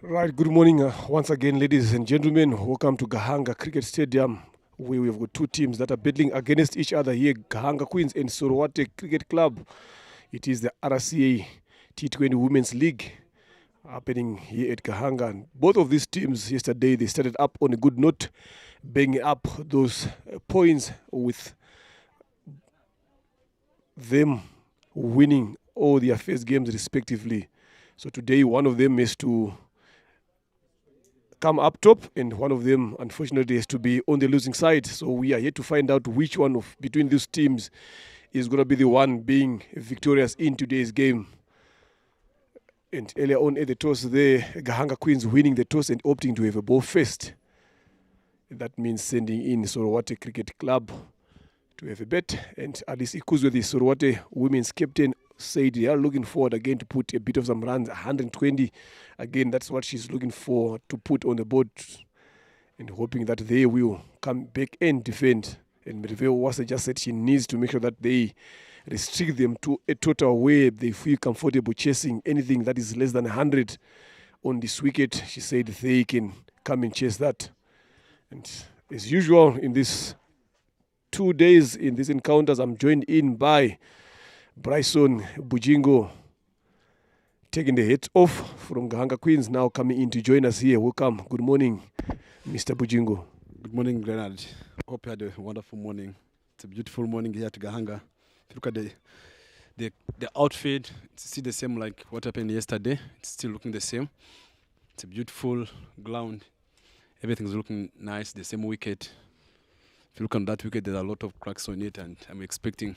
Right, good morning once again, ladies and gentlemen. Welcome to Gahanga Cricket Stadium, where we've got two teams that are battling against each other here, Gahanga Queens and Sorowate Cricket Club. It is the RCA T20 Women's League happening here at Gahanga. And both of these teams yesterday, they started up on a good note, banging up those points with them winning all their first games respectively. So today, one of them is to come up top, and one of them, unfortunately, has to be on the losing side. So we are here to find out which one of between these teams is going to be the one being victorious in today's game. And earlier on at the toss there, Gahanga Queens winning the toss and opting to have a ball first. That means sending in Sorowate Cricket Club to have a bet. And Alice Ikuzwe, the Sorowate women's captain, said they are looking forward again to put a bit of some runs, 120. Again, that's what she's looking for to put on the board, and hoping that they will come back and defend. And Meriveo Wasa just said she needs to make sure that they restrict them to a total where they feel comfortable chasing anything that is less than 100 on this wicket. She said they can come and chase that. And as usual in these 2 days, in these encounters, I'm joined in by Bryson Bujingo, taking the hats off from Gahanga Queens, now coming in to join us here. Welcome. Good morning, Mr. Bujingo. Good morning, Leonard. Hope you had a wonderful morning. It's a beautiful morning here at Gahanga. If you look at the outfit, it's still the same like what happened yesterday. It's still looking the same. It's a beautiful ground. Everything's looking nice. The same wicket. If you look on that wicket, there's a lot of cracks on it, and I'm expecting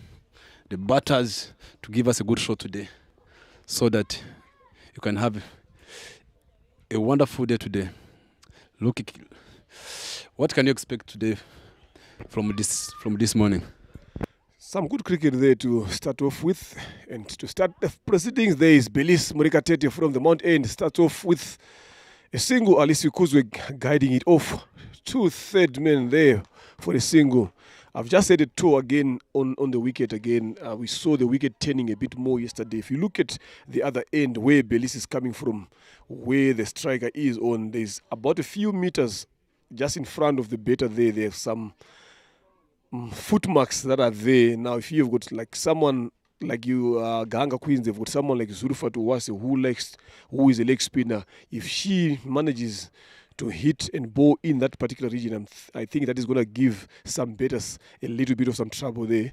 the batters to give us a good shot today, so that you can have a wonderful day today. Look, what can you expect today from this morning? Some good cricket there to start off with. And to start the proceedings, there is Belis Morikatete from the Mount End. Starts off with a single, Alice Ikuzwe guiding it off. Two third men there for a single. I've just said it too again on the wicket again. We saw the wicket turning a bit more yesterday. If you look at the other end where Belis is coming from, where the striker is on, there's about a few meters just in front of the batter there. There's some footmarks that are there. Now, if you've got like someone like you, Gahanga Queens, they've got someone like Zulfa Tuwase who is a leg spinner. If she manages to hit and bowl in that particular region, I think that is going to give some batters a little bit of some trouble there.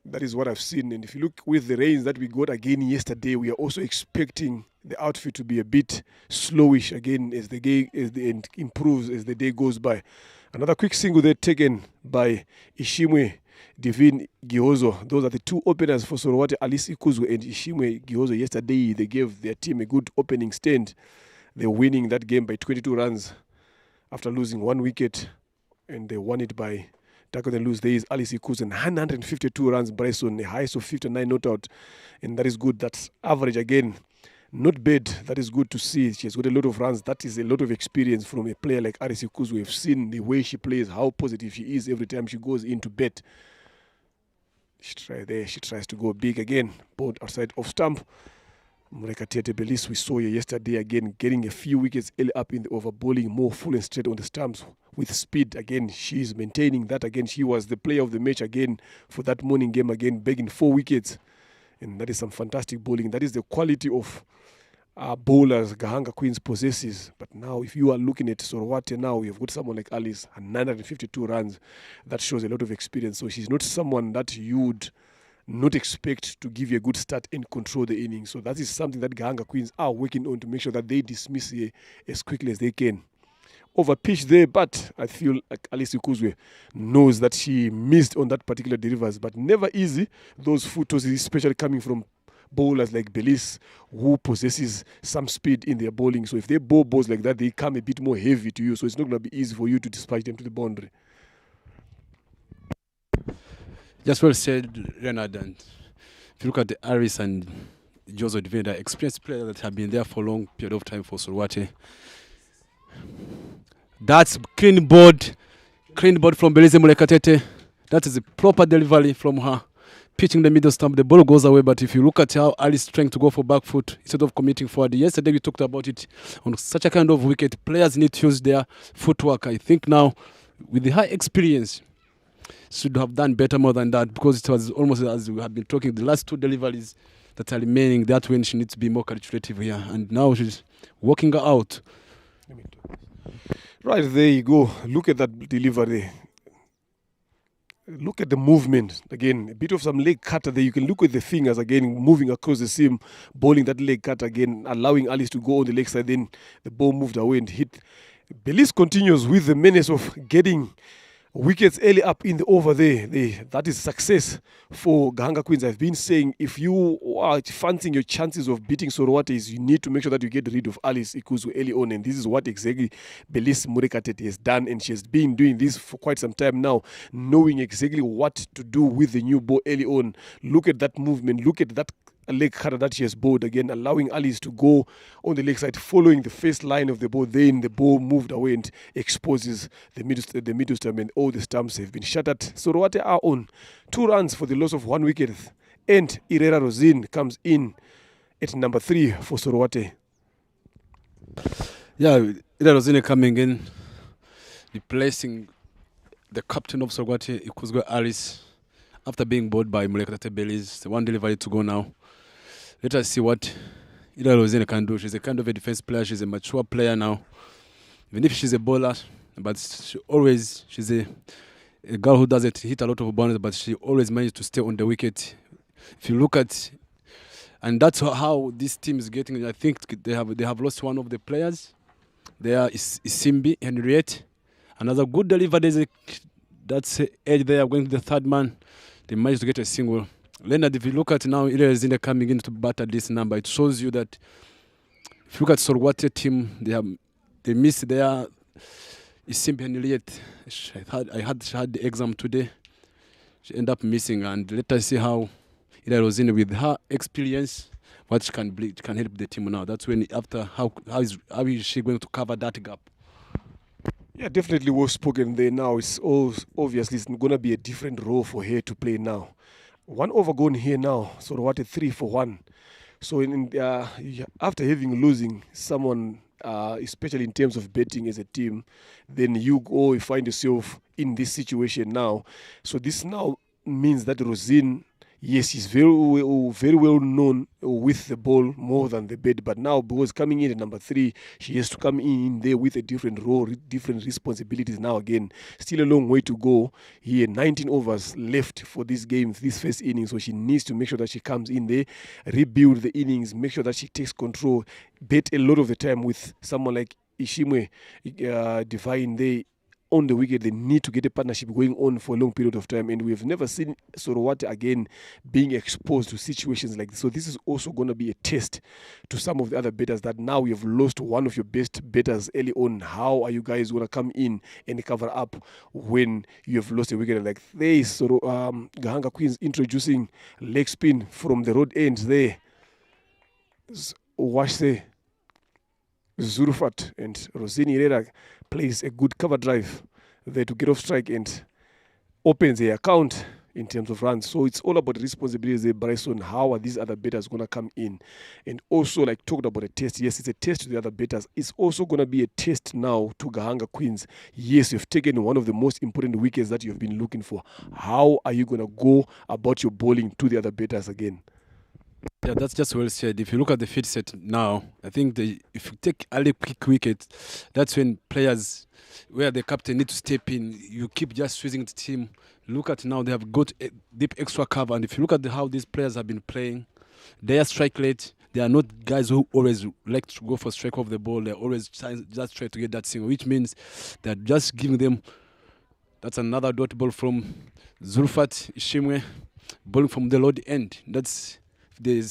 That is what I've seen. And if you look with the rains that we got again yesterday, we are also expecting the outfit to be a bit slowish again as the game improves as the day goes by. Another quick single there taken by Ishimwe Divine Gihozo. Those are the two openers for Sorowate, Alice Ikuzwe and Ishimwe Gihozo. Yesterday, they gave their team a good opening stand. They're winning that game by 22 runs after losing one wicket, and they won it by darker than lose. There is Alice Ikuzwe, 152 runs, Bryson, a highest of 59 not out, and that is good. That's average again. Not bad. That is good to see. She has got a lot of runs. That is a lot of experience from a player like Alice Ikuzwe. We've seen the way she plays, how positive she is every time she goes into bet. She tries to go big again, both outside off stump. Morikatete Belis, we saw her yesterday again, getting a few wickets early up in the over, bowling more full and straight on the stumps with speed. Again, she's maintaining that again. She was the player of the match again for that morning game again, bagging 4 wickets. And that is some fantastic bowling. That is the quality of bowlers Gahanga Queens possesses. But now, if you are looking at Sorowate now, you've got someone like Alice, 952 runs. That shows a lot of experience. So she's not someone that you'd not expect to give you a good start and control the innings. So that is something that Gahanga Queens are working on to make sure that they dismiss her as quickly as they can. Over pitch there, but I feel like Alice Ikuzwe knows that she missed on that particular delivers, but never easy. Those foot tosses, especially coming from bowlers like Belis, who possesses some speed in their bowling. So if they bowl balls like that, they come a bit more heavy to you. So it's not going to be easy for you to dispatch them to the boundary. Just well said, Leonard. And if you look at the Aris and Joseph Divine, experienced players that have been there for a long period of time for Sorowate. That's clean board from Belis Morikatete. That is a proper delivery from her. pitching the middle stump, the ball goes away. But if you look at how Ali's trying to go for back foot instead of committing forward, yesterday we talked about it. On such a kind of wicket, players need to use their footwork. I think now, with the high experience, should have done better more than that, because it was almost, as we have been talking, the last two deliveries that are remaining, that when she needs to be more calculative here. And now she's working out. Right, there you go. Look at that delivery. Look at the movement. Again, a bit of some leg cutter there. You can look at the fingers again, moving across the seam, bowling that leg cut again, allowing Alice to go on the leg side. Then the ball moved away and hit. Belize continues with the menace of getting wickets early up in the over there. That is success for Gahanga Queens. I've been saying, if you are fancying your chances of beating Sorowate, you need to make sure that you get rid of Alice Ikuzu early on. And this is what exactly Belize Murekatete has done. And she has been doing this for quite some time now, knowing exactly what to do with the new ball early on. Look at that movement. Look at that leg cutter that she has bowled again, allowing Alice to go on the leg side, following the first line of the ball. Then the ball moved away and exposes the middle stump, and all the stumps have been shattered. Sorowate are on 2 runs for the loss of 1 wicket, and Irera Rosin comes in at number 3 for Sorowate. Yeah, Irera Rosin coming in, replacing the captain of Sorowate, Ikuzwe Alice, after being bowled by Murekatete Belize. The 1 delivery to go now. Let us see what Irera Rosin can do. She's a kind of a defense player. She's a mature player now. Even if she's a bowler, but she's a girl who doesn't hit a lot of boundaries, but she always manages to stay on the wicket. If you look at, and that's how this team is getting. I think they have lost one of the players. There is Simbi Henriette. Another good delivery. That's edge there going to the 3rd man. They managed to get a single. Leonard, if you look at now, Irera Rosin coming in to bat at this number, it shows you that if you look at Sorowate team, they missed their Isimbi Henriette. She had the exam today. She ended up missing, and let us see how Irera Rosin, with her experience, what she can help the team now. That's when how is she going to cover that gap? Yeah, definitely well spoken there. Now it's obviously it's going to be a different role for her to play now. 1 over gone here now. Sorowate 3 for 1. So after losing someone, especially in terms of betting as a team, then you find yourself in this situation now. So this now means that Rosin, yes, he's very well known with the ball more than the bat. But now, because coming in at number 3, she has to come in there with a different role, different responsibilities now again. Still a long way to go here. 19 overs left for this game, this first inning. So she needs to make sure that she comes in there, rebuild the innings, make sure that she takes control. Bet a lot of the time with someone like Ishimwe Divine there on the wicket. They need to get a partnership going on for a long period of time, and we have never seen Sorowate again being exposed to situations like this. So this is also going to be a test to some of the other batters, that now you have lost one of your best batters early on. How are you guys going to come in and cover up when you have lost a wicket? Like there is Gahanga Queens introducing leg spin from the road end there. Washse Zurufat and Rosini Irera plays a good cover drive there to get off strike and opens the account in terms of runs. So it's all about responsibilities there, Bryson. How are these other batters going to come in? And also, like talked about a test. Yes, it's a test to the other batters. It's also going to be a test now to Gahanga Queens. Yes, you've taken one of the most important wickets that you've been looking for. How are you going to go about your bowling to the other batters again? Yeah, that's just well said. If you look at the field set now, I think if you take early quick wicket, that's when players, where the captain needs to step in, you keep just switching the team. Look at now, they have got a deep extra cover. And if you look at how these players have been playing, they are strike late. They are not guys who always like to go for strike off the ball. They always just try to get that single, which means they're just giving them. That's another dot ball from Zulfat Ishimwe, bowling from the low end. That's the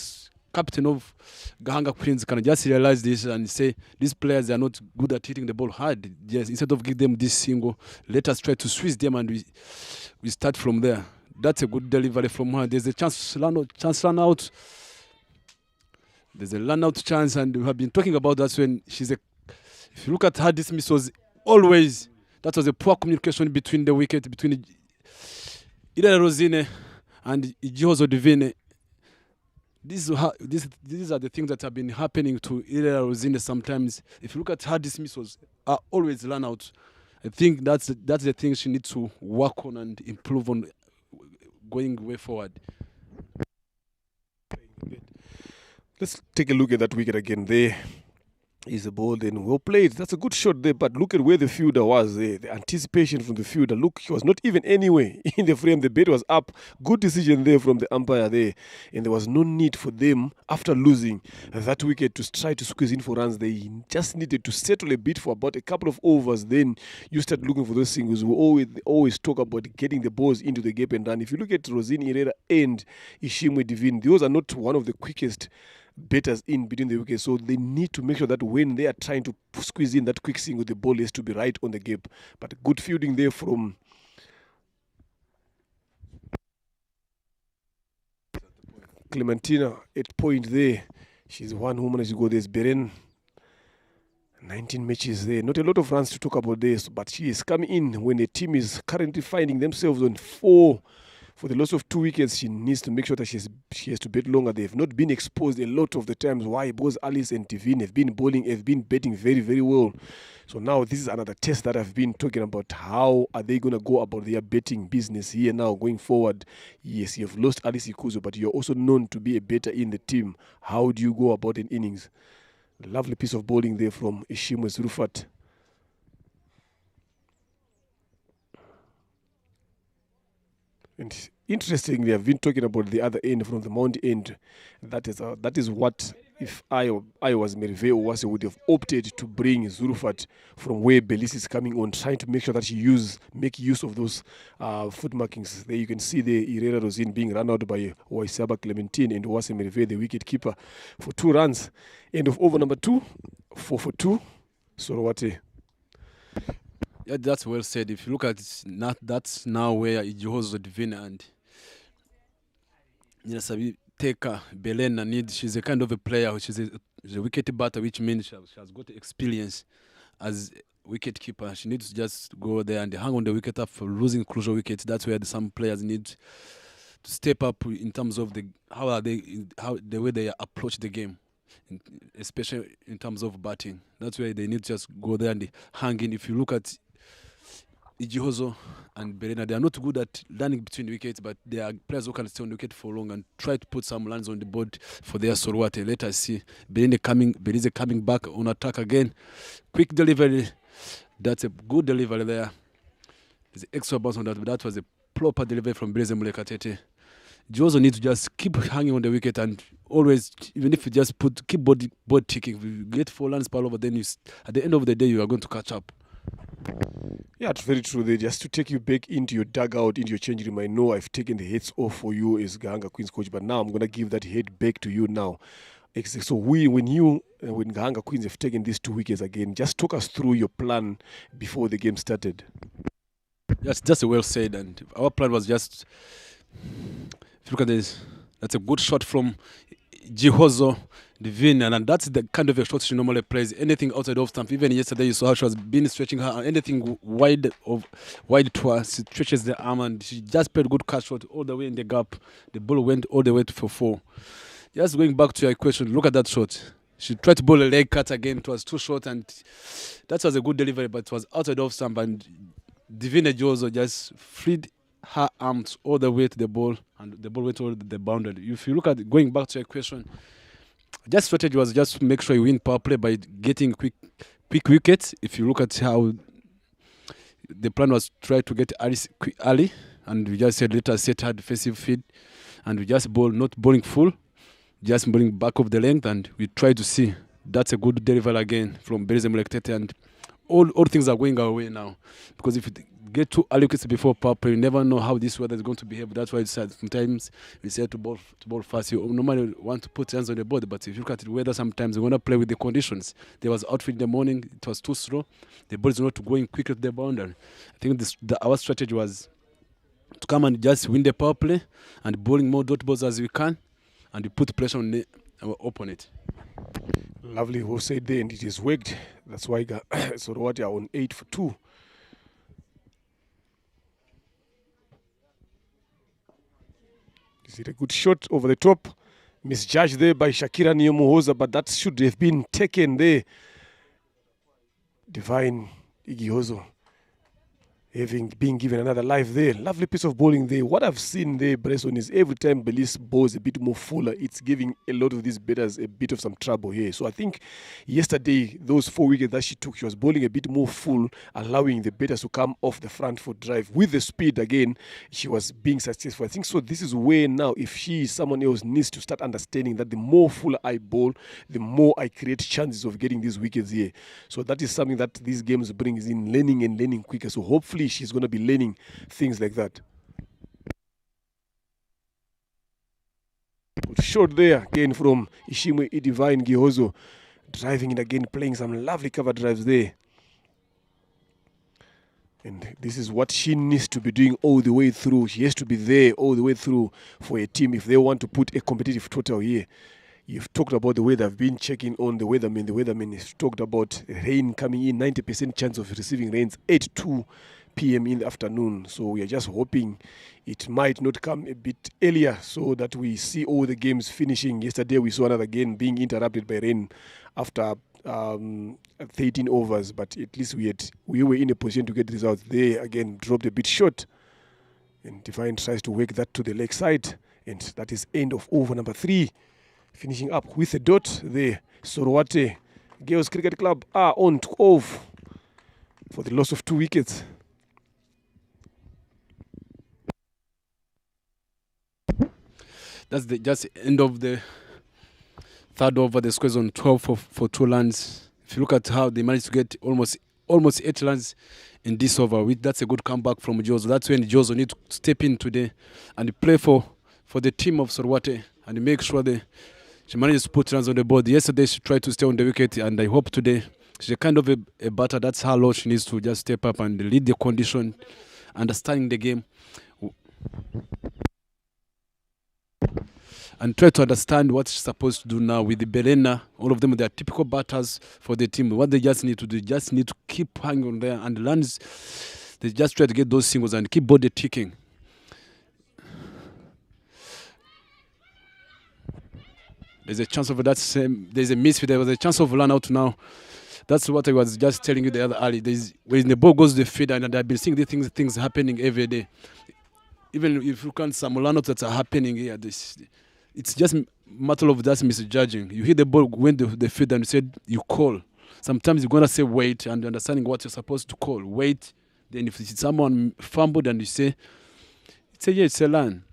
captain of Gahanga Queens can just realize this and say, these players are not good at hitting the ball hard. Yes, instead of giving them this single, let us try to switch them and we start from there. That's a good delivery from her. There's a chance run out. There's a run out chance, and we have been talking about that when if you look at her dismissals, that was a poor communication between the wicket, between Irera Rosin And Igihozo Divine, these are the things that have been happening to Irera Rosine sometimes. If you look at her dismissals, are always run out. I think that's the thing she needs to work on and improve on going way forward. Let's take a look at that wicket again. There is a ball, then well played. That's a good shot there, but look at where the fielder was there. The anticipation from the fielder. Look, he was not even anywhere in the frame. The bat was up. Good decision there from the umpire there. And there was no need for them, after losing that wicket, to try to squeeze in for runs. They just needed to settle a bit for about a couple of overs. Then you start looking for those singles. We always talk about getting the balls into the gap and run. If you look at Rosine Herrera and Ishimwe Divine, those are not one of the quickest batters in between the wickets, so they need to make sure that when they are trying to squeeze in that quick single, the ball has to be right on the gap. But good fielding there from Clementina at point there. She's one who managed to go. There's Beren, 19 matches there. Not a lot of runs to talk about this, but she is coming in when the team is currently finding themselves on 4. For the loss of 2 wickets, she needs to make sure that she has to bat longer. They have not been exposed a lot of the times. Why? Both Alice and Divine have been bowling, have been batting very, very well. So now this is another test that I've been talking about. How are they going to go about their betting business here now going forward? Yes, you have lost Alice Ikuzo, but you're also known to be a batter in the team. How do you go about an innings? Lovely piece of bowling there from Ishimwe Zurufat. And interestingly, I've been talking about the other end, from the Mount end. That is what, if I was Merve Owase, would have opted to bring Zurufat from where Belis is coming on, trying to make sure that she make use of those foot markings. There you can see the Herrera Rosine being run out by Waisaba Clementine and Owase Merve, the wicket keeper, for 2 runs. End of over number 2, 4 for 2. Sorowate. Yeah, that's well said. If you look at it, that's now where Igihozo Divine and Sabi Teka Belena needs. She's a kind of a player which is a wicket batter, which means she has got experience as wicket keeper. She needs to just go there and hang on the wicket after losing crucial wickets. That's where some players need to step up in terms of the way they approach the game, especially in terms of batting. That's where they need to just go there and hang in. If you look at Igihozo and Berena, they are not good at running between wickets, but they are players who can stay on the wicket for long and try to put some runs on the board for their Sorwate. Let us see Berena coming back on attack again. Quick delivery. That's a good delivery there. There's extra bounce on that, but that was a proper delivery from Bereze Mulekatete. You also need to just keep hanging on the wicket and always, even if you just keep board ticking, if you get 4 runs per over, then at the end of the day, you are going to catch up. Yeah, it's very true. They just to take you back into your dugout, into your changing room. I know I've taken the heads off for you as Gahanga Queens coach, but now I'm going to give that head back to you now. So when Gahanga Queens have taken these 2 wickets again, just talk us through your plan before the game started. Yes, just well said. And our plan was just, if you look at this, that's a good shot from Igihozo Divine, and that's the kind of a shot she normally plays. Anything outside of stump. Even yesterday, you saw how she was been stretching her. Anything wide to her, she stretches the arm, and she just played good catch shot all the way in the gap. The ball went all the way for 4. Just going back to your question, look at that shot. She tried to bowl a leg cut again. It was too short, and that was a good delivery, but it was outside of stump, and Divine Igihozo just freed her arms all the way to the ball, and the ball went over the boundary. If you look at going back to your question, just strategy was just to make sure you win power play by getting quick wickets. If you look at how the plan was, try to get early, and we just said let us set her defensive feed, and we just bowl, not bowling full, just bowling back of the length, and we try to see. That's a good delivery again from Bereze Mulekatete, and all things are going our way now, because if you get 2 early wickets before power play, you never know how this weather is going to behave. That's why sometimes we say to bowl fast. You normally want to put hands on the board, but if you look at the weather, sometimes you want to play with the conditions. There was outfield in the morning, it was too slow. The ball is not going quickly to the boundary. I think our strategy was to come and just win the power play and bowling more dot balls as we can, and we put pressure on our opponent. Lovely, who said there, and it has worked. That's why Sorowate are on 8 for 2. Is it a good shot over the top? Misjudged there by Shakira Nyomuhoza, but that should have been taken there. Divine Igihozo being given another life there. Lovely piece of bowling there. What I've seen there, Bresson, is every time Belize bowls a bit more fuller, it's giving a lot of these batters a bit of some trouble here. So I think yesterday, those 4 wickets that she took, she was bowling a bit more full, allowing the batters to come off the front foot drive. With the speed again, she was being successful. I think so. This is where now, if she is someone else, needs to start understanding that the more fuller I bowl, the more I create chances of getting these wickets here. So that is something that these games brings in, learning and learning quicker. So hopefully she's going to be learning things like that. Good shot there again from Ishimwe Divine Gihozo, driving it again, playing some lovely cover drives there. And this is what she needs to be doing all the way through. She has to be there all the way through for a team if they want to put a competitive total here. You've talked about the way they've been checking on the weatherman. The weatherman has talked about rain coming in, 90% chance of receiving rains, 8-2 p.m. in the afternoon. So we are just hoping it might not come a bit earlier so that we see all the games finishing. Yesterday we saw another game being interrupted by rain after 13 overs, but at least we were in a position to get results. They again dropped a bit short, and Divine tries to work that to the leg side, and that is end of over number 3. Finishing up with a dot there. Sorowate Girls Cricket Club are on 12 for the loss of 2 wickets. That's the just end of the third over. The score's on 12 for 2 runs. If you look at how they managed to get almost 8 runs in this over, that's a good comeback from Jozo. That's when Jozo need to step in today and play for the team of Sorowate and make sure she manages to put runs on the board. Yesterday she tried to stay on the wicket, and I hope today she's kind of a batter. That's how low she needs to just step up and lead the condition, understanding the game, and try to understand what she's supposed to do now with the Belena. All of them, they are typical batters for the team. What they just need to do, just need to keep hanging on there, and runs, they just try to get those singles and keep body ticking. There's a chance of that same. There's a misfit. There was a chance of run out now. That's what I was just telling you the other early. When the ball goes to the field, and I've been seeing these things happening every day. Even if you can't some run outs that are happening here, it's just a matter of just misjudging. You hit the ball when the field, and you said you call. Sometimes you're gonna say wait, and understanding what you're supposed to call. Wait. Then if someone fumbled and you say, it's a run.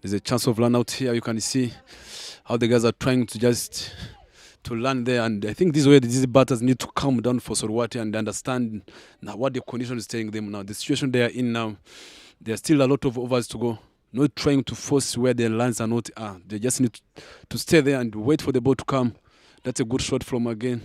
There's a chance of run out here. You can see how the guys are trying to just to land there. And I think this is where these batters need to calm down for Sorowate and understand now what the condition is telling them now. The situation they are in now, there's still a lot of overs to go. Not trying to force where their lines are not are. They just need to stay there and wait for the ball to come. That's a good shot from again.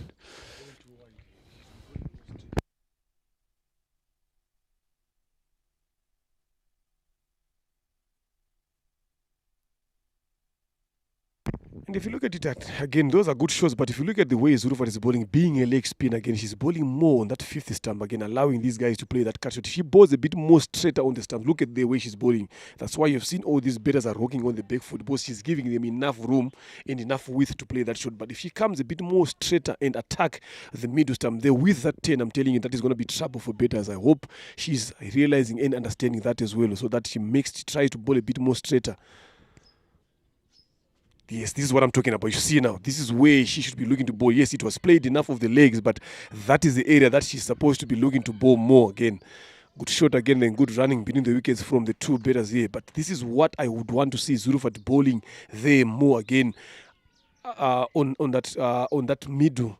And if you look at it, again, those are good shots. But if you look at the way Zurufat is bowling, being a leg spin again, she's bowling more on that 5th stump again, allowing these guys to play that cut shot. She bowls a bit more straighter on the stump. Look at the way she's bowling. That's why you've seen all these batters are rocking on the back foot, because she's giving them enough room and enough width to play that shot. But if she comes a bit more straighter and attack the middle stump there with that 10, I'm telling you, that is going to be trouble for batters. I hope she's realizing and understanding that as well, so that she tries to bowl a bit more straighter. Yes, this is what I'm talking about. You see now, this is where she should be looking to bowl. Yes, it was played enough of the legs, but that is the area that she's supposed to be looking to bowl more again. Good shot again and good running between the wickets from the 2 batters here. But this is what I would want to see Zurufat bowling there more again on that middle,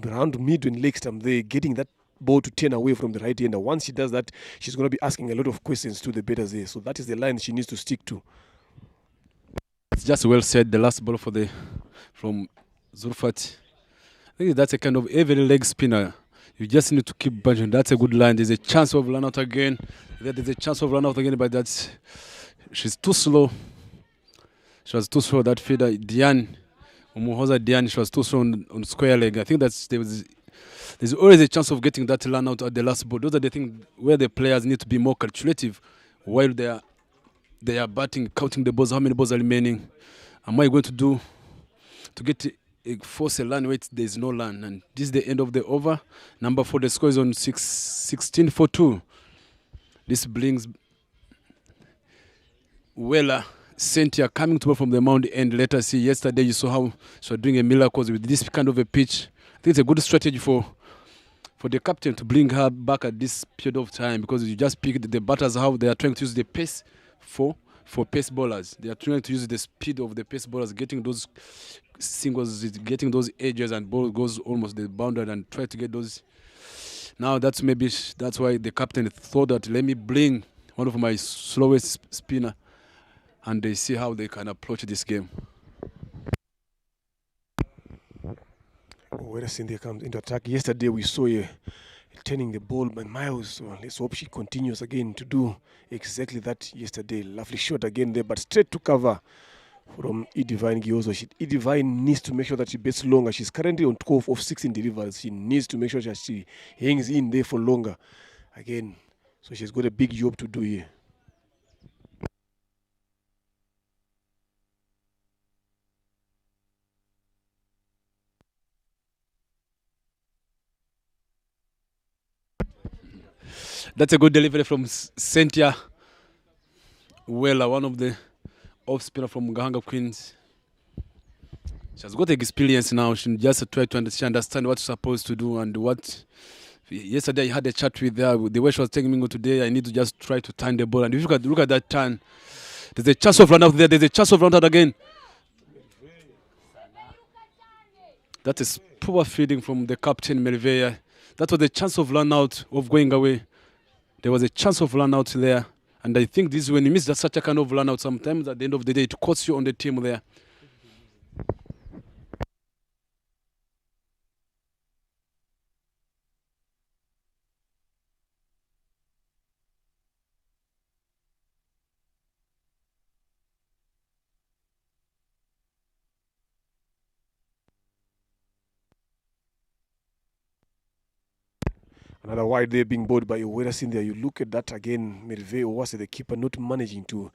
around middle and leg stump there, getting that ball to turn away from the right hander. Once she does that, she's going to be asking a lot of questions to the batters there. So that is the line she needs to stick to. It's just well said. The last ball from Zurufat. I think that's a kind of every leg spinner. You just need to keep bunching. That's a good line. There's a chance of run out again. There's a chance of run out again, but she's too slow. She was too slow. That feeder, Diane, Umuhoza Diane, she was too slow on square leg. I think there was there's always a chance of getting that run out at the last ball. Those are the things where the players need to be more calculative while they are batting, counting the balls, how many balls are remaining. And what are you going to do to get force a run where there's no run? And this is the end of the over. Number 4, the score is on 16 for 2. This brings Weller Cynthia coming to from the mound end. Let us see. Yesterday you saw how she was doing a miracle with this kind of a pitch. I think it's a good strategy for the captain to bring her back at this period of time, because you just pick the batters how they are trying to use the pace for pace bowlers. They are trying to use the speed of the pace bowlers, getting those singles, getting those edges, and ball goes almost the boundary and try to get those. Now that's why the captain thought that let me bring one of my slowest spinner, and they see how they can approach this game. Where Cynthia comes into attack. Yesterday we saw her turning the ball by miles, so let's hope she continues again to do exactly that yesterday. Lovely shot again there, but straight to cover from Edivine Giozo. Edivine needs to make sure that she bats longer. She's currently on 12 of 16 deliveries. She needs to make sure that she hangs in there for longer again. So she's got a big job to do here. That's a good delivery from Cynthia Weller, one of the off-spinner from Gahanga Queens. She has got experience now. She just try to understand what she's supposed to do and what. Yesterday I had a chat with her. The way she was taking me today, I need to just try to turn the ball. And if you look at that turn, there's a chance of run out there. There's a chance of run out again. That is poor feeding from the captain, Melveya. That was a chance of run out, of going away. There was a chance of run out there. And I think this is when you miss such a kind of run out, sometimes at the end of the day, it costs you on the team there. Another wide there being bowled by Owera in there. You look at that again. Merve Owase, the keeper, not managing to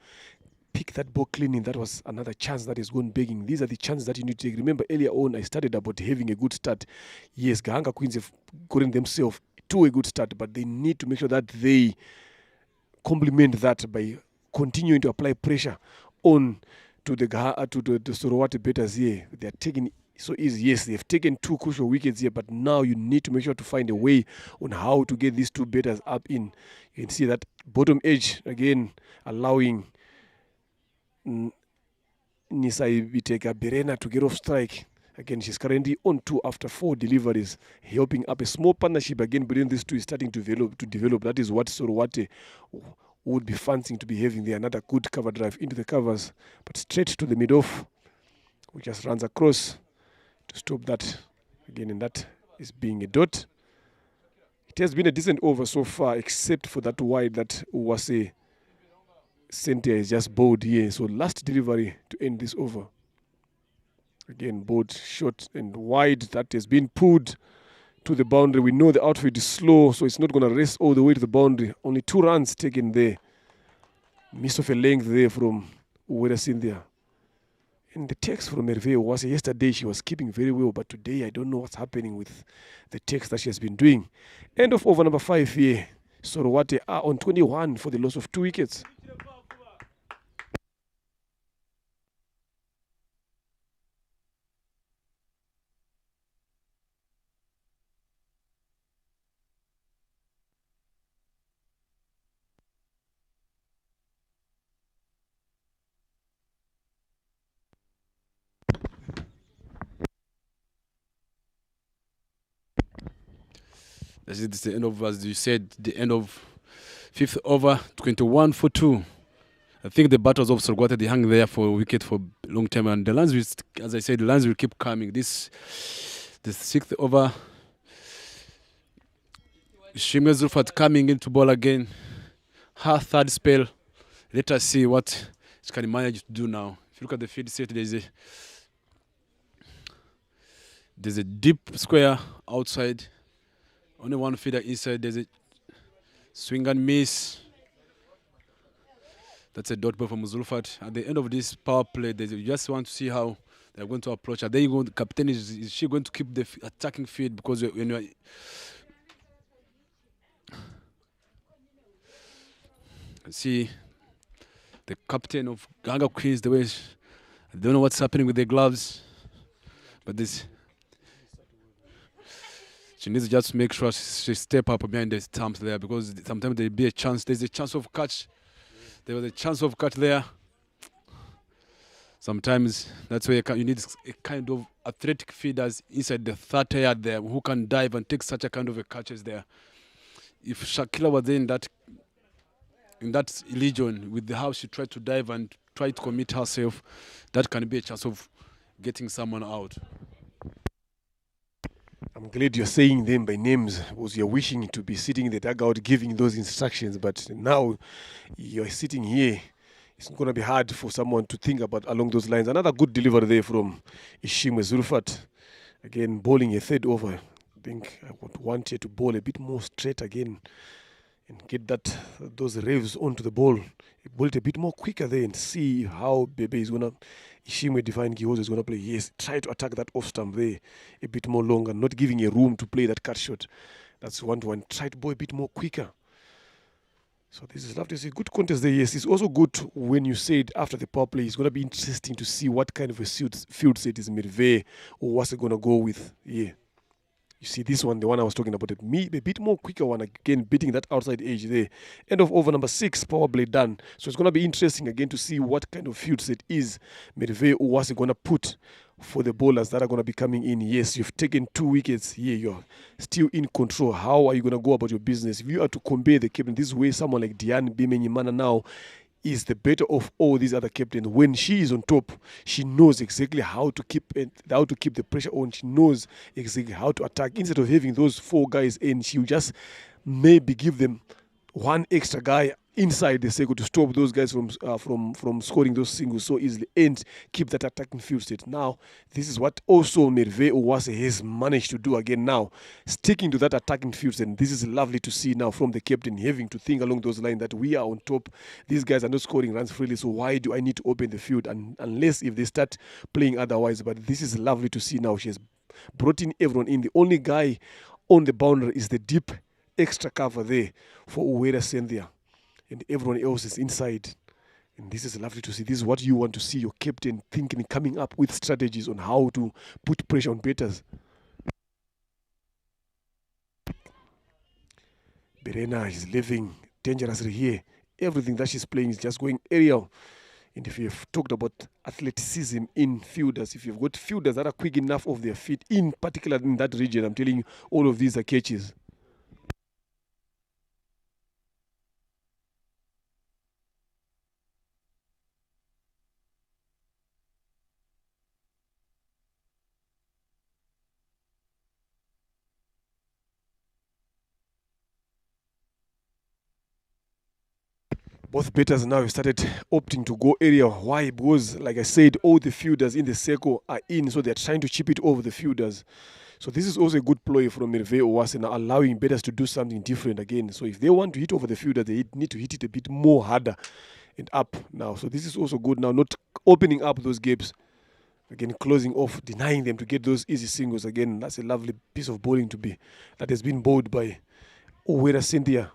pick that ball clean. That was another chance that is going begging. These are the chances that you need to take. Remember earlier on, I started about having a good start. Yes, Gahanga Queens have gotten themselves to a good start, but they need to make sure that they complement that by continuing to apply pressure on to the Sorowate batters here. They are taking so easy. Yes, they've taken 2 crucial wickets here, but now you need to make sure to find a way on how to get these 2 batters up in. You can see that bottom edge again, allowing Nisai Biteka Berena to get off strike. Again, she's currently on 2 after 4 deliveries, helping up a small partnership again between these two is starting to develop. That is what Sorowate would be fancying to be having there. Another good cover drive into the covers, but straight to the mid-off, which just runs across to stop that again, and that is being a dot. It has been a decent over so far, except for that wide that Uwase Cynthia is just bowled here. So last delivery to end this over. Again, bowled short and wide. That has been pulled to the boundary. We know the outfield is slow, so it's not going to race all the way to the boundary. Only 2 runs taken there. Miss of a length there from Uwera Cynthia. And the text from Merve was yesterday she was keeping very well, but today I don't know what's happening with the text that she has been doing. End of over number 5 here. Sorowate are on 21 for the loss of 2 wickets. This is the end of, as you said, the end of 5th over, 21 for 2. I think the battles of Sorowate, they hung there for a wicket for a long time, and the lines will, as I said, the lines will keep coming. The 6th over, Shimwe Zulfat coming into ball again. Her 3rd spell. Let us see what she can manage to do now. If you look at the field set, There's a deep square outside. Only one feeder inside. There's a swing and miss. That's a dot ball from Zulfat. At the end of this power play, you just want to see how they're going to approach. Are they going? The captain is she going to keep the attacking field? Because when you're see the captain of Ganga Queens, the way I don't know what's happening with their gloves, but this she needs to just make sure she step up behind the stumps there, because sometimes there'll be a chance. There's a chance of catch. There was a chance of catch there. Sometimes that's where you need a kind of athletic feeders inside the 30 yard there who can dive and take such a kind of a catches there. If Shakila was there in that legion with how she tried to dive and try to commit herself, that can be a chance of getting someone out. I'm glad you're saying them by names, because you're wishing to be sitting in the dugout giving those instructions, but now you're sitting here. It's going to be hard for someone to think about along those lines. Another good delivery there from Ishimwe Zulfat. Again, bowling a third over. I think I would want you to bowl a bit more straight again and get those revs onto the ball. Bowl it a bit more quicker there and see how Bebe is going to, Ishimwe Divine Gihozo is going to play. Yes, try to attack that off stump there a bit more longer, not giving a room to play that cut shot. That's 1-1. Try to bowl a bit more quicker. So this is lovely to see. Good contest there, yes. It's also good when you said after the power play, it's going to be interesting to see what kind of a field set is Merve or what's it going to go with. Yeah. You see this one, the one I was talking about, a bit more quicker one, again, beating that outside edge there. End of over number 6, power play done. So it's going to be interesting again to see what kind of field set is Merve or what's it going to put for the bowlers that are going to be coming in. Yes, you've taken 2 wickets here. You're still in control. How are you going to go about your business? If you are to compare the captain, this way someone like Diane Bimenyimana now is the better of all these other captains. When she is on top, she knows exactly how to keep the pressure on. She knows exactly how to attack. Instead of having those 4 guys in, she'll just maybe give them one extra guy inside the circle to stop those guys from scoring those singles so easily and keep that attacking field state. Now, this is what also Merve Owase has managed to do again now, sticking to that attacking field state. And this is lovely to see now from the captain having to think along those lines that we are on top. These guys are not scoring runs freely, so why do I need to open the field? And unless if they start playing otherwise. But this is lovely to see now. She has brought in everyone in. The only guy on the boundary is the deep extra cover there for Uwera Cynthia. And everyone else is inside. And this is lovely to see. This is what you want to see your captain thinking, coming up with strategies on how to put pressure on batters. Berena is living dangerously here. Everything that she's playing is just going aerial. And if you've talked about athleticism in fielders, if you've got fielders that are quick enough off their feet, in particular in that region, I'm telling you, all of these are catches. Both batters now have started opting to go area. Why? Because, like I said, all the fielders in the circle are in, so they're trying to chip it over the fielders. So this is also a good ploy from Merve Owase now, allowing batters to do something different again. So if they want to hit over the fielder, they need to hit it a bit more harder and up now. So this is also good now, not opening up those gaps. Again, closing off, denying them to get those easy singles. Again, that's a lovely piece of bowling that has been bowled by Uwera Cynthia.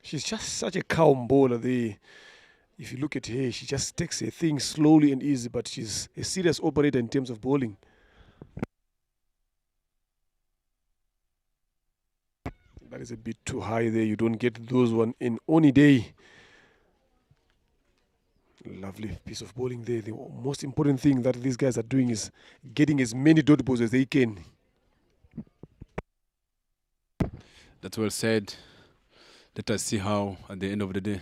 She's just such a calm bowler there. If you look at her, she just takes her thing slowly and easy, but she's a serious operator in terms of bowling. That is a bit too high there. You don't get those one in any day. Lovely piece of bowling there. The most important thing that these guys are doing is getting as many dot balls as they can. That's well said. Let us see how, at the end of the day,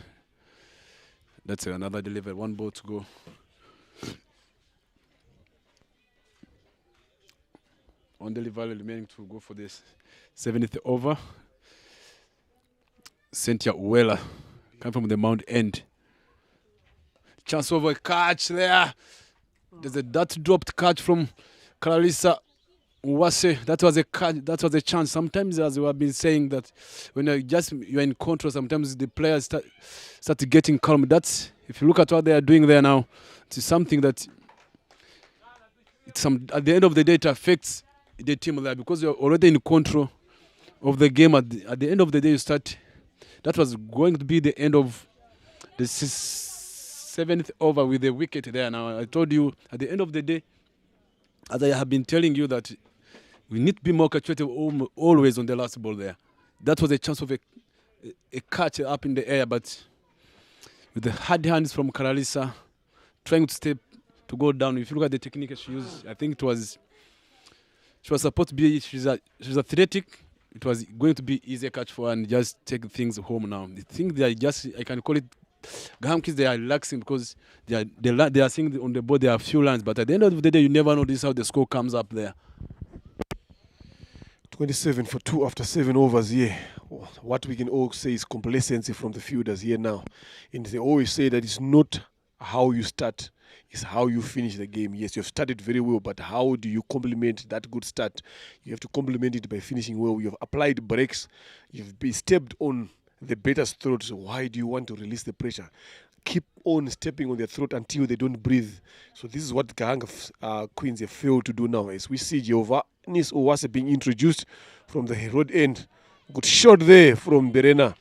that's another delivery. 1 ball to go. On delivery remaining to go for this 7th over. Cynthia Uwela come from the Mount End. Chance of a catch there. There's a dart dropped catch from Clarissa Uwase, that was a catch, that was a chance. Sometimes, as we have been saying, that when you're in control, sometimes the players start getting calm. That's, if you look at what they are doing there now, it's something that at the end of the day it affects the team there, because you're already in control of the game. At the end of the day, you start. That was going to be the end of the 7th over with the wicket there. Now I told you at the end of the day, as I have been telling you, that we need to be more calculative always on the last ball there. That was a chance of a catch up in the air, but with the hard hands from Clarissa, trying to step to go down. If you look at the technique she used, I think she was supposed to be, she's athletic. It was going to be easier catch for her and just take things home now. The thing they are just, I can call it, Gaham kids, they are relaxing because they are seeing on the board there are a few lines, but at the end of the day, you never know this how the score comes up there. 27 for 2 after 7 overs here. What we can all say is complacency from the fielders here now. And they always say that it's not how you start, it's how you finish the game. Yes, you've started very well, but how do you complement that good start? You have to complement it by finishing well. You've applied breaks, you've been stepped on the batter's throat. So why do you want to release the pressure? Keep on stepping on their throat until they don't breathe. So this is what Gahanga Queens have failed to do now. As we see Giovannis Uwase being introduced from the road end. Good shot there from Berena.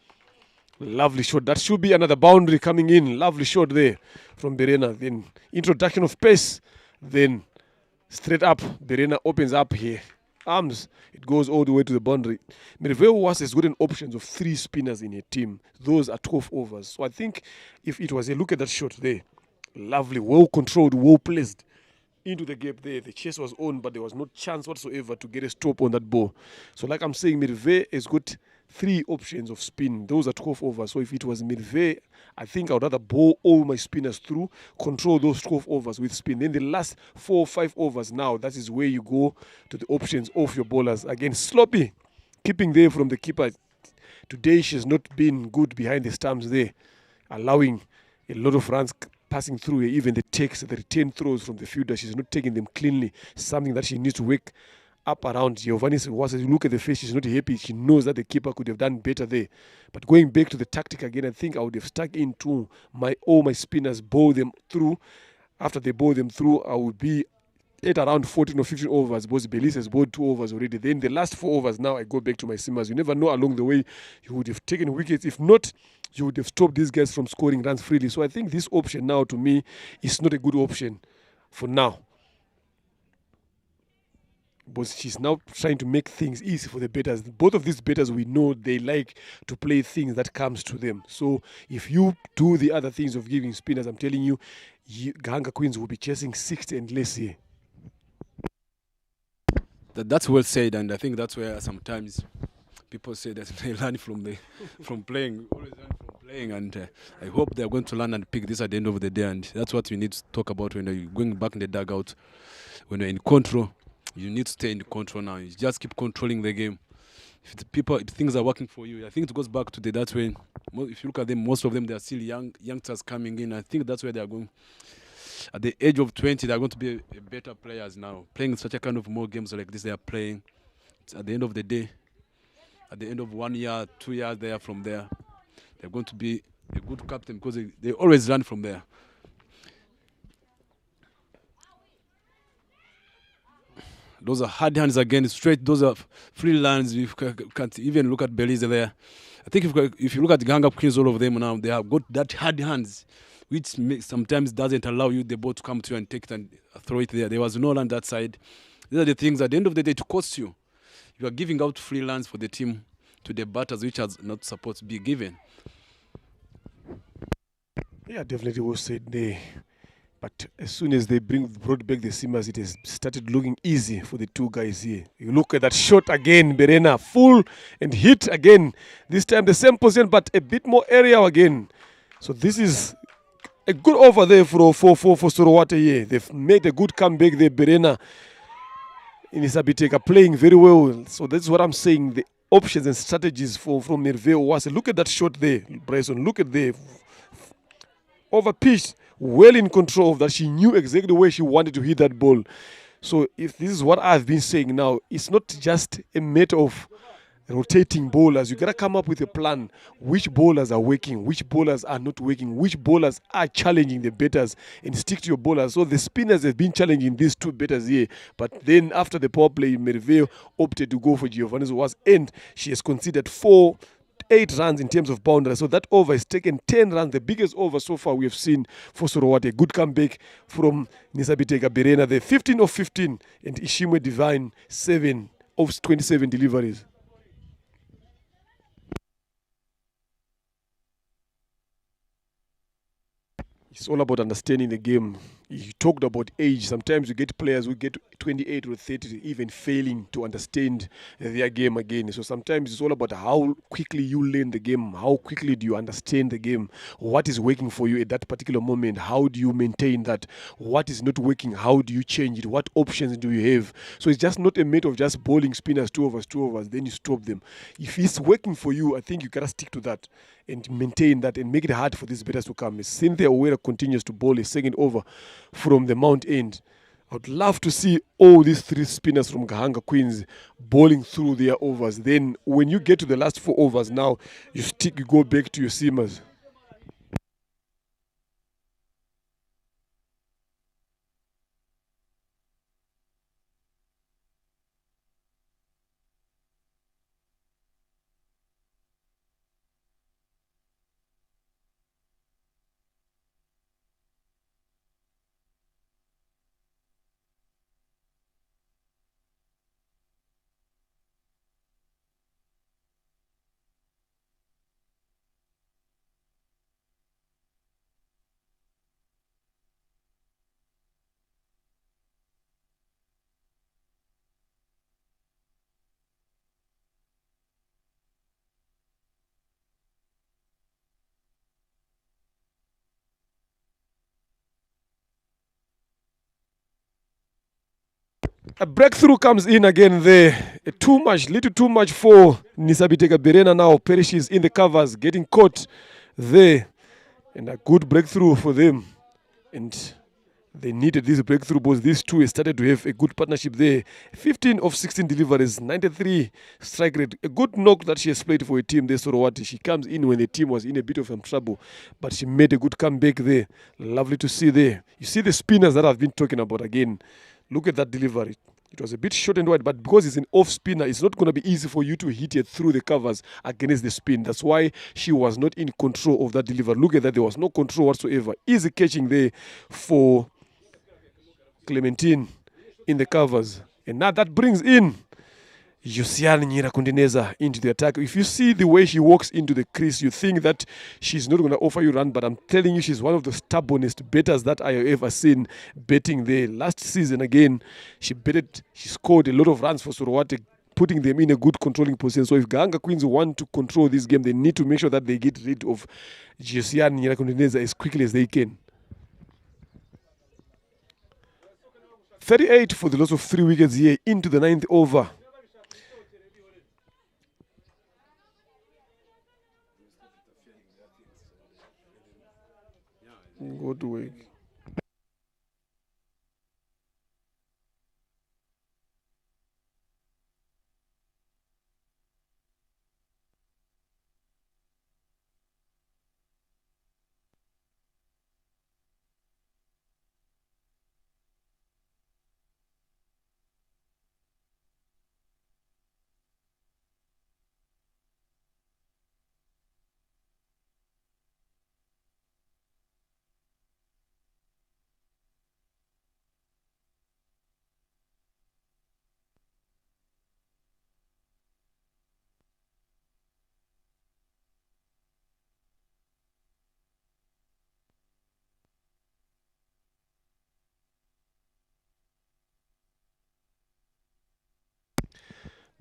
Lovely shot. That should be another boundary coming in. Lovely shot there from Berena. Then introduction of pace. Then straight up. Berena opens up here. Arms. It goes all the way to the boundary. Meriveo Uwase has got an options of 3 spinners in a team. Those are 12 overs. So I think if it was a look at that shot there. Lovely. Well controlled. Well placed. Into the gap there. The chase was on, but there was no chance whatsoever to get a stop on that ball. So like I'm saying, Meriveo has got 3 options of spin. Those are 12 overs. So if it was Meriveo, I think I would rather bowl all my spinners through, control those 12 overs with spin. Then the last 4 or 5 overs now, that is where you go to the options of your bowlers. Again, sloppy, keeping there from the keeper. Today she's not been good behind the stumps there, allowing a lot of runs passing through her. Even the takes, the return throws from the fielder, she's not taking them cleanly. Something that she needs to wake up around. Giovannis was, as you look at the face, she's not happy. She knows that the keeper could have done better there. But going back to the tactic again, I think I would have stuck into all my spinners, bowl them through. After they bowl them through, I would be at around 14 or 15 overs, because Belize has bowled 2 overs already. Then the last 4 overs, now I go back to my simmers. You never know along the way, you would have taken wickets. If not, you would have stopped these guys from scoring runs freely. So I think this option now, to me, is not a good option for now. But she's now trying to make things easy for the batters. Both of these batters, we know they like to play things that comes to them. So if you do the other things of giving spinners, I'm telling you, Gahanga Queens will be chasing 60 and less here. That's well said, and I think that's where sometimes people say that they learn from playing. We always learn from playing, and I hope they're going to learn and pick this at the end of the day. And that's what we need to talk about when you're going back in the dugout. When you're in control, you need to stay in control now. You just keep controlling the game. If things are working for you, I think it goes back to that's when, if you look at them, most of them, they are still youngsters coming in. I think that's where they are going. At the age of 20, they're going to be better players now. Playing such a kind of more games like this, they are playing. It's at the end of the day, at the end of 1 year, 2 years there from there, they're going to be a good captain because they always learn from there. Those are hard hands again, straight. Those are free lines. You can't even look at Belize there. I think if you look at the Gahanga Queens, all of them now, they have got that hard hands, which sometimes doesn't allow you the ball to come to you and take it and throw it there. There was no land that side. These are the things at the end of the day to cost you. You are giving out free lands for the team to the batters, which are not supposed to be given. Yeah, definitely was said there. But as soon as they brought back the seamers, it has started looking easy for the 2 guys here. You look at that shot again, Berena, full and hit again. This time the same position, but a bit more area again. So this is a good over there for Sorowate here. They've made a good comeback there, Berena in Isabiteka, playing very well. So that's what I'm saying. The options and strategies from Meriveo Uwase. Look at that shot there, Bryson. Look at there. Over pitch, well in control of that. She knew exactly where she wanted to hit that ball. So if this is what I've been saying now, it's not just a matter of rotating bowlers. You gotta come up with a plan. Which bowlers are working, which bowlers are not working, which bowlers are challenging the batters, and stick to your bowlers. So the spinners have been challenging these two batters here, but then after the power play, Merivale opted to go for Giovanni was and she has conceded 8 runs in terms of boundary. So that over has taken 10 runs, the biggest over so far we have seen for Sorowate. A good comeback from Nisabiteka Berena. The 15 of 15 and Ishimwe Divine 7 of 27 deliveries. It's all about understanding the game. You talked about age. Sometimes you get players who get 28 or 30 even failing to understand their game again. So sometimes it's all about how quickly you learn the game. How quickly do you understand the game? What is working for you at that particular moment? How do you maintain that? What is not working? How do you change it? What options do you have? So it's just not a matter of just bowling spinners, 2 overs, then you stop them. If it's working for you, I think you gotta stick to that and maintain that and make it hard for these batters to come. Cynthia Owera continues to bowl a second over from the Mount End. I would love to see all these 3 spinners from Gahanga Queens bowling through their overs. Then when you get to the last 4 overs now, you go back to your seamers. A breakthrough comes in again there. Little too much for Nisabiteka Berena now. Perishes in the covers, getting caught there. And a good breakthrough for them. And they needed this breakthrough because these two started to have a good partnership there. 15 of 16 deliveries, 93 strike rate. A good knock that she has played for a team there, Sorowati. She comes in when the team was in a bit of some trouble, but she made a good comeback there. Lovely to see there. You see the spinners that I've been talking about again. Look at that delivery. It was a bit short and wide, but because it's an off spinner, it's not going to be easy for you to hit it through the covers against the spin. That's why she was not in control of that delivery. Look at that. There was no control whatsoever. Easy catching there for Clementine in the covers. And now that brings in Josiane Nyirakundineza into the attack. If you see the way she walks into the crease, you think that she's not going to offer you run, but I'm telling you, she's one of the stubbornest batters that I have ever seen betting there. Last season, again, she scored a lot of runs for Sorowate, putting them in a good controlling position. So if Gahanga Queens want to control this game, they need to make sure that they get rid of Josiane Nyirakundineza as quickly as they can. 38 for the loss of 3 wickets here into the 9th over. Good work.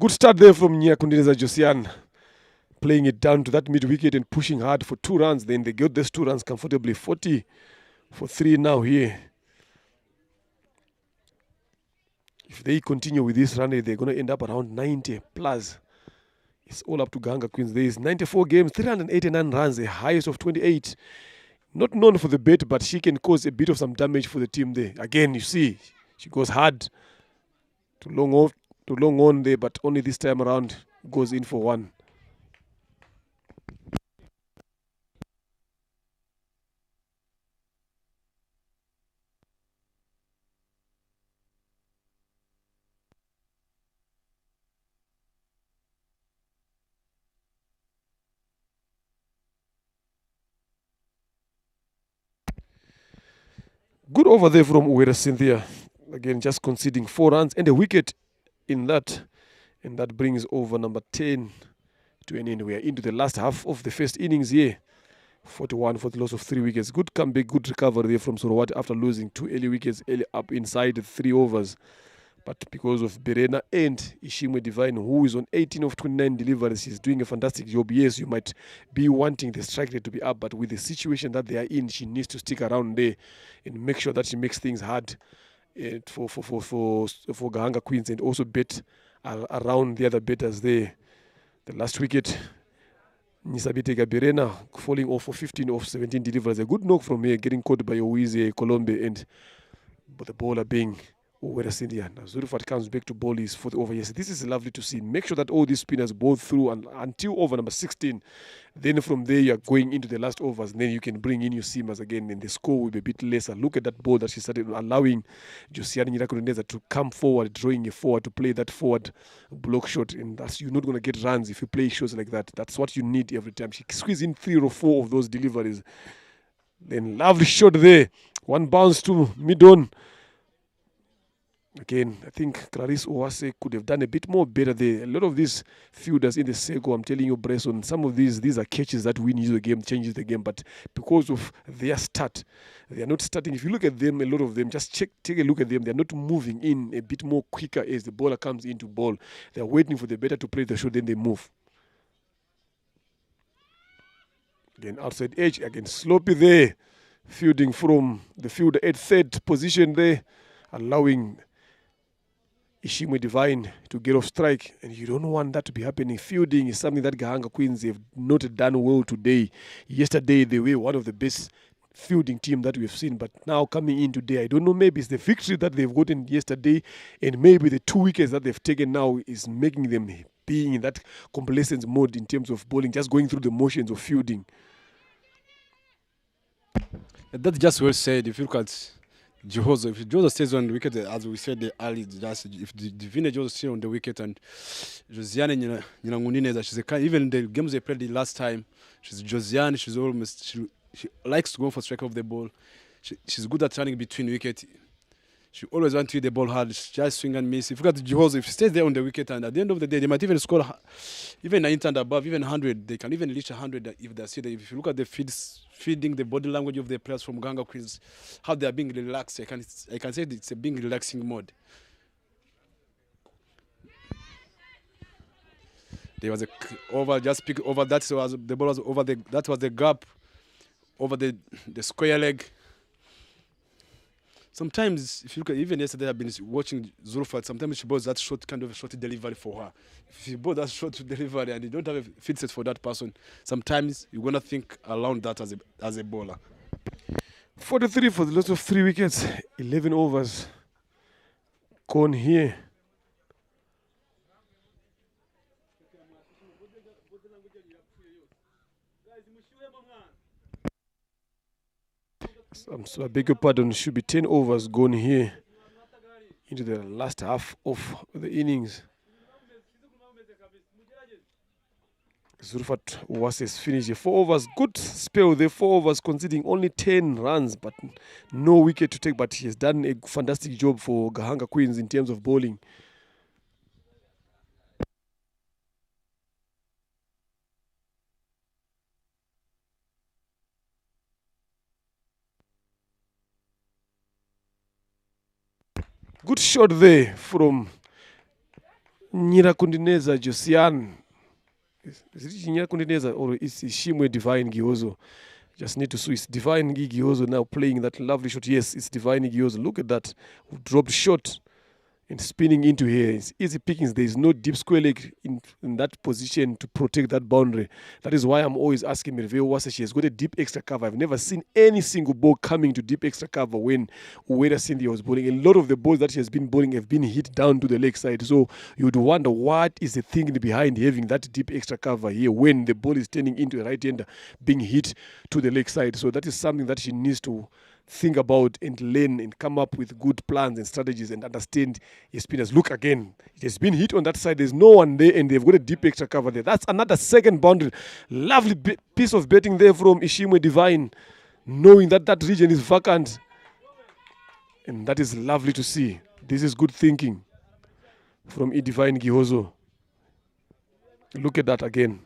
Good start there from Nyirakundineza Josiane, playing it down to that mid-wicket and pushing hard for 2 runs. Then they got those 2 runs comfortably, 40 for 3 now here. If they continue with this run, they're going to end up around 90 plus. It's all up to Gahanga Queens. There is 94 games, 389 runs, the highest of 28. Not known for the bat, but she can cause a bit of some damage for the team there. Again, you see, she goes hard to long on there, but only this time around goes in for one. Good over there from Uwera Cynthia. Again, just conceding 4 runs and a wicket in that. And that brings over number 10 to an end. We are into the last half of the first innings here. 41 for the loss of 3 wickets. Good comeback, good recovery there from Sorowati after losing 2 early wickets early up inside the 3 overs. But because of Berena and Ishimwe Divine, who is on 18 of 29 deliveries, she's doing a fantastic job. Yes, you might be wanting the strike rate to be up, but with the situation that they are in, she needs to stick around there and make sure that she makes things hard for Gahanga Queens, and also bet around the other betters there. The last wicket, Nisabitega Berena falling off for 15 of 17 deliveries. A good knock from here, getting caught by Owize Colombe, but the bowler being Uwera Cynthia. Now Zulufat comes back to bowl his fourth over. Yes, this is lovely to see. Make sure that all these spinners bowl through until over number 16. Then from there you are going into the last overs, and then you can bring in your seamers again, and the score will be a bit lesser. Look at that ball that she started allowing Josiane Nyirakuruneza to come forward, drawing you forward to play that forward block shot, and that's, you're not going to get runs if you play shots like that. That's what you need every time. She squeezed in 3 or 4 of those deliveries. Then lovely shot there. One bounce to mid-on. Again, I think Clarice Owase could have done a bit more better there. A lot of these fielders in the Sego, I'm telling you, Bresson, some of these are catches that win you the game, changes the game. But because of their start, they are not starting. If you look at them, a lot of them, just take a look at them. They are not moving in a bit more quicker as the bowler comes into ball. They are waiting for the batter to play the shot, then they move. Again, outside edge, again, Sloppy there, fielding from the fielder at third position there, allowing Ishimwe Divine to get off strike, and you don't want that to be happening. Fielding is something that Gahanga Queens have not done well today. Yesterday they were one of the best fielding team that we've seen, but now coming in today, I don't know, maybe it's the victory that they've gotten yesterday, and maybe the 2 wickets that they've taken now is making them being in that complacent mode in terms of bowling, just going through the motions of fielding. That's just well said. If you look at Jehozo, if Jehozo stays on the wicket, as we said earlier, just if Divine Jehozo stays on the wicket, and Josiane Nyirakuruneza, she's even the games they played the last time, she's Josiane, she's almost, she likes to go for strike of the ball. She's good at turning between wicket. She always wants to hit the ball hard. She just swing and miss. If you look at Jehozo, if she stays there on the wicket, and at the end of the day, they might even score even 90 and above, even 100. They can even reach 100 if they see that. If you look at the feeding, the body language of the players from Gahanga Queens, how they are being relaxed, I can say it's a being relaxing mode. There was a over, just pick over that, so the ball was over that was the gap over the square leg. Sometimes, if you look at, even yesterday, I've been watching Zulufat. Sometimes she bowls that short, kind of a short delivery for her. If you bowl that short delivery and you don't have a fit set for that person, sometimes you're gonna think around that as a bowler. 43 for the loss of 3 wickets, 11 overs gone here. So I beg your pardon, should be 10 overs gone here into the last half of the innings. Zulufat Uwase's finished 4 overs. Good spell there, 4 overs, conceding only 10 runs, but no wicket to take. But he has done a fantastic job for Gahanga Queens in terms of bowling. Good shot there from Nyirakuruneza Josiane. Is it Nyirakuruneza or is Ishimwe Divine Gihozo? Just need to switch. Divine Gihozo now playing that lovely shot. Yes, it's Divine Gihozo. Look at that. Dropped shot. and spinning into here. It's easy pickings. There is no deep square leg in that position to protect that boundary. That is why I'm always asking Merveo Wase. She has got a deep extra cover. I've never seen any single ball coming to deep extra cover when Uweda Cynthia was bowling. A lot of the balls that she has been bowling have been hit down to the leg side. So you would wonder what is the thinking behind having that deep extra cover here when the ball is turning into a right-hander being hit to the leg side. So that is something that she needs to think about and learn and come up with good plans and strategies and understand his spinners. Look again, it has been hit on that side. There's no one there and they've got a deep extra cover there. That's another second boundary. Lovely piece of betting there from Ishimwe Divine, knowing that that region is vacant. And that is lovely to see. This is good thinking from Divine Gihozo. Look at that again.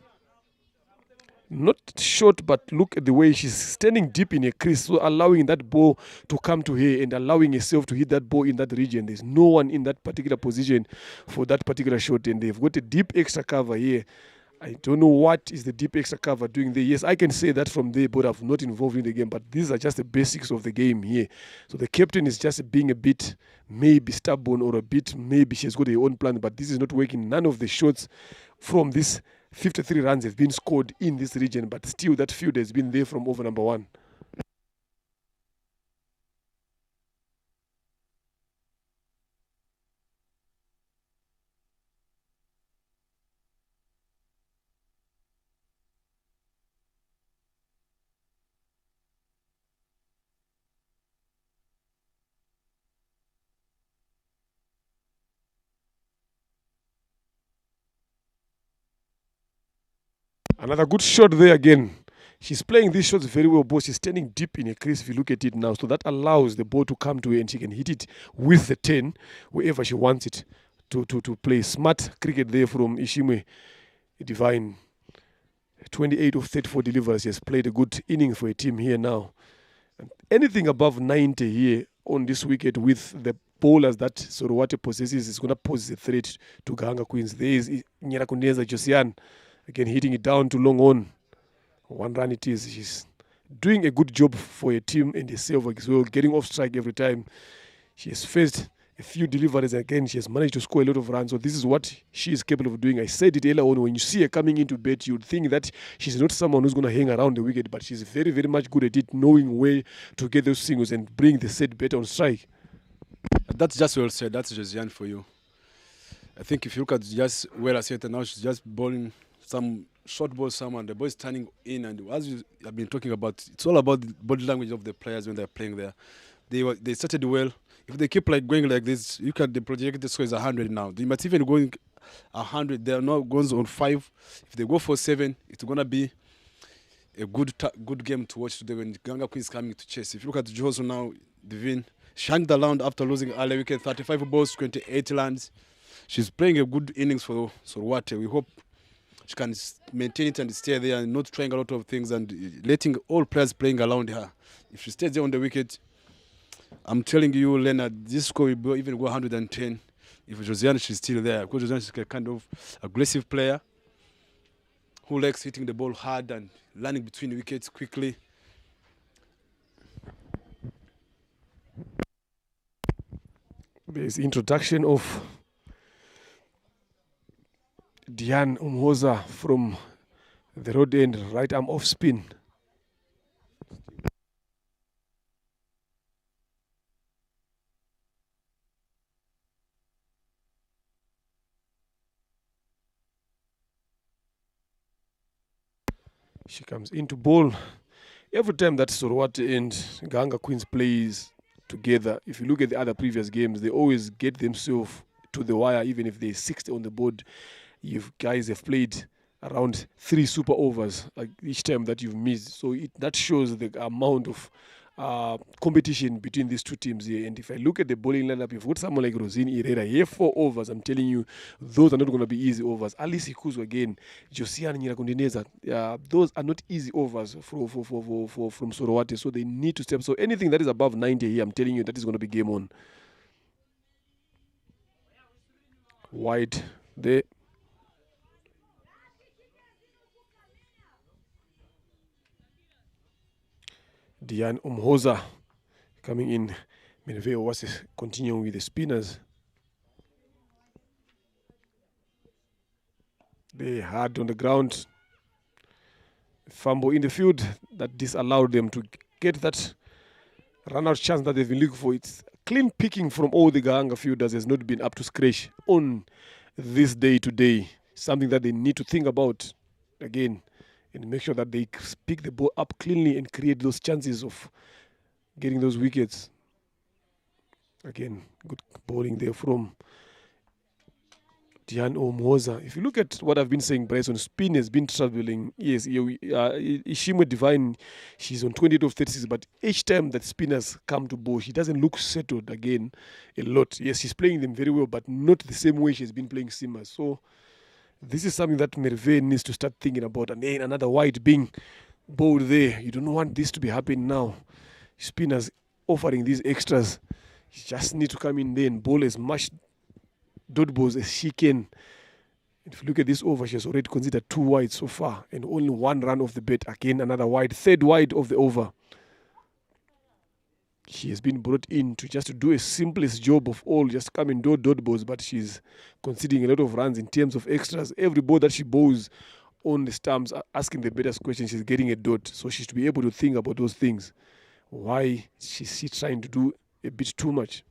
Not short, but look at the way she's standing deep in a crease, so allowing that ball to come to her and allowing herself to hit that ball in that region. There's no one in that particular position for that particular shot, and they've got a deep extra cover here. I don't know what is the deep extra cover doing there. Yes, I can say that from there, but I'm not involved in the game. But these are just the basics of the game here. So the captain is just being a bit maybe stubborn or a bit maybe she's got her own plan, but this is not working. None of the shots from this 53 runs have been scored in this region, but still that field has been there from over number one. Another good shot there again. She's playing these shots very well, but she's standing deep in a crease if you look at it now. So that allows the ball to come to her and she can hit it with the 10 wherever she wants it to play. Smart cricket there from Ishimwe Divine. 28 of 34 deliveries. She has played a good inning for a team here now. And anything above 90 here on this wicket with the bowlers that Sorowate possesses is going to pose a threat to Gahanga Queens. There is Nyirakuneza Josiane. Again, hitting it down to long on. One run it is. She's doing a good job for a team and herself as well, getting off strike every time. She has faced a few deliveries. Again, she has managed to score a lot of runs. So this is what she is capable of doing. I said it earlier on, when you see her coming into bat, you'd think that she's not someone who's going to hang around the wicket, but she's very, very much good at it, knowing where to get those singles and bring the set better on strike. That's just well said. That's Josiane for you. I think if you look at just where I said now, she's just bowling some short balls, someone, the ball is turning in, and as you have been talking about, it's all about the body language of the players when they're playing there. They started well. If they keep like going like this, you can the projected score is 100 now. They might even going 100. They are now going on 5. If they go for 7, it's gonna be a good game to watch today when Ganga Queen is coming to chase. If you look at Jozo now, Divine shanked around after losing early wicket, 35 balls, 28 runs. She's playing a good innings for Sorowate. We hope she can maintain it and stay there and not trying a lot of things and letting all players playing around her. If she stays there on the wicket, I'm telling you, Leonard, this score will even go 110 if Josiane is still there. Because Josiane is a kind of aggressive player who likes hitting the ball hard and landing between wickets quickly. There's the introduction of Diane Umhoza from the road end, right arm off spin. She comes into bowl. Every time that Sorowate and Gahanga Queens plays together, if you look at the other previous games, they always get themselves to the wire, even if they're 60 on the board. You guys have played around 3 super overs like each time that you've missed. So that shows the amount of competition between these two teams here. And if I look at the bowling lineup, you've got someone like Rosine Herrera here, 4 overs. I'm telling you, those are not going to be easy overs. Alice Ikuzu again, Josiane Nyirakundineza, those are not easy overs from Sorowate. So they need to step. So anything that is above 90 here, I'm telling you, that is going to be game on. Wide there. Diane Umhoza coming in. Menveo was continuing with the spinners. They had on the ground. Fumble in the field that disallowed them to get that run-out chance that they've been looking for. It's clean picking from all the Gahanga fielders has not been up to scratch on this day today. Something that they need to think about again and make sure that they pick the ball up cleanly and create those chances of getting those wickets. Again, good bowling there from Dian Omoza. If you look at what I've been saying, Bryson, spin has been traveling. Yes, Ishimwe Divine, she's on 28 of 36, but each time that spinners come to bowl, she doesn't look settled again a lot. Yes, she's playing them very well, but not the same way she's been playing seamers. So this is something that Merve needs to start thinking about. And then another wide being bowled there. You don't want this to be happening now. Spinners offering these extras. You just need to come in there and bowl as much dot balls as she can. If you look at this over, she has already considered 2 wide so far and only 1 run off the bat. Again, another wide, 3rd wide of the over. She has been brought in to just do a simplest job of all, just come and do dot balls, but she's conceding a lot of runs in terms of extras. Every ball that she bowls on the stumps, asking the batters questions, she's getting a dot. So she's to be able to think about those things. Why she's trying to do a bit too much?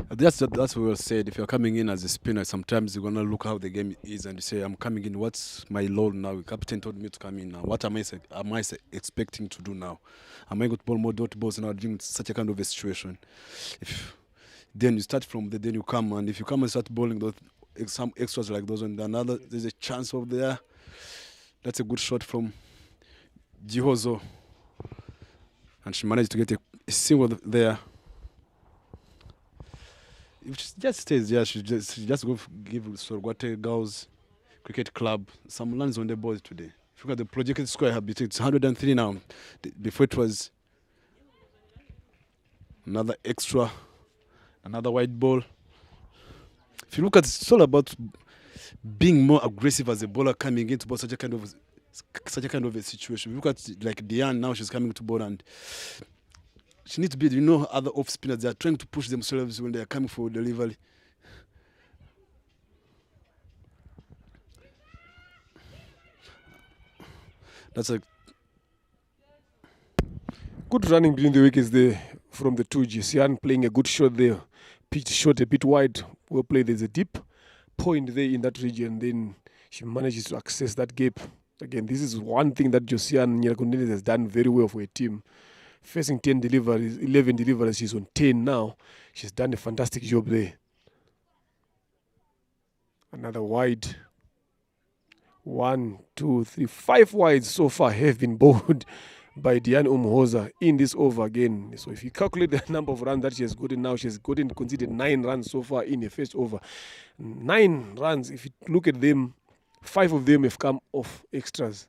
That's what we said. If you're coming in as a spinner, sometimes you're gonna look how the game is and you say, "I'm coming in. What's my role now? The captain told me to come in now. What am I expecting to do now? Am I going to bowl more dot balls now during such a kind of a situation?" Then you start from there. Then you come, and if you come and start bowling those some extras like those, and there's a chance over there. That's a good shot from Jihozo, and she managed to get a single there. If she just stays there, she just go give Sorwate Girls Cricket Club some runs on the board today. If you look at the projected score, it's 103 now. Before it was another extra, another white ball. If you look at it, it's all about being more aggressive as a bowler coming into such a kind of a situation. If you look at like Diane now, she's coming to bowl and she needs to be, other off spinners, they are trying to push themselves when they are coming for delivery. That's a good running between the wickets there from the 2G. Sian playing a good shot there. Pitched shot a bit wide. Well played. There's a deep point there in that region. Then she manages to access that gap. Again, this is one thing that Josiane Nyirakondense has done very well for a team. Facing 10 deliveries, 11 deliveries, she's on 10 now. She's done a fantastic job there. Another wide. 1, 2, 3, 5 wides so far have been bowled by Diane Umhoza in this over again. So if you calculate the number of runs that she has gotten now, she has conceded 9 runs so far in the first over. 9 runs, if you look at them, 5 of them have come off extras.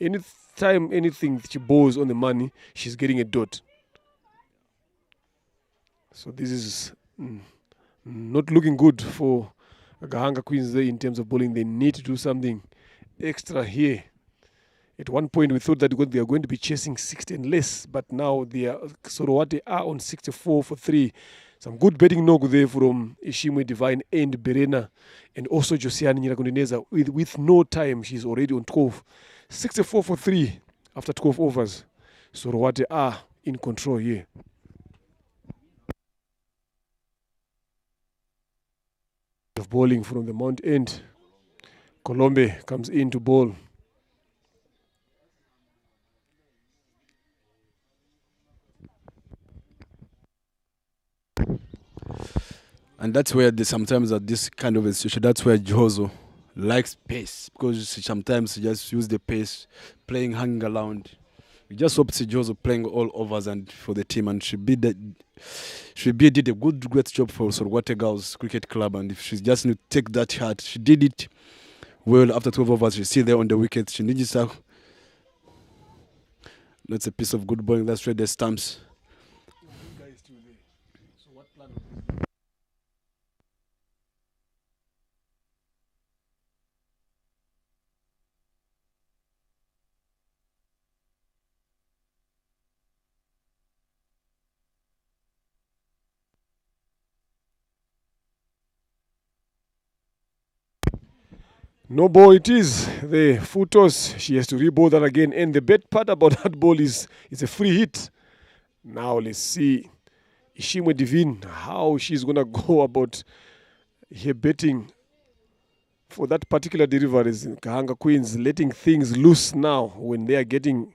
Anytime anything she bowls on the money, she's getting a dot. So this is not looking good for Gahanga Queens there in terms of bowling. They need to do something extra here. At one point we thought that they are going to be chasing 60 and less, but now they are Sorowate are on 64 for 3. Some good batting knock there from Ishimwe Divine and Berena, and also Josiane Nyirakondense with no time. She's already on 12. 64 for 3 after 12 overs. Sorowate are in control here. Of bowling from the Mount End. Colombe comes in to bowl. And that's where sometimes at this kind of a situation, that's where Jozo likes pace, because sometimes he just use the pace, playing, hanging around. We just hope to see Jozo playing all overs and for the team, and she did a great job for Sorwate Girls Cricket Club. And if she just need to take that heart, she did it well. After 12 overs, she's still there on the wicket. She needs to. That's a piece of good bowling. That's where the stumps. No ball it is. The full toss. She has to reball that again. And the bad part about that ball is it's a free hit. Now let's see Ishimwe Divine, how she's going to go about her betting for that particular deliveries. Gahanga Queens letting things loose now when they are getting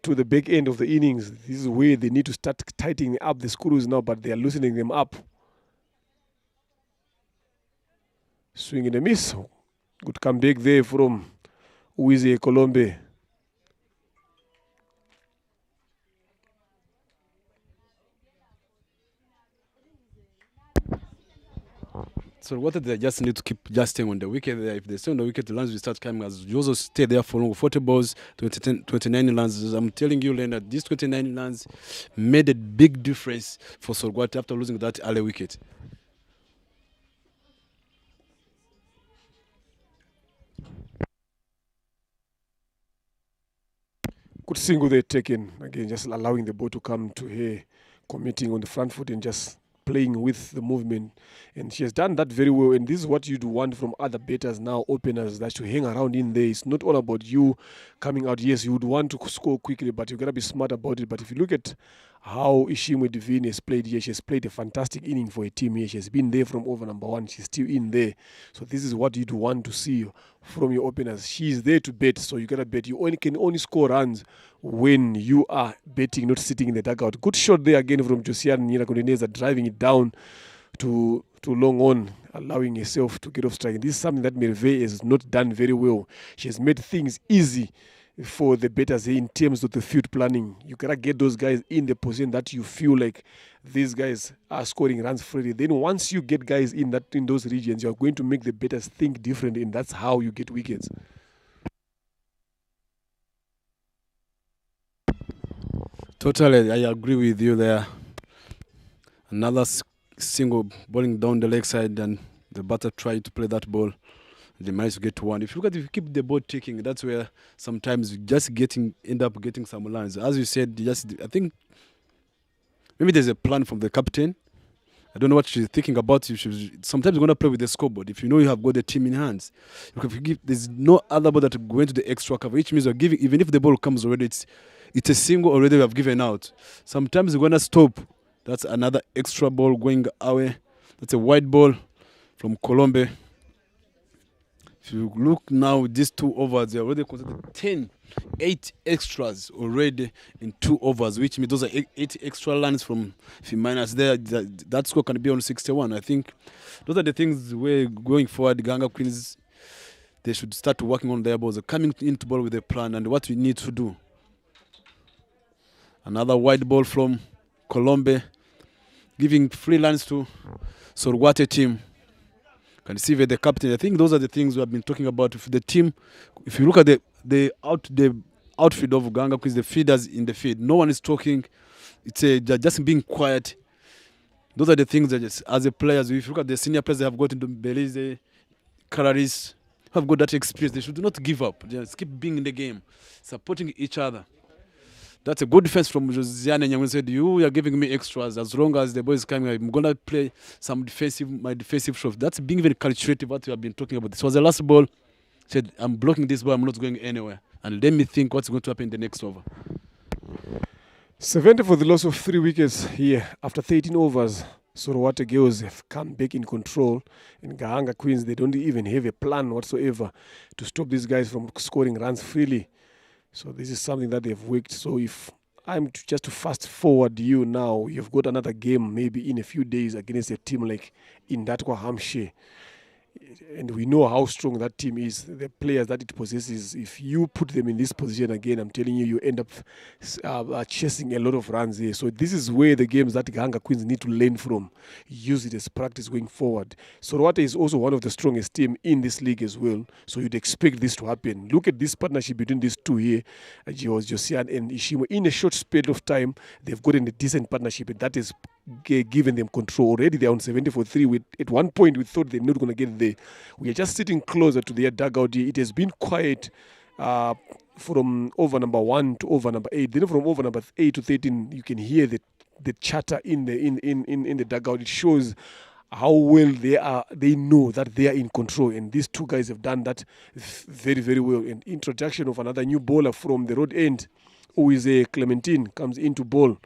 to the back end of the innings. This is where they need to start tightening up the screws now, but they are loosening them up. Swing and a miss. Good comeback there from Uwize Colombe. So what they just need to keep just staying on the wicket there. If they stay on the wicket, the runs will start coming as you also stay there for long. 40 balls, 29 runs. I'm telling you, Leonard, these 29 runs made a big difference for Sorwate after losing that early wicket. Good single they taken. Again, just allowing the ball to come to her, committing on the front foot and just playing with the movement. And she has done that very well. And this is what you'd want from other batters now, openers, that to hang around in there. It's not all about you coming out. Yes, you would want to score quickly, but you got to be smart about it. But if you look at how Ishimwe Divine has played here, she has played a fantastic inning for a team here. She has been there from over number one. She's still in there. So this is what you'd want to see from your openers. She's there to bet, so you got to bet. You can only score runs when you are betting, not sitting in the dugout. Good shot there again from Josiane Nyirakondeneza, driving it down to long on, allowing herself to get off strike. This is something that Merve has not done very well. She has made things easy for the batters in terms of the field planning. You gotta get those guys in the position that you feel like these guys are scoring runs freely. Then once you get guys in those regions, you are going to make the batters think differently, and that's how you get wickets. Totally, I agree with you there. Another single bowling down the leg side, and the batter tried to play that ball. They managed to get to one. If you keep the ball ticking, that's where sometimes you just end up getting some runs. As you said, I think maybe there's a plan from the captain. I don't know what she's thinking about. Sometimes you're going to play with the scoreboard. If you know you have got the team in hands, there's no other ball that going to the extra cover, which means you're giving, even if the ball comes already, it's a single already we have given out. Sometimes you're going to stop. That's another extra ball going away. That's a wide ball from Colombe. If you look now, these 2 overs, they already considered 8 extras already in 2 overs, which means those are 8 extra runs from minus there. That score can be on 61. I think those are the things we're going forward. Gahanga Queens, they should start working on their balls, coming into ball with a plan and what we need to do. Another wide ball from Colombe, giving free runs to Sorwate team. Can see the captain. I think those are the things we have been talking about. If the team, if you look at the outfield of Gahanga Queens, the feeders in the field, no one is talking. It's just being quiet. Those are the things that just, as a players, if you look at the senior players they have got into Belize, Cararis, have got that experience. They should not give up. Just keep being in the game, supporting each other. That's a good defense from Josiane Nyangwe. Said, you are giving me extras. As long as the boy is coming, I'm going to play my defensive shot. That's being very calculative, what we have been talking about. This was the last ball. Said, I'm blocking this ball. I'm not going anywhere. And let me think what's going to happen in the next over. 70 for the loss of 3 wickets here after 13 overs. Sorwate girls have come back in control. And Gahanga Queens, they don't even have a plan whatsoever to stop these guys from scoring runs freely. So this is something that they've worked. So if I'm just to fast forward you now, you've got another game maybe in a few days against a team like Indatwa Hampshire. And we know how strong that team is, the players that it possesses. If you put them in this position again, I'm telling you, you end up chasing a lot of runs here. So this is where the games that Gahanga Queens need to learn from, use it as practice going forward. Sorwate is also one of the strongest teams in this league as well. So you'd expect this to happen. Look at this partnership between these two here, Josiane and Ishimwe. In a short span of time, they've gotten a decent partnership, and that is given them control. Already they're on 70 for 3. At one point, we thought they're not going to get there. We are just sitting closer to their dugout here. It has been quiet from over number 1 to over number 8. Then from over number 8 to 13, you can hear the chatter in the dugout. It shows how well they know that they are in control, and these two guys have done that very, very well. And introduction of another new bowler from the road end, who is a Clementine, comes into bowl.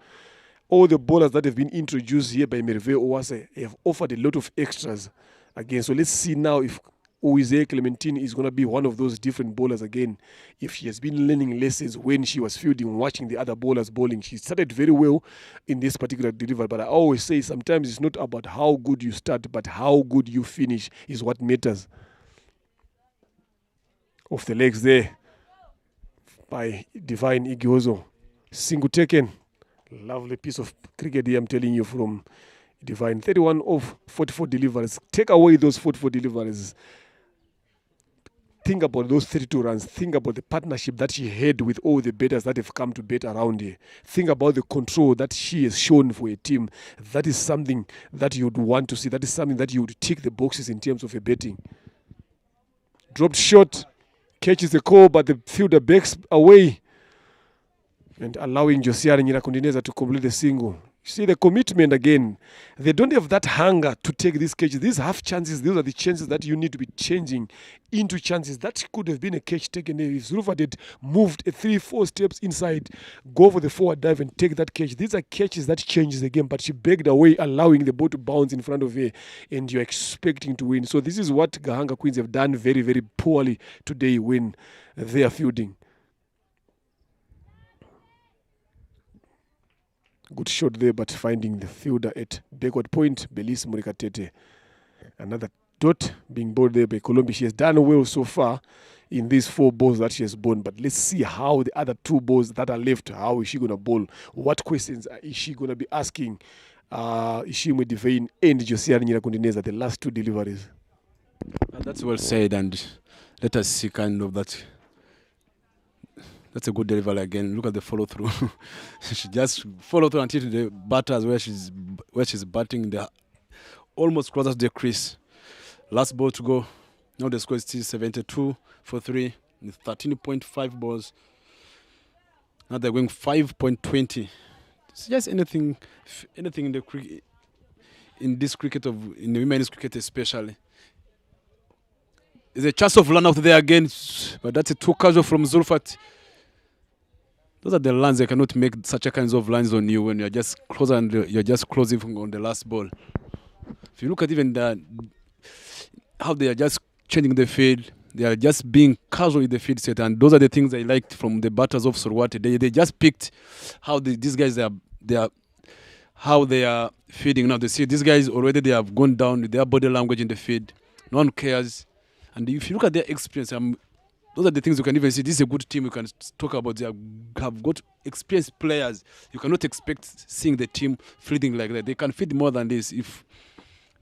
All the bowlers that have been introduced here by Merve Owase have offered a lot of extras again. So let's see now if Uize Clementine is going to be one of those different bowlers again. If she has been learning lessons when she was fielding, watching the other bowlers bowling. She started very well in this particular delivery. But I always say sometimes it's not about how good you start, but how good you finish is what matters. Off the legs there by Divine Igiozo. Single taken. Lovely piece of cricket here, I'm telling you, from Divine. 31 of 44 deliveries. Take away those 44 deliveries. Think about those 32 runs. Think about the partnership that she had with all the batters that have come to bat around here. Think about the control that she has shown for a team. That is something that you would want to see. That is something that you would tick the boxes in terms of a batting. Dropped shot. Catches the call, but the fielder backs away and allowing Josiane Nyirakundineza to complete the single. You see the commitment again. They don't have that hunger to take these catches. These half chances, those are the chances that you need to be changing into chances. That could have been a catch taken if Zulfat had moved 3-4 steps inside, go for the forward dive and take that catch. These are catches that changes the game, but she begged away, allowing the ball to bounce in front of her, and you're expecting to win. So this is what Gahanga Queens have done very, very poorly today when they are fielding. Good shot there, but finding the fielder at backward point, Belize Murikatete. Another dot being bowled there by Colombia. She has done well so far in these 4 balls that she has bowled, but let's see how the other 2 balls that are left, how is she going to bowl? What questions is she going to be asking Ishimwe Divine and Josiane Nyirakundineza, the last 2 deliveries? That's well said, and let us see kind of that. That's a good delivery again. Look at the follow through. She just follow through until the batters where she's batting the almost closer to the crease. Last ball to go. Now the score is still 72 for 3 with 13.5 balls. Now they're going 5.20. It's just anything in the in this cricket in the women's cricket especially. There's a chance of run out there again, but that's a too casual from Zulfat. Those are the lines. They cannot make such a kinds of lines on you when you're just closer and you're just closing on the last ball. If you look at even how they are just changing the field, they are just being casual in the field set, and those are the things I liked from the batters of Sorwate. They just picked how these guys how they are feeding now. They see these guys already, they have gone down with their body language in the field. No one cares, and if you look at their experience, those are the things you can even see. This is a good team you can talk about. They have got experienced players. You cannot expect seeing the team feeding like that. They can feed more than this. If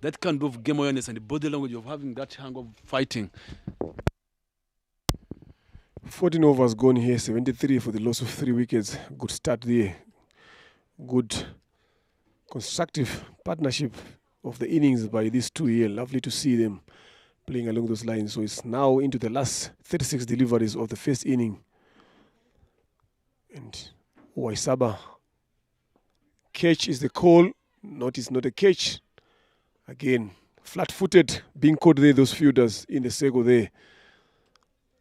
that kind of game awareness and the body language of having that hang of fighting. 14 overs gone here, 73 for the loss of 3 wickets. Good start there. Good constructive partnership of the innings by these 2 here. Lovely to see them playing along those lines. So it's now into the last 36 deliveries of the first inning. And Waisaba, catch is the call. Notice not a catch. Again, flat-footed, being caught there, those fielders in the circle there.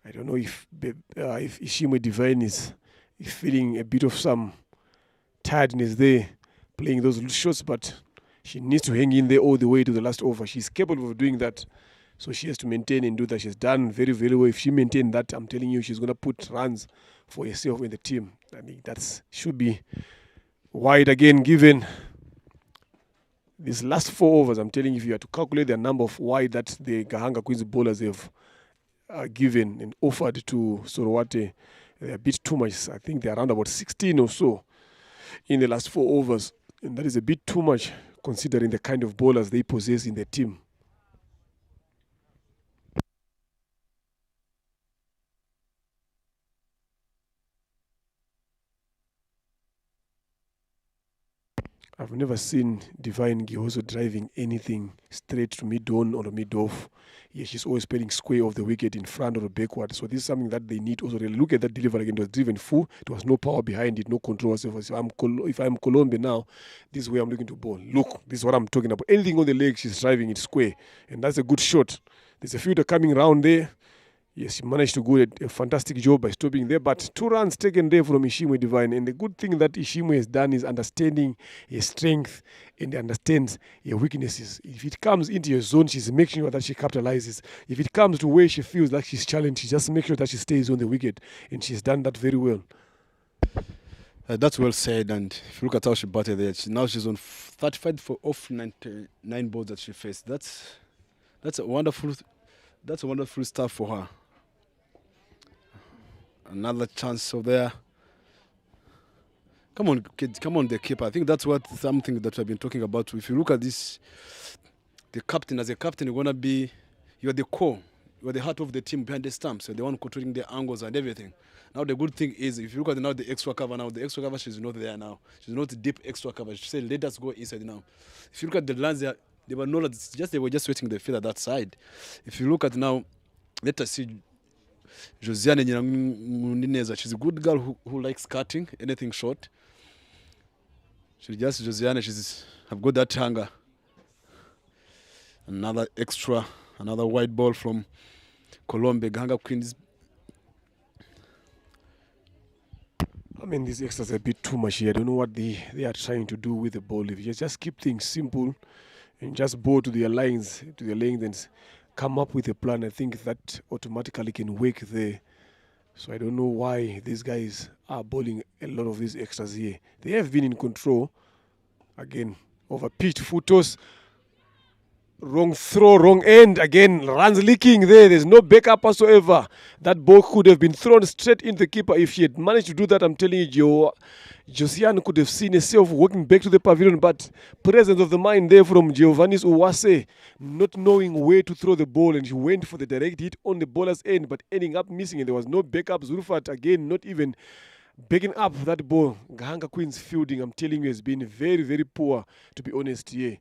I don't know if Ishimwe Divine is feeling a bit of some tiredness there, playing those shots, but she needs to hang in there all the way to the last over. She's capable of doing that. So she has to maintain and do that. She's done very, very well. If she maintains that, I'm telling you, she's going to put runs for herself in the team. I think that should be wide again, given these last 4 overs. I'm telling you, if you have to calculate the number of wide that the Gahanga Queens bowlers have given and offered to Sorowate, they're a bit too much. I think they're around about 16 or so in the last 4 overs. And that is a bit too much considering the kind of bowlers they possess in the team. I've never seen Divine Gihozo driving anything straight to mid-on or mid-off. Yeah, she's always playing square of the wicket in front or backward. So this is something that they need also. Really look at that delivery again. It was driven full. There was no power behind it, no control whatsoever. So if I'm Colombia now, this is where I'm looking to bowl. Look, this is what I'm talking about. Anything on the leg, she's driving it square. And that's a good shot. There's a fielder coming round there. Yes, she managed to do a fantastic job by stopping there, but 2 runs taken there from Ishimwe Divine. And the good thing that Ishimwe has done is understanding his strength and understands your weaknesses. If it comes into your zone, she's making sure that she capitalizes. If it comes to where she feels like she's challenged, she just makes sure that she stays on the wicket, and she's done that very well. That's well said, and if you look at how she batted there, now she's on 35 for off 99 balls that she faced. That's a wonderful stuff for her. Another chance over there. Come on, kid, come on, the keeper. I think that's something that we've been talking about. If you look at this, the captain, as a captain, you're the core. You're the heart of the team behind the stumps. You're the one controlling the angles and everything. Now the good thing is, if you look at now the extra cover now, the extra cover, she's not there now. She's not deep extra cover. She said, let us go inside now. If you look at the lines there, they were just waiting the field at that side. If you look at now, let us see Josiane Nyiranguneza. She's a good girl who likes cutting, anything short. Josiane, have got that hunger. Another wide ball from Colombia. Gahanga Queens. I mean, these extras are a bit too much here. I don't know what they are trying to do with the ball. If you just keep things simple and just bowl to their lines, to their length, and come up with a plan, I think that automatically can work there. So I don't know why these guys are bowling a lot of these extras here. They have been in control. Again, over pitched full toss. Wrong throw, wrong end. Again, runs leaking there. There's no backup whatsoever. That ball could have been thrown straight in the keeper. If she had managed to do that, I'm telling you, Josiane could have seen herself walking back to the pavilion. But presence of the mind there from Giovannis Uwase, not knowing where to throw the ball, and she went for the direct hit on the bowler's end, but ending up missing. And there was no backup. Zulfat, again, not even backing up that ball. Gahanga Queen's fielding, I'm telling you, has been very, very poor, to be honest here.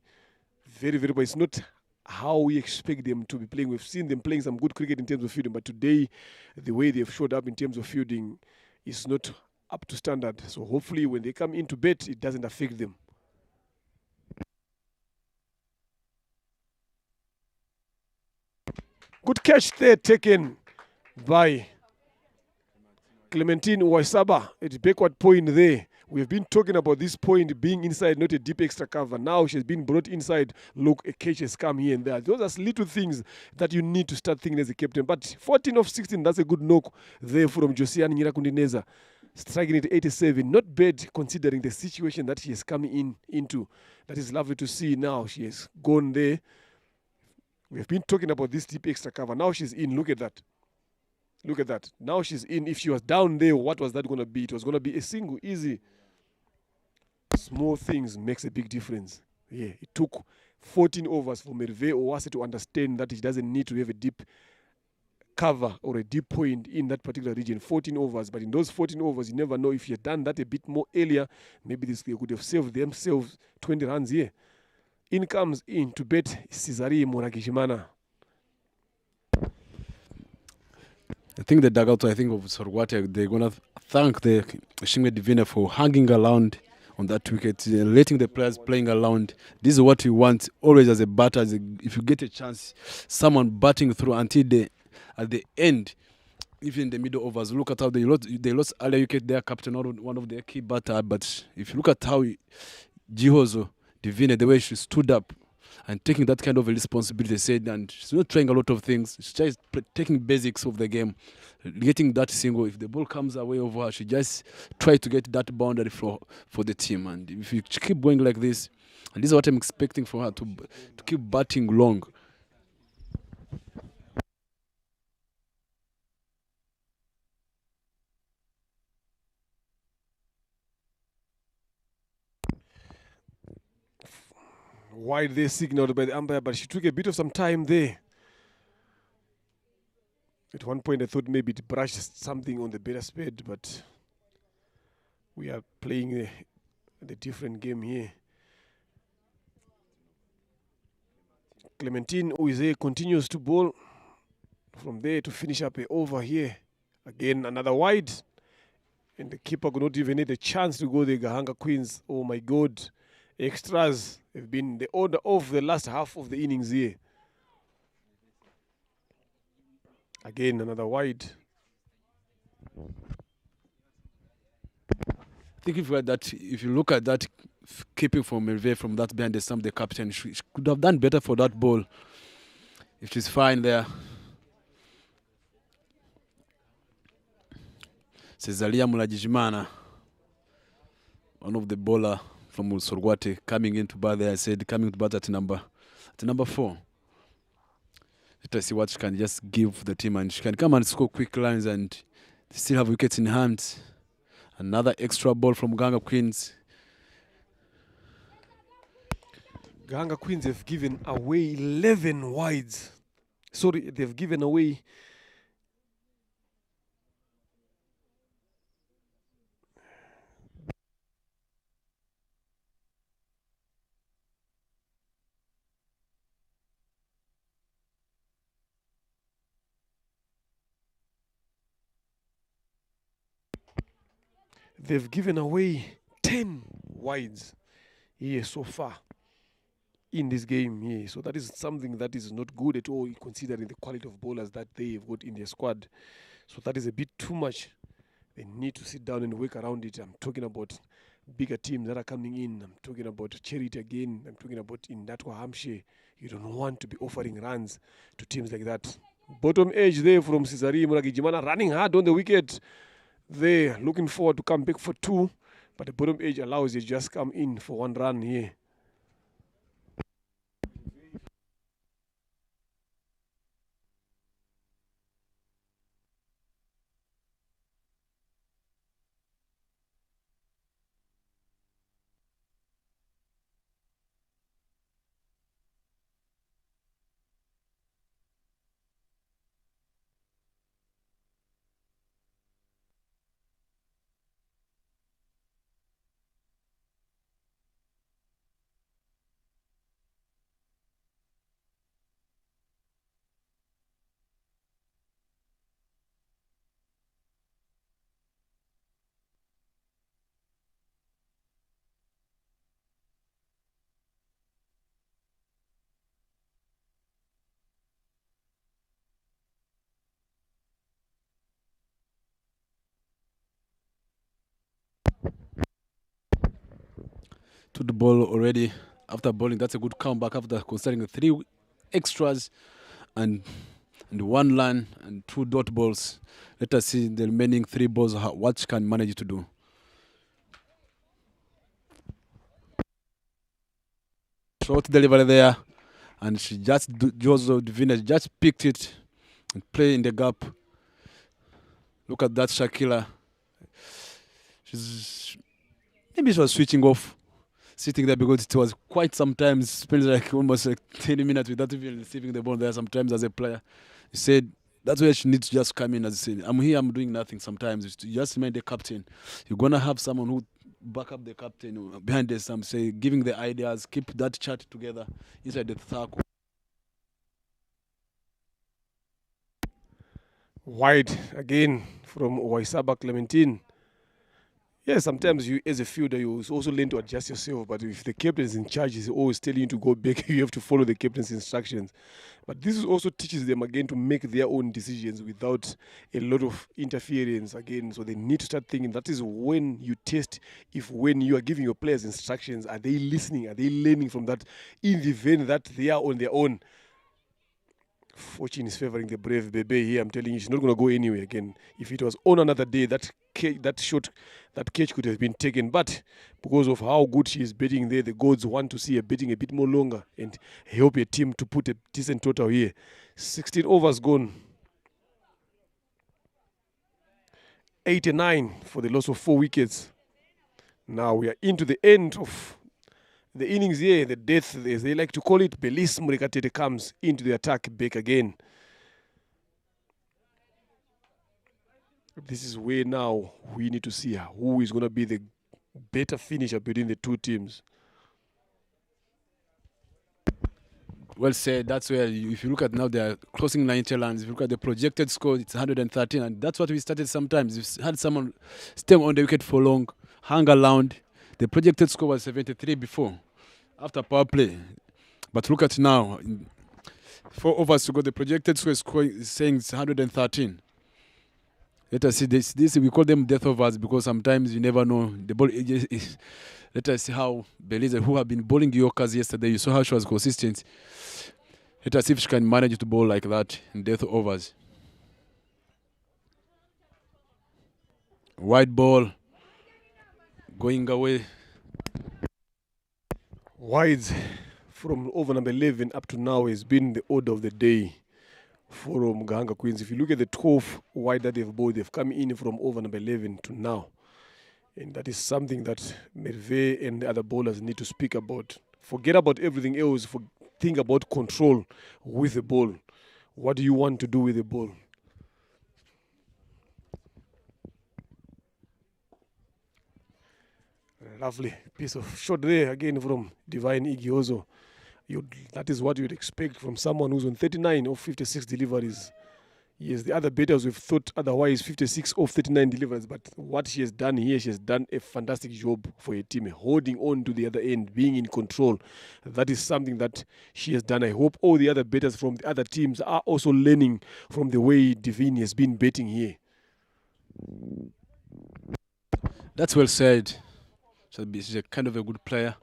Very, very poor. It's not how we expect them to be playing. We've seen them playing some good cricket in terms of fielding, but today, the way they've showed up in terms of fielding is not up to standard. So hopefully when they come into bat, it doesn't affect them. Good catch there taken by Clementine Waisaba at backward point there. We've been talking about this point being inside, not a deep extra cover. Now she's been brought inside. Look, a catch has come here and there. Those are little things that you need to start thinking as a captain. But 14 of 16, that's a good knock there from Josiane Nyirakundineza. Striking it 87. Not bad considering the situation that she has come into. That is lovely to see now. She has gone there. We've been talking about this deep extra cover. Now she's in. Look at that. Look at that. Now she's in. If she was down there, what was that going to be? It was going to be a single, easy. Small things makes a big difference. Yeah, it took 14 overs for Merve Owase to understand that he doesn't need to have a deep cover or a deep point in that particular region. 14 overs, but in those 14 overs, you never know if he had done that a bit more earlier. Maybe they could have saved themselves 20 runs here. In comes in to bet Cesare Moragishimana. I think the dugout, of Sorwate, they're going to thank the Shingwe Divine for hanging around on that wicket, letting the players playing around. This is what we want always as a batter. If you get a chance, someone batting through until at the end, even in the middle overs. Look at how they lost earlier wicket, their captain, one of their key batter. But if you look at how Gihozo Divine, the way she stood up and taking that kind of a responsibility, said, and she's not trying a lot of things. She's just taking basics of the game, getting that single. If the ball comes away over her, she just try to get that boundary for the team. And if you keep going like this, and this is what I'm expecting for her, to keep batting long. Wide they signaled by the umpire, but she took a bit of some time there. At one point, I thought maybe it brushed something on the better speed, but we are playing the different game here. Clementine Uize continues to bowl from there to finish up a over here. Again, another wide. And the keeper could not even need a chance to go the Gahanga Queens. Oh my God. Extras have been the order of the last half of the innings here. Again, another wide. I think if you look at that keeping from Merve from that behind the stump, the captain, she could have done better for that ball. If she's fine there. Cesaria Mulajijimana, one of the bowler from Sorwate, coming into bat there. I said coming to bat at number 4. Let us see what she can just give the team, and she can come and score quick lines and still have wickets in hand. Another extra ball from Gahanga Queens. Gahanga Queens have given away 11 wides. Sorry, they've given away they've given away 10 wides here so far in this game here. So that is something that is not good at all, considering the quality of bowlers that they've got in their squad. So that is a bit too much. They need to sit down and work around it. I'm talking about bigger teams that are coming in. I'm talking about Charity again. I'm talking about in Natwa Hampshire. You don't want to be offering runs to teams like that. Bottom edge there from Cesari Muragijimana, running hard on the wicket. They're looking forward to come back for 2, but the bottom edge allows you just come in for 1 run here. To the ball already after bowling. That's a good comeback after considering the 3 extras and 1 run and 2 dot balls. Let us see the remaining 3 balls, what she can manage to do. Short delivery there, and she just Jozo Divina just picked it and play in the gap. Look at that Shakila. Maybe she was switching off, sitting there, because it was quite sometimes spends like almost like 20 minutes without even receiving the ball there. Sometimes as a player, he said that's where she needs to just come in. As he said, I'm here, I'm doing nothing. Sometimes it's to just remain the captain. You're gonna have someone who back up the captain behind the stump, say giving the ideas, keep that chat together inside the circle. Wide again from Waisaba Clementine. Yeah, sometimes you, as a fielder, you also learn to adjust yourself. But if the captain is in charge, he's always telling you to go back, you have to follow the captain's instructions. But this also teaches them again to make their own decisions without a lot of interference again. So they need to start thinking. That is when you test if when you are giving your players instructions, are they listening? Are they learning from that? In the event that they are on their own, fortune is favoring the brave baby here. I'm telling you, she's not going to go anywhere again. If it was on another day, that catch could have been taken. But because of how good she is betting there, the gods want to see her betting a bit more longer and help your team to put a decent total here. 16 overs gone. 89 for the loss of 4 wickets. Now we are into the end of the innings here, the death, as they like to call it. Belis Murikatete comes into the attack back again. This is where now we need to see who is going to be the better finisher between the 2 teams. Well said. That's where, if you look at now, they're closing 90 runs. If you look at the projected score, it's 113, and that's what we started sometimes. If you had someone stay on the wicket for long, hang around, the projected score was 73 before, after power play. But look at now, 4 overs to go, the projected score is saying it's 113. Let us see this. We call them death overs because sometimes you never know. The ball. Let us see how Belize, who have been bowling Yorkers yesterday, you saw how she was consistent. Let us see if she can manage to bowl like that in death overs. White ball going away. Wides from over number 11 up to now has been the order of the day for Gahanga Queens. If you look at the 12 wide that they've bowled, they've come in from over number 11 to now. And that is something that Merve and the other bowlers need to speak about. Forget about everything else. Think about control with the ball. What do you want to do with the ball? Lovely piece of shot there again from Divine Igiozo. That is what you'd expect from someone who's on 39 of 56 deliveries. Yes, the other batters we've thought otherwise 56 of 39 deliveries, but what she has done here, she has done a fantastic job for her team, holding on to the other end, being in control. That is something that she has done. I hope all the other batters from the other teams are also learning from the way Divine has been batting here. That's well said. She's a kind of a good player.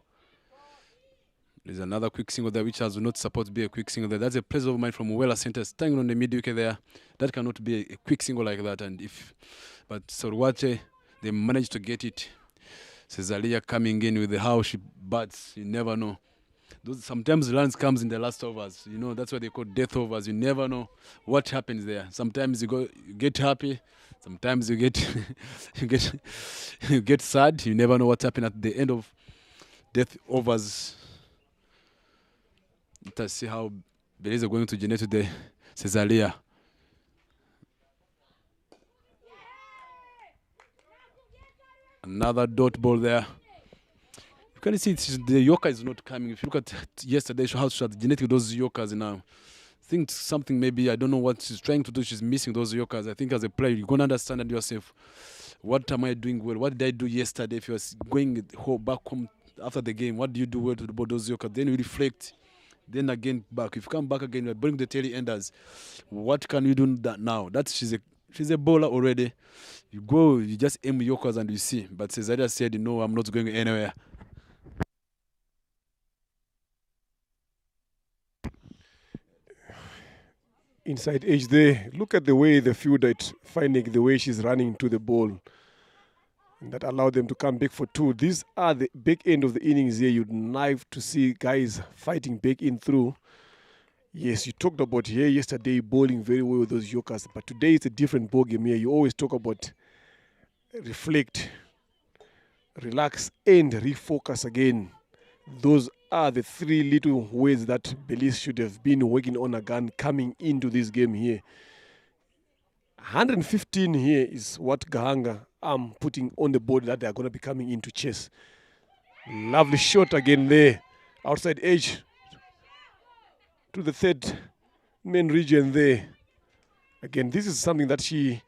There's another quick single there, which has not supposed to be a quick single there. That's a pleasure of mine from Wella Center, standing on the mid wicket there. That cannot be a quick single like that. But Sorwate, they managed to get it. Cesaria coming in with the how she bats, you never know. Sometimes runs comes in the last overs. You know, that's what they call death overs. You never know what happens there. Sometimes you get happy. Sometimes you get you get sad. You never know what's happening at the end of death overs. Let us see how Belize are going to generate the Cesaria. Another dot ball there. You can see the Yorker is not coming. If you look at yesterday, how she had generated those Yorkers now. I think something maybe, I don't know what she's trying to do. She's missing those Yorkers. I think as a player, you're going to understand it yourself. What am I doing well? What did I do yesterday? If you're going back home after the game, what do you do well to those Yorkers? Then you reflect. Then again back. If you come back again, you bring the tail enders. What can you do that now? She's a bowler already. You go, you just aim Yorkers and you see. But Cesaria said, no, I'm not going anywhere. Inside edge there. Look at the way the fielder finding the way she's running to the ball. And that allowed them to come back for 2. These are the back end of the innings here. You'd like to see guys fighting back in through. Yes, you talked about here yesterday bowling very well with those Yorkers, but today it's a different ball game here. You always talk about reflect, relax, and refocus again. Those are the 3 little ways that Belize should have been working on again coming into this game here. 115 here is what Gahanga are putting on the board that they are going to be coming into chase. Lovely shot again there. Outside edge to the 3rd main region there. Again, this is something that she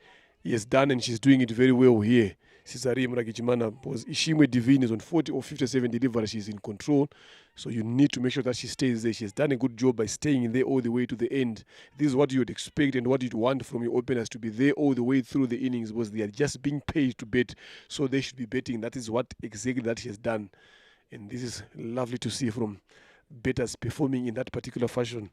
has done and she's doing it very well here. Cesari Mragijimana was Ishimwe Divine is on 40 or 57 deliveries. She's in control. So you need to make sure that she stays there. She has done a good job by staying there all the way to the end. This is what you would expect and what you'd want from your openers, to be there all the way through the innings, because they are just being paid to bet. So they should be betting. That is what exactly that she has done. And this is lovely to see from bettors performing in that particular fashion.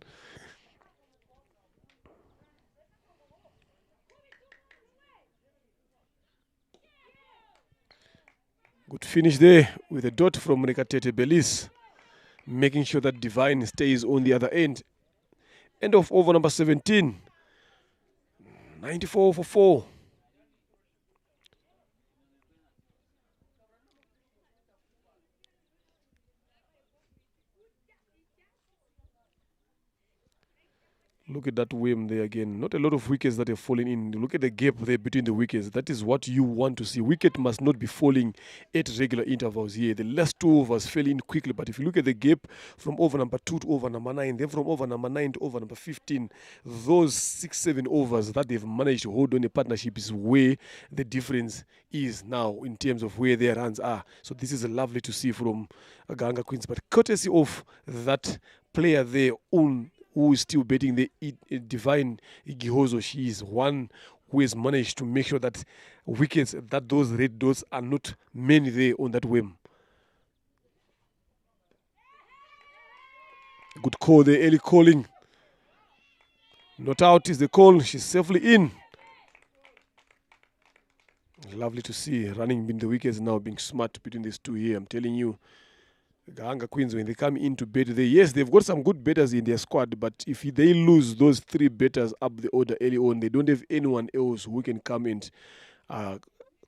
Good finish there with a dot from Rekatete Belize, making sure that Divine stays on the other end. End of over number 17. 94 for 4. Look at that whim there again. Not a lot of wickets that are falling in. Look at the gap there between the wickets. That is what you want to see. Wicket must not be falling at regular intervals here. The last 2 overs fell in quickly. But if you look at the gap from over number 2 to over number 9, then from over number 9 to over number 15, those 6-7 overs that they've managed to hold on a partnership is where the difference is now in terms of where their runs are. So this is lovely to see from Gahanga Queens. But courtesy of that player there on who is still betting the Divine Gihozo. She is one who has managed to make sure that wickets, that those red dots are not many there on that whim. Good call there, early calling. Not out is the call. She's safely in. Lovely to see running in the wickets now, being smart between these two here. I'm telling you. The Gahanga Queens, when they come in to bet, yes, they've got some good batters in their squad, but if they lose those 3 batters up the order early on, they don't have anyone else who can come and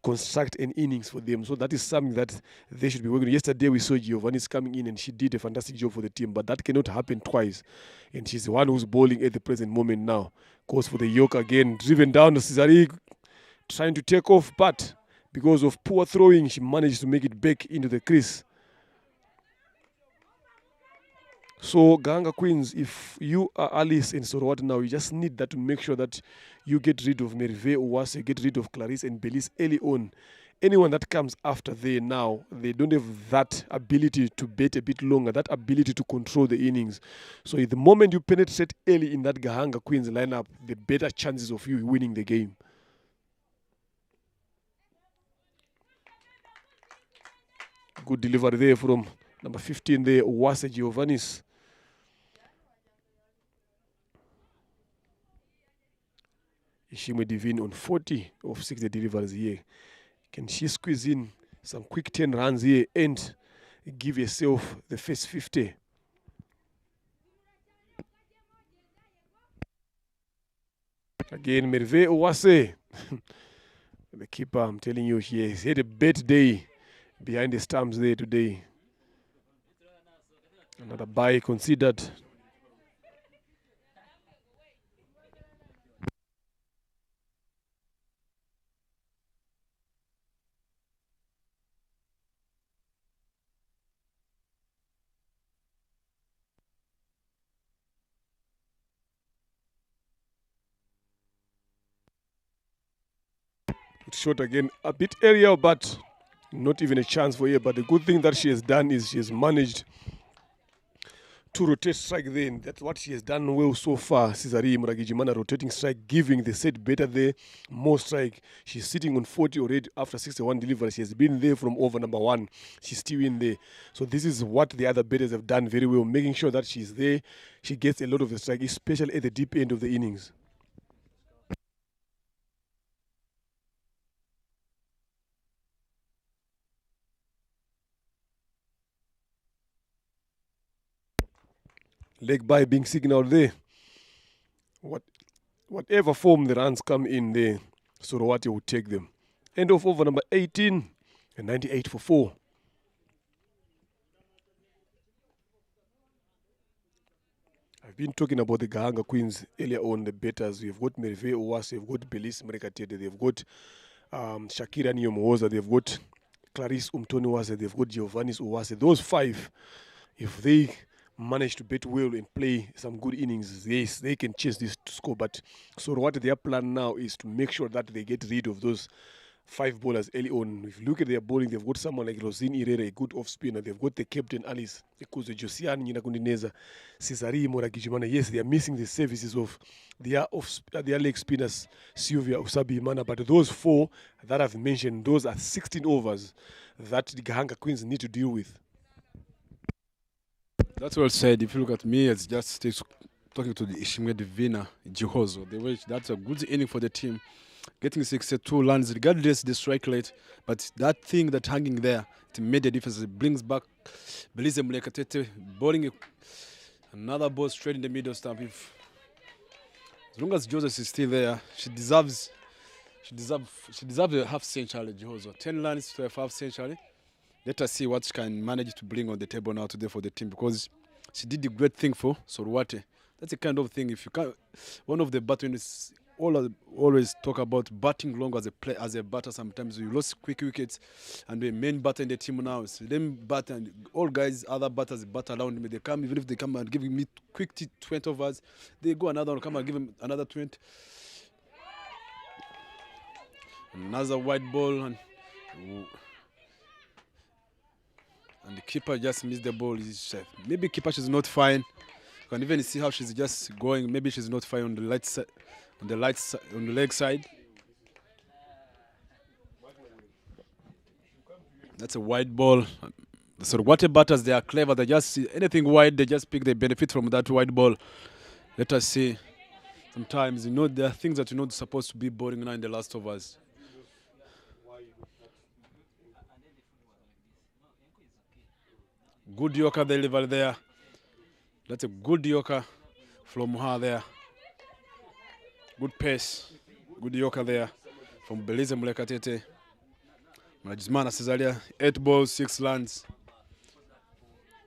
construct an innings for them. So that is something that they should be working on. Yesterday we saw Giovanni's coming in and she did a fantastic job for the team, but that cannot happen twice. And she's the one who's bowling at the present moment now. Goes for the yoke again, driven down to Cesari, trying to take off, but because of poor throwing, she managed to make it back into the crease. So Gahanga Queens, if you are Alice and Sorowat now, you just need that to make sure that you get rid of Merve Owase, get rid of Clarice and Belize early on. Anyone that comes after there now, they don't have that ability to bet a bit longer, that ability to control the innings. So the moment you penetrate early in that Gahanga Queens lineup, the better chances of you winning the game. Good delivery there from number 15 there, Owase Giovannis. Ishimwe Divine on 40 of 60 deliveries here. Can she squeeze in some quick 10 runs here and give herself the first 50? Again, Merve Owase. The keeper, I'm telling you, he has had a bad day behind the stumps there today. Another bye considered. Shot again, a bit aerial, but not even a chance for her. But the good thing that she has done is she has managed to rotate strike there. That's what she has done well so far. Cesari Muragijimana rotating strike, giving the set better there, more strike. She's sitting on 40 already after 61 deliveries. She has been there from over number 1. She's still in there. So this is what the other batters have done very well, making sure that she's there. She gets a lot of the strike, especially at the deep end of the innings. Leg by being signaled there. Whatever form the runs come in there, Sorowati will take them. End of over number 18 and 98 for 4. I've been talking about the Gahanga Queens earlier on, the batters. We've got Merve Owase, we've got Belize Mrekatete, they've got Shakira Nyomoza, they've got Clarice Umtoni Owase, they've got Giovannis Owase. Those 5, if they manage to bet well and play some good innings, yes, they can chase this to score. But so what their plan now is to make sure that they get rid of those 5 bowlers early on. If you look at their bowling, they've got someone like Rosine Irere, a good off spinner. They've got the captain Alice Ekuzo Josiane Nyinakundineza, Cesari Moragijimana. Yes, they are missing the services of their leg spinners Sylvia Usabimana. But those 4 that I've mentioned, those are 16 overs that the Gahanga Queens need to deal with. That's well said. If you look at me, it's just talking to the Ishimwe Divina Jihozo. That's a good inning for the team. Getting 62 runs, regardless the strike rate, but that thing that's hanging there, it made a difference. It brings back Belize Mrekatete bowling another ball straight in the middle stump. As long as Joseph is still there, she deserves a half century, Jihozo. 10 runs to a half century. Let us see what she can manage to bring on the table now today for the team, because she did a great thing for Sorowate That's the kind of thing. If you can, one of the batters always talk about batting long as a batter. Sometimes you lose quick wickets, and the main batter in the team now is them bat, and all guys, other batters bat around me. They come, even if they come and give me quick 20 overs, they go another one, come and give him another 20. Another white ball, and the keeper just missed the ball. Maybe keeper she's not fine. You can even see how she's just going. Maybe she's not fine on the light side, on the leg side. That's a white ball. The Sorwate batters, they are clever. They just see anything white, they just pick. They benefit from that white ball. Let us see. Sometimes, there are things that you're not supposed to be bowling now in the last overs. Good Yorker delivery there. That's a good Yorker from her there. Good pace. Good Yorker there from Belize Mulekatete. Management Cesaria, 8 balls, 6 runs.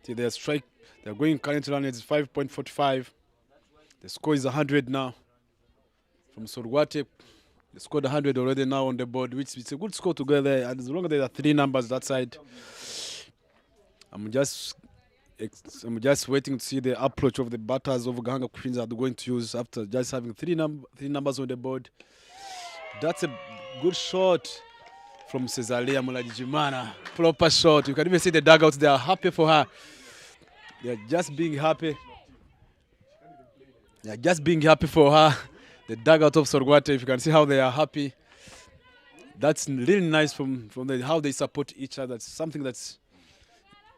See their strike. They're going current run is 5.45. The score is 100 now. From Sorwate, they scored 100 already now on the board, which is a good score together. And as long as there are 3 numbers that side, I'm just waiting to see the approach of the batters of Gahanga Queens are going to use after just having 3 numbers on the board. That's a good shot from Cesaria Mulajimana. Proper shot. You can even see the dugouts. They are happy for her. They are just being happy. They are just being happy for her. The dugout of Sorwate, if you can see how they are happy. That's really nice from how they support each other. It's something that's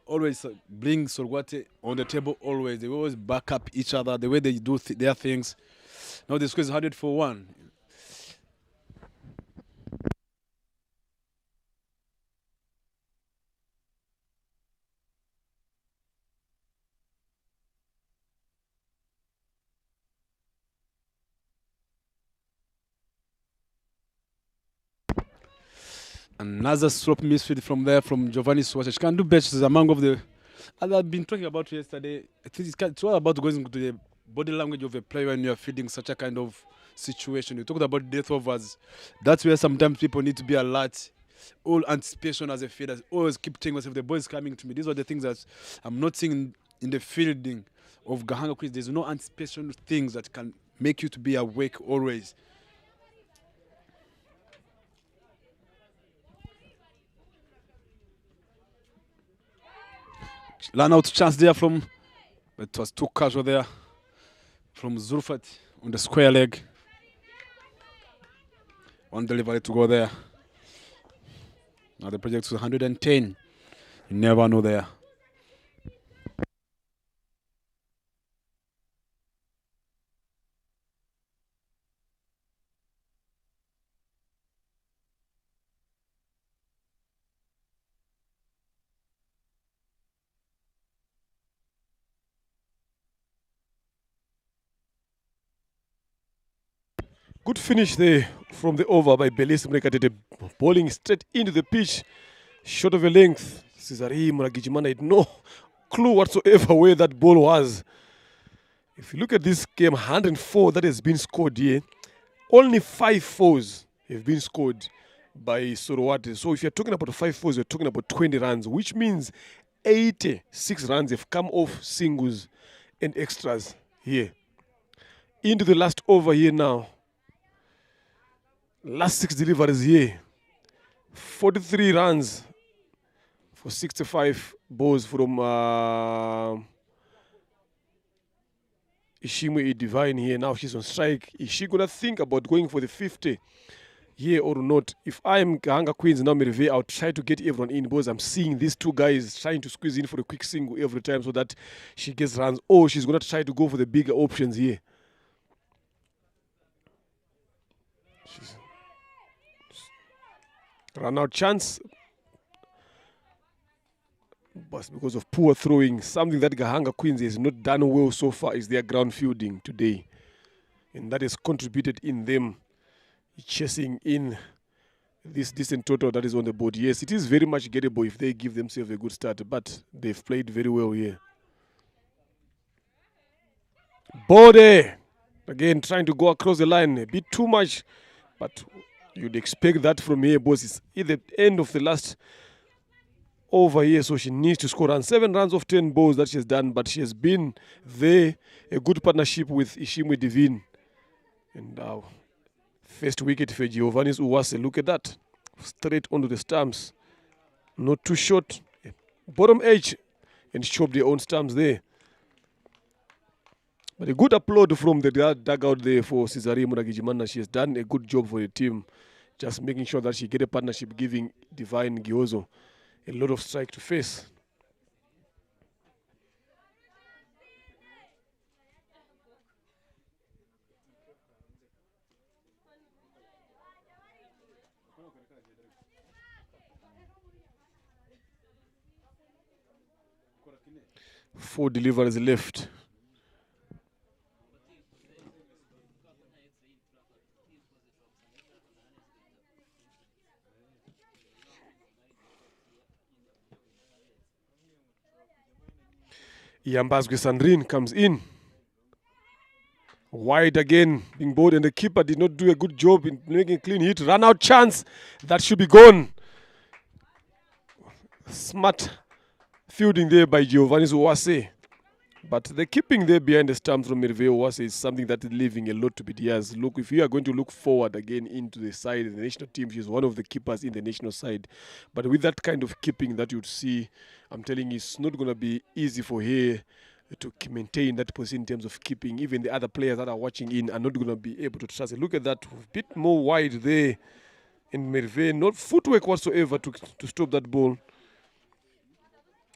always bring Sorwate on the table always. They always back up each other, the way they do their things. Now the score is 100 for 1. Another slope misfeed from there from Giovanni Swatch. She can do best. She's among of the, as I've been talking about yesterday, I think it's all about going into the body language of a player when you're feeding such a kind of situation. You talked about death overs. That's where sometimes people need to be alert. All anticipation as a feeder. Always keep telling myself, the ball is coming to me. These are the things that I'm not seeing in the fielding of Gahanga Queens. There's no anticipation things that can make you to be awake always. Run out chance there from, it was too casual there from Zulfat on the square leg. One delivery to go there. Now the project is 110. You never know there. Good finish there from the over by Belize Mrekatete, bowling straight into the pitch, short of a length. Cesari Muragijimana had no clue whatsoever where that ball was. If you look at this game, 104 that has been scored here, only 5 fours have been scored by Sorowate. So if you're talking about 5 fours, you're talking about 20 runs, which means 86 runs have come off singles and extras here. Into the last over here now. Last 6 deliveries here. 43 runs for 65 balls from Ishimwe Divine here. Now she's on strike. Is she going to think about going for the 50 here or not? If I am Gahanga Queens now, Merve, I'll try to get everyone in because I'm seeing these 2 guys trying to squeeze in for a quick single every time so that she gets runs. Or she's going to try to go for the bigger options here. Run out chance, but because of poor throwing, something that Gahanga Queens has not done well so far is their ground fielding today, and that has contributed in them chasing in this decent total that is on the board. Yes, it is very much gettable if they give themselves a good start, but they've played very well here. Bode, again, trying to go across the line a bit too much, but you'd expect that from here, boss. It's at the end of the last over here, so she needs to score runs. 7 runs off 10 balls that she has done, but she has been there, a good partnership with Ishimwe Divine. And now, first wicket for Giovanni Uwase. Look at that. Straight onto the stumps. Not too short. Bottom edge. And chop their own stumps there. But a good applaud from the dugout there for Cesaria Muragijimana. She has done a good job for the team. Just making sure that she get a partnership, giving Divine Giozo a lot of strike to face. Four deliveries left. Yambazwe Sandrine comes in. Wide again, being bowled, and the keeper did not do a good job in making a clean hit. Run out chance. That should be gone. Smart fielding there by Giovanni Uwase. But the keeping there behind the stumps from Merve Uwase is something that is leaving a lot to be desired. Look, if you are going to look forward again into the side, the national team, she's one of the keepers in the national side. But with that kind of keeping that you'd see, I'm telling you, it's not going to be easy for her to maintain that position in terms of keeping. Even the other players that are watching in are not going to be able to trust it. Look at that, a bit more wide there in Merve. Not footwork whatsoever to stop that ball.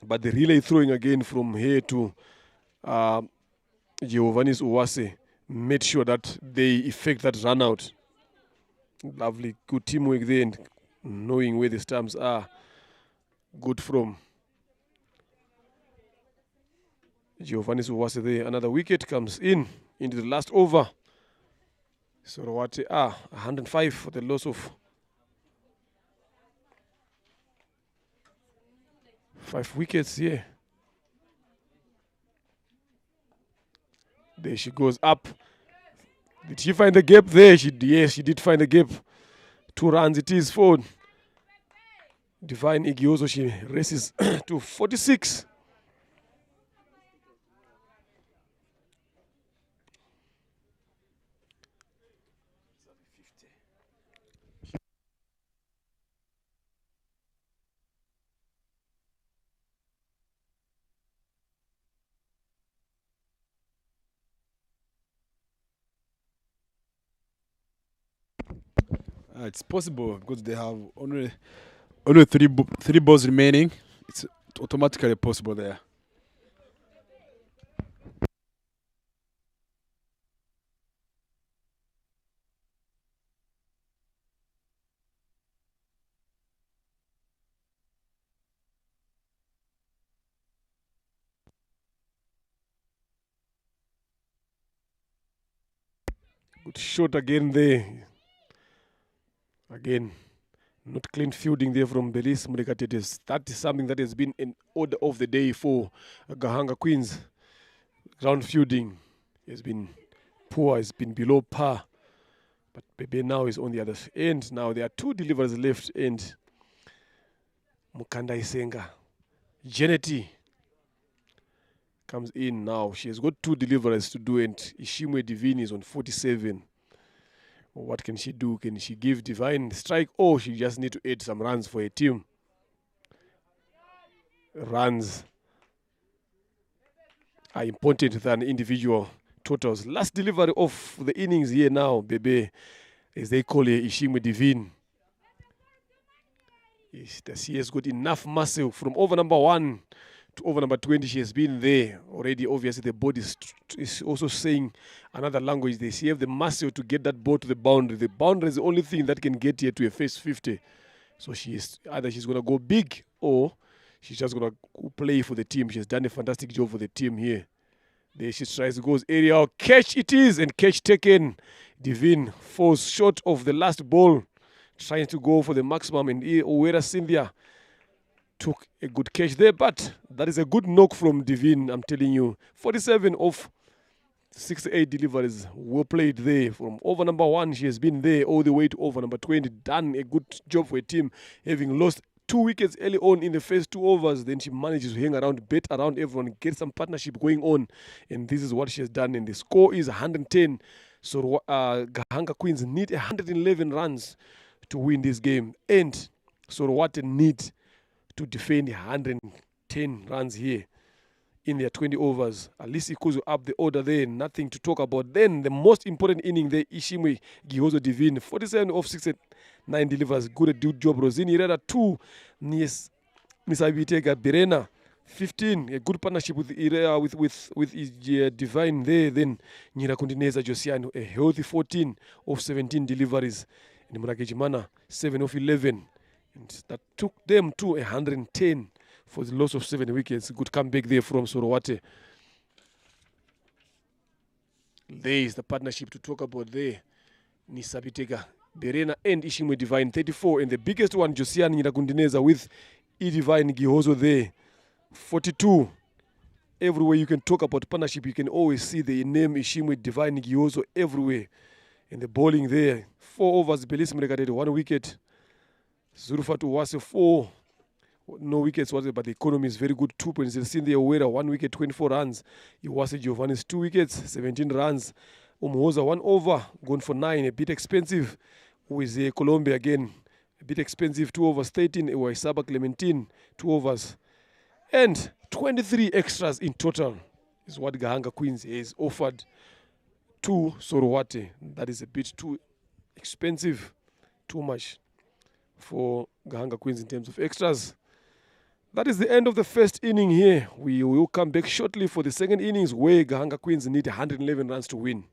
But the relay throwing again from here to Giovanni Uwase made sure that they effect that run out. Lovely, good teamwork there, and knowing where the stumps are. Good from Giovanni Uwase there. Another wicket comes in into the last over. Sorowate 105 for the loss of 5 wickets here. There she goes up. Did she find the gap there? Yes, she did find the gap. 2 runs it is for Divine Igiozo. She races to 46. It's possible because they have only three balls remaining. It's automatically possible there. Good shot again there. Again, not clean fielding there from Belis Murekatetes. That is something that has been an order of the day for Gahanga Queens. Ground fielding has been poor, has been below par. But Bebe now is on the other end. Now there are 2 deliveries left, and Mukanda Isenga. Janety comes in now. She has got 2 deliveries to do, and Ishimwe Divine is on 47. What can she do? Can she give Divine strike, or she just need to add some runs for a team? Runs are important than individual totals. Last delivery of the innings here now, Bebe, as they call her, Ishimwe Divine. She has got enough muscle from over number 1 to over number 20. She has been there already. Obviously, the body is also saying another language. She have the muscle to get that ball to the boundary. The boundary is the only thing that can get her to a first 50. So either she's going to go big, or she's just going to play for the team. She has done a fantastic job for the team here. There she tries to go aerial. Catch it is, and catch taken. Divine falls short of the last ball, trying to go for the maximum, and Owera Cynthia took a good catch there, but that is a good knock from Divine, I'm telling you. 47 off 68 deliveries were played there. From over number 1, she has been there all the way to over number 20. Done a good job for a team, having lost 2 wickets early on in the first 2 overs. Then she manages to hang around, bet around everyone, get some partnership going on. And this is what she has done. And the score is 110. So Gahanga Queens need 111 runs to win this game. And so what a need to defend 110 runs here in their 20 overs. At least Ikuzu up the order there, nothing to talk about. Then the most important inning there, Ishimwe Gihozo Divine, 47 off 69 delivers. Good job. Rosini Reda 2. Nisabitega Birena 15. A good partnership with Divine there. Then Nyirakundineza Josiano, a healthy 14 off 17 deliveries. And Murakejimana 7 off 11. And that took them to 110 for the loss of 7 wickets. Good comeback there from Sorowate. There is the partnership to talk about there. Nisabitega, Berena and Ishimwe Divine, 34. And the biggest one, Josiane Nyiragundineza with Divine Gihozo there, 42. Everywhere you can talk about partnership, you can always see the name Ishimwe Divine Gihozo everywhere. And the bowling there, 4 overs, Belis Mrekadede, 1 wicket. Zurufatu Wase 4. No wickets was it, but the economy is very good. 2.0. Cynthia Uwera, 1 wicket, 24 runs. Iwase Giovanni's 2 wickets, 17 runs. Umuhoza 1 over, gone for 9, a bit expensive. Who is Colombia again? A bit expensive, 2 overs, 13. Iwaisaba Clementine, 2 overs. And 23 extras in total is what Gahanga Queens has offered to Sorowate. That is a bit too expensive, too much for Gahanga Queens in terms of extras. That is the end of the first inning here. We will come back shortly for the second innings where Gahanga Queens need 111 runs to win.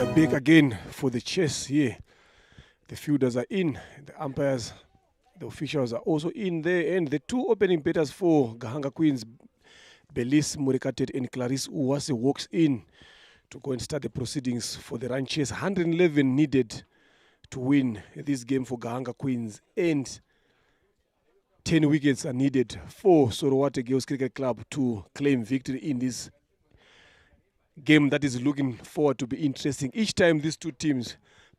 are back again for the chess here. The fielders are in, the umpires, the officials are also in there, and the two opening batters for Gahanga Queens, Belis Murekatet and Clarisse Uwase, walks in to go and start the proceedings for the run chase. 111 needed to win this game for Gahanga Queens, and 10 wickets are needed for Sorowate Girls Cricket Club to claim victory in this game that is looking forward to be interesting. Each time these two teams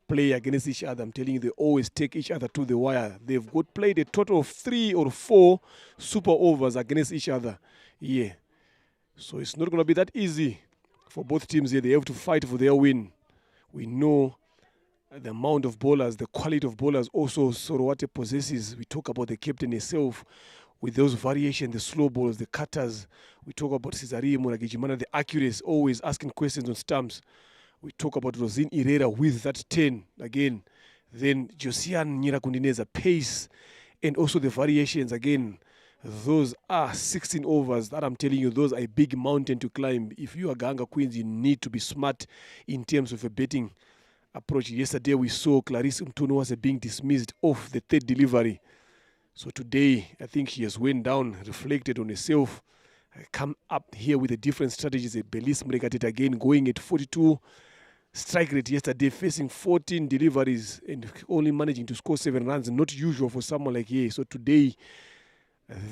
play against each other, I'm telling you, they always take each other to the wire. They've played a total of 3 or 4 super overs against each other. Yeah. So it's not going to be that easy for both teams here. They have to fight for their win. We know the amount of bowlers, the quality of bowlers also Sorowate possesses. We talk about the captain herself with those variations, the slow balls, the cutters. We talk about Cesaria Muragijimana, the accuracy, always asking questions on stumps. We talk about Rosine Herrera with that 10 again. Then Josiane Nyirakundineza, pace, and also the variations again. Those are 16 overs that I'm telling you, those are a big mountain to climb. If you are Gahanga Queens, you need to be smart in terms of a betting approach. Yesterday we saw Clarisse Mtonuwase being dismissed off the 3rd delivery. So today, I think she has went down, reflected on herself, come up here with a different strategies. Belis Murekatet again going at 42 strike rate yesterday, facing 14 deliveries and only managing to score 7 runs. Not usual for someone like her. So today,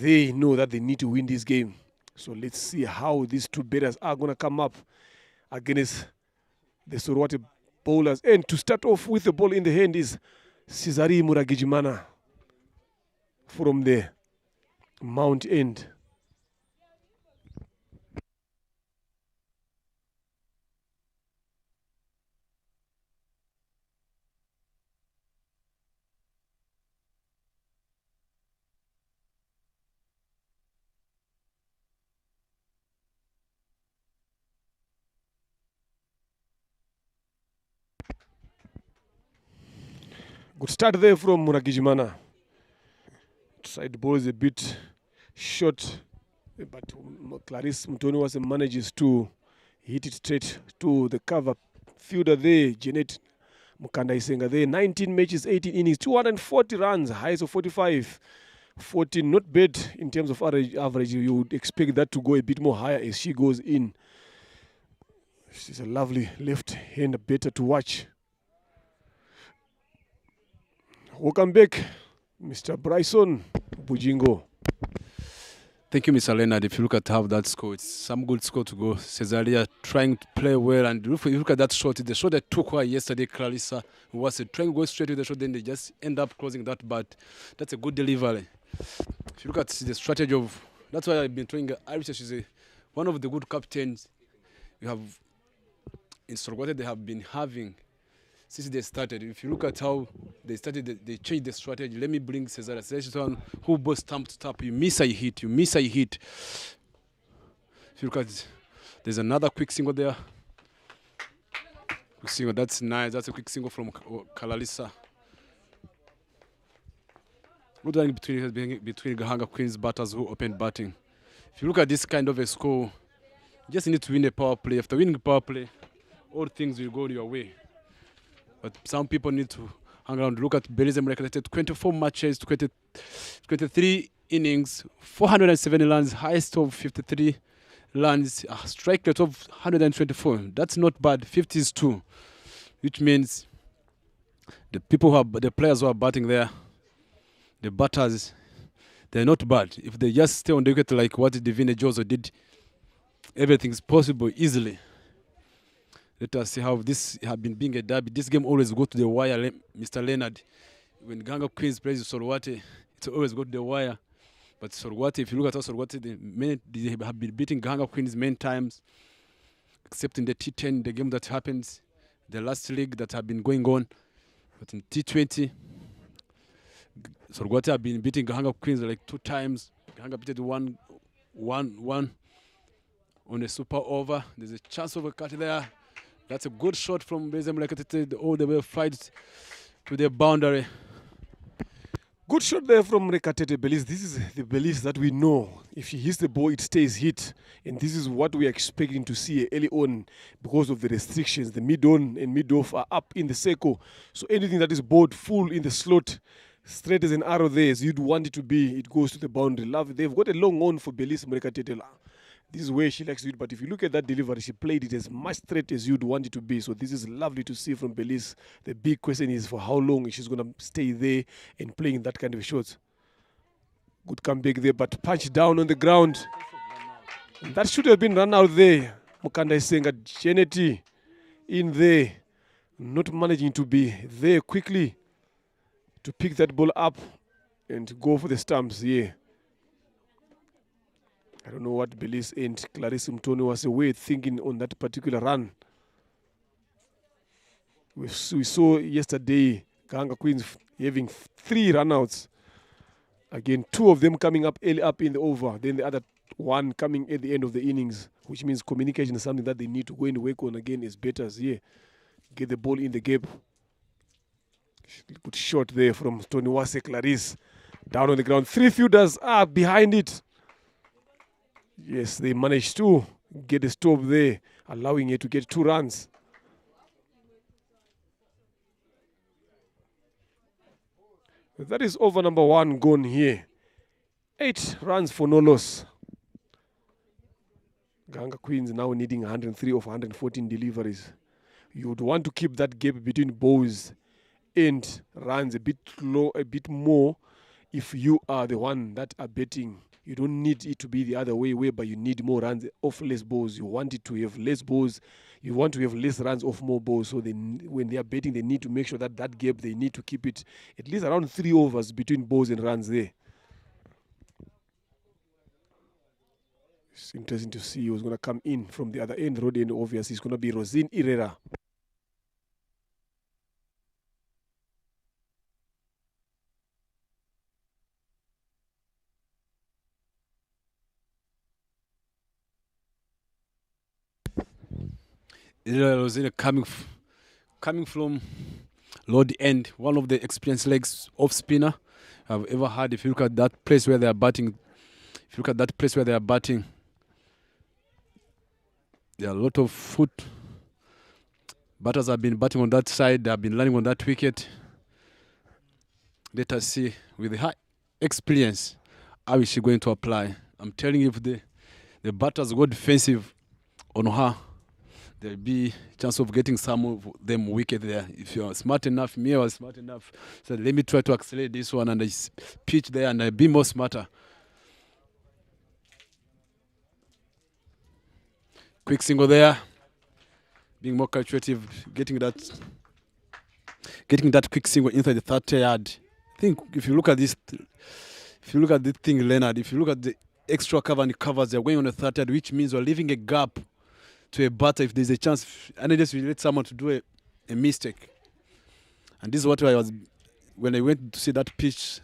they know that they need to win this game. So let's see how these two batters are going to come up against the Sorowate bowlers. And to start off with the ball in the hand is Cesaria Muragijimana from the Mount End. Good start there from Muragijimana. Side ball is a bit short, but Clarisse Mtonuwase manages to hit it straight to the cover fielder there, Jeanette Mukanda Isenga there. 19 matches, 18 innings, 240 runs, highs of 45. 14, not bad in terms of average. You would expect that to go a bit more higher as she goes in. She's a lovely left-hand batter to watch. Welcome back, Mr. Bryson Bujingo. Thank you, Mr. Leonard. If you look at how that score, it's some good score to go. Cesaria trying to play well, and if you look at that shot, the shot that took her yesterday, Clarissa was trying to go straight to the shot, then they just end up closing that, but that's a good delivery. If you look at the strategy of, that's why I've been trying, Arisha, she's one of the good captains you have in Sorowate they have been having since they started. If you look at how they started, they changed the strategy. Let me bring Cesaria. She's one who both stamp to tap. You miss a hit. You miss a hit. If you look at, there's another quick single there. Quick single. That's nice. That's a quick single from Clarissa. Good running between Gahanga Queens batters who opened batting. If you look at this kind of a score, you just need to win a power play. After winning a power play, all things will go your way. But some people need to hang around. Look at Belis Murekatet, 24 matches, 23 innings, 470 runs, highest of 53 runs, a strike rate of 124. That's not bad. 50 is 2, which means the players who are batting there, the batters, they're not bad. If they just stay on the wicket like what Divine Jozo did, everything's possible easily. Let us see how this has been being a derby. This game always go to the wire, Mr. Leonard. When Gahanga Queens plays Sorowate, it's always go to the wire. But Sorowate, if you look at how Sorowate, they have been beating Gahanga Queens many times, except in the T10, the game that happens, the last league that have been going on. But in T20, Sorowate have been beating Gahanga Queens like 2 times. Gahanga beat it 1-1 on a super over. There's a chance of a cut there. That's a good shot from Belis Murekatet all the way fight to the boundary. Good shot there from Rekatete Belis. This is the Belis that we know. If he hits the ball, it stays hit. And this is what we are expecting to see early on because of the restrictions. The mid-on and mid-off are up in the circle. So anything that is bowled full in the slot, straight as an arrow there, as you'd want it to be, it goes to the boundary. Love. They've got a long on for Belis Rekatete. This is where she likes to do it. But if you look at that delivery, she played it as much straight as you'd want it to be. So this is lovely to see from Belis. The big question is for how long she's going to stay there and playing that kind of shot. Good comeback there, but punch down on the ground. And that should have been run out there. Mukanda is saying that Janet in there, not managing to be there quickly to pick that ball up and go for the stumps here. I don't know what Belis and Clarissa Mtoni was away thinking on that particular run. We saw yesterday Gahanga Queens having 3 runouts. Again, 2 of them coming up early up in the over, then the other one coming at the end of the innings, which means communication is something that they need to go and work on again as better as here. Get the ball in the gap. Good shot there from Toniwase Clarisse. Down on the ground. 3 fielders are behind it. Yes, they managed to get a stop there, allowing it to get 2 runs. That is over number 1 gone here. 8 runs for no loss. Gahanga Queens now needing 103 of 114 deliveries. You would want to keep that gap between balls and runs a bit low, a bit more if you are the one that are betting. You don't need it to be the other way, whereby you need more runs off less balls. You want it to have less balls. You want to have less runs off more balls. So when they are betting, they need to make sure that that gap, they need to keep it at least around 3 overs between balls and runs there. It's interesting to see who's going to come in from the other end. Road end, obviously, it's going to be Rosine Herrera. Rosina coming from Lord End, one of the experienced legs off spinner I've ever had. If you look at that place where they are batting, there are a lot of foot. Batters have been batting on that side. They have been landing on that wicket. Let us see with the high experience how is she going to apply. I'm telling you, if the batters go defensive on her, there'll be a chance of getting some of them wicked there. If you're smart enough, me, I was smart enough. So let me try to accelerate this one and I pitch there and I be more smarter. Quick single there. Being more calculative, getting that quick single inside the 30 yard. I think if you look at this thing, Leonard, if you look at the extra cover and the covers, they're going on the 30 yard, which means we're leaving a gap to a batter if there's a chance, and just let someone to do a mistake. And this is what I was when I went to see that pitch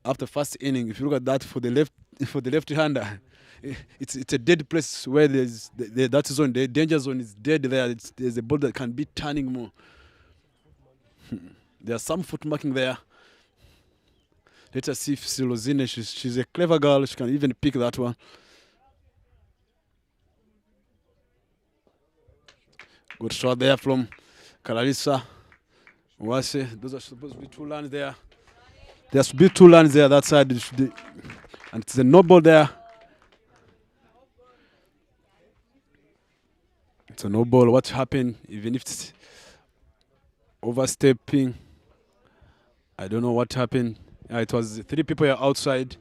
after first inning. If you look at that for the left-hander, it's a dead place where there's that zone, the danger zone is dead there. There's a ball that can be turning more. There's some foot marking there. Let us see if Silozine, she's a clever girl. She can even pick that one. Good shot there from Clarissa Wase. Those are supposed to be 2 lines there. There should be 2 lines there, that side. And it's a no ball there. It's a no ball. What happened, even if it's overstepping, I don't know what happened. It was 3 people here outside.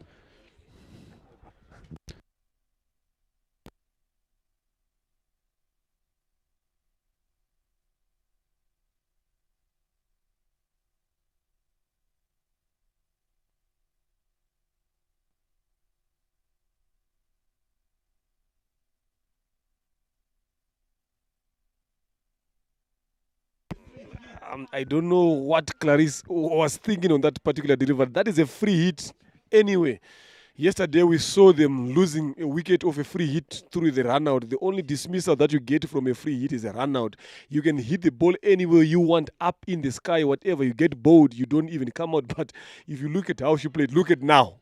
I don't know what Clarisse was thinking on that particular delivery. That is a free hit anyway. Yesterday we saw them losing a wicket of a free hit through the run out. The only dismissal that you get from a free hit is a run out. You can hit the ball anywhere you want, up in the sky, whatever. You get bowled, you don't even come out. But if you look at how she played, look at now.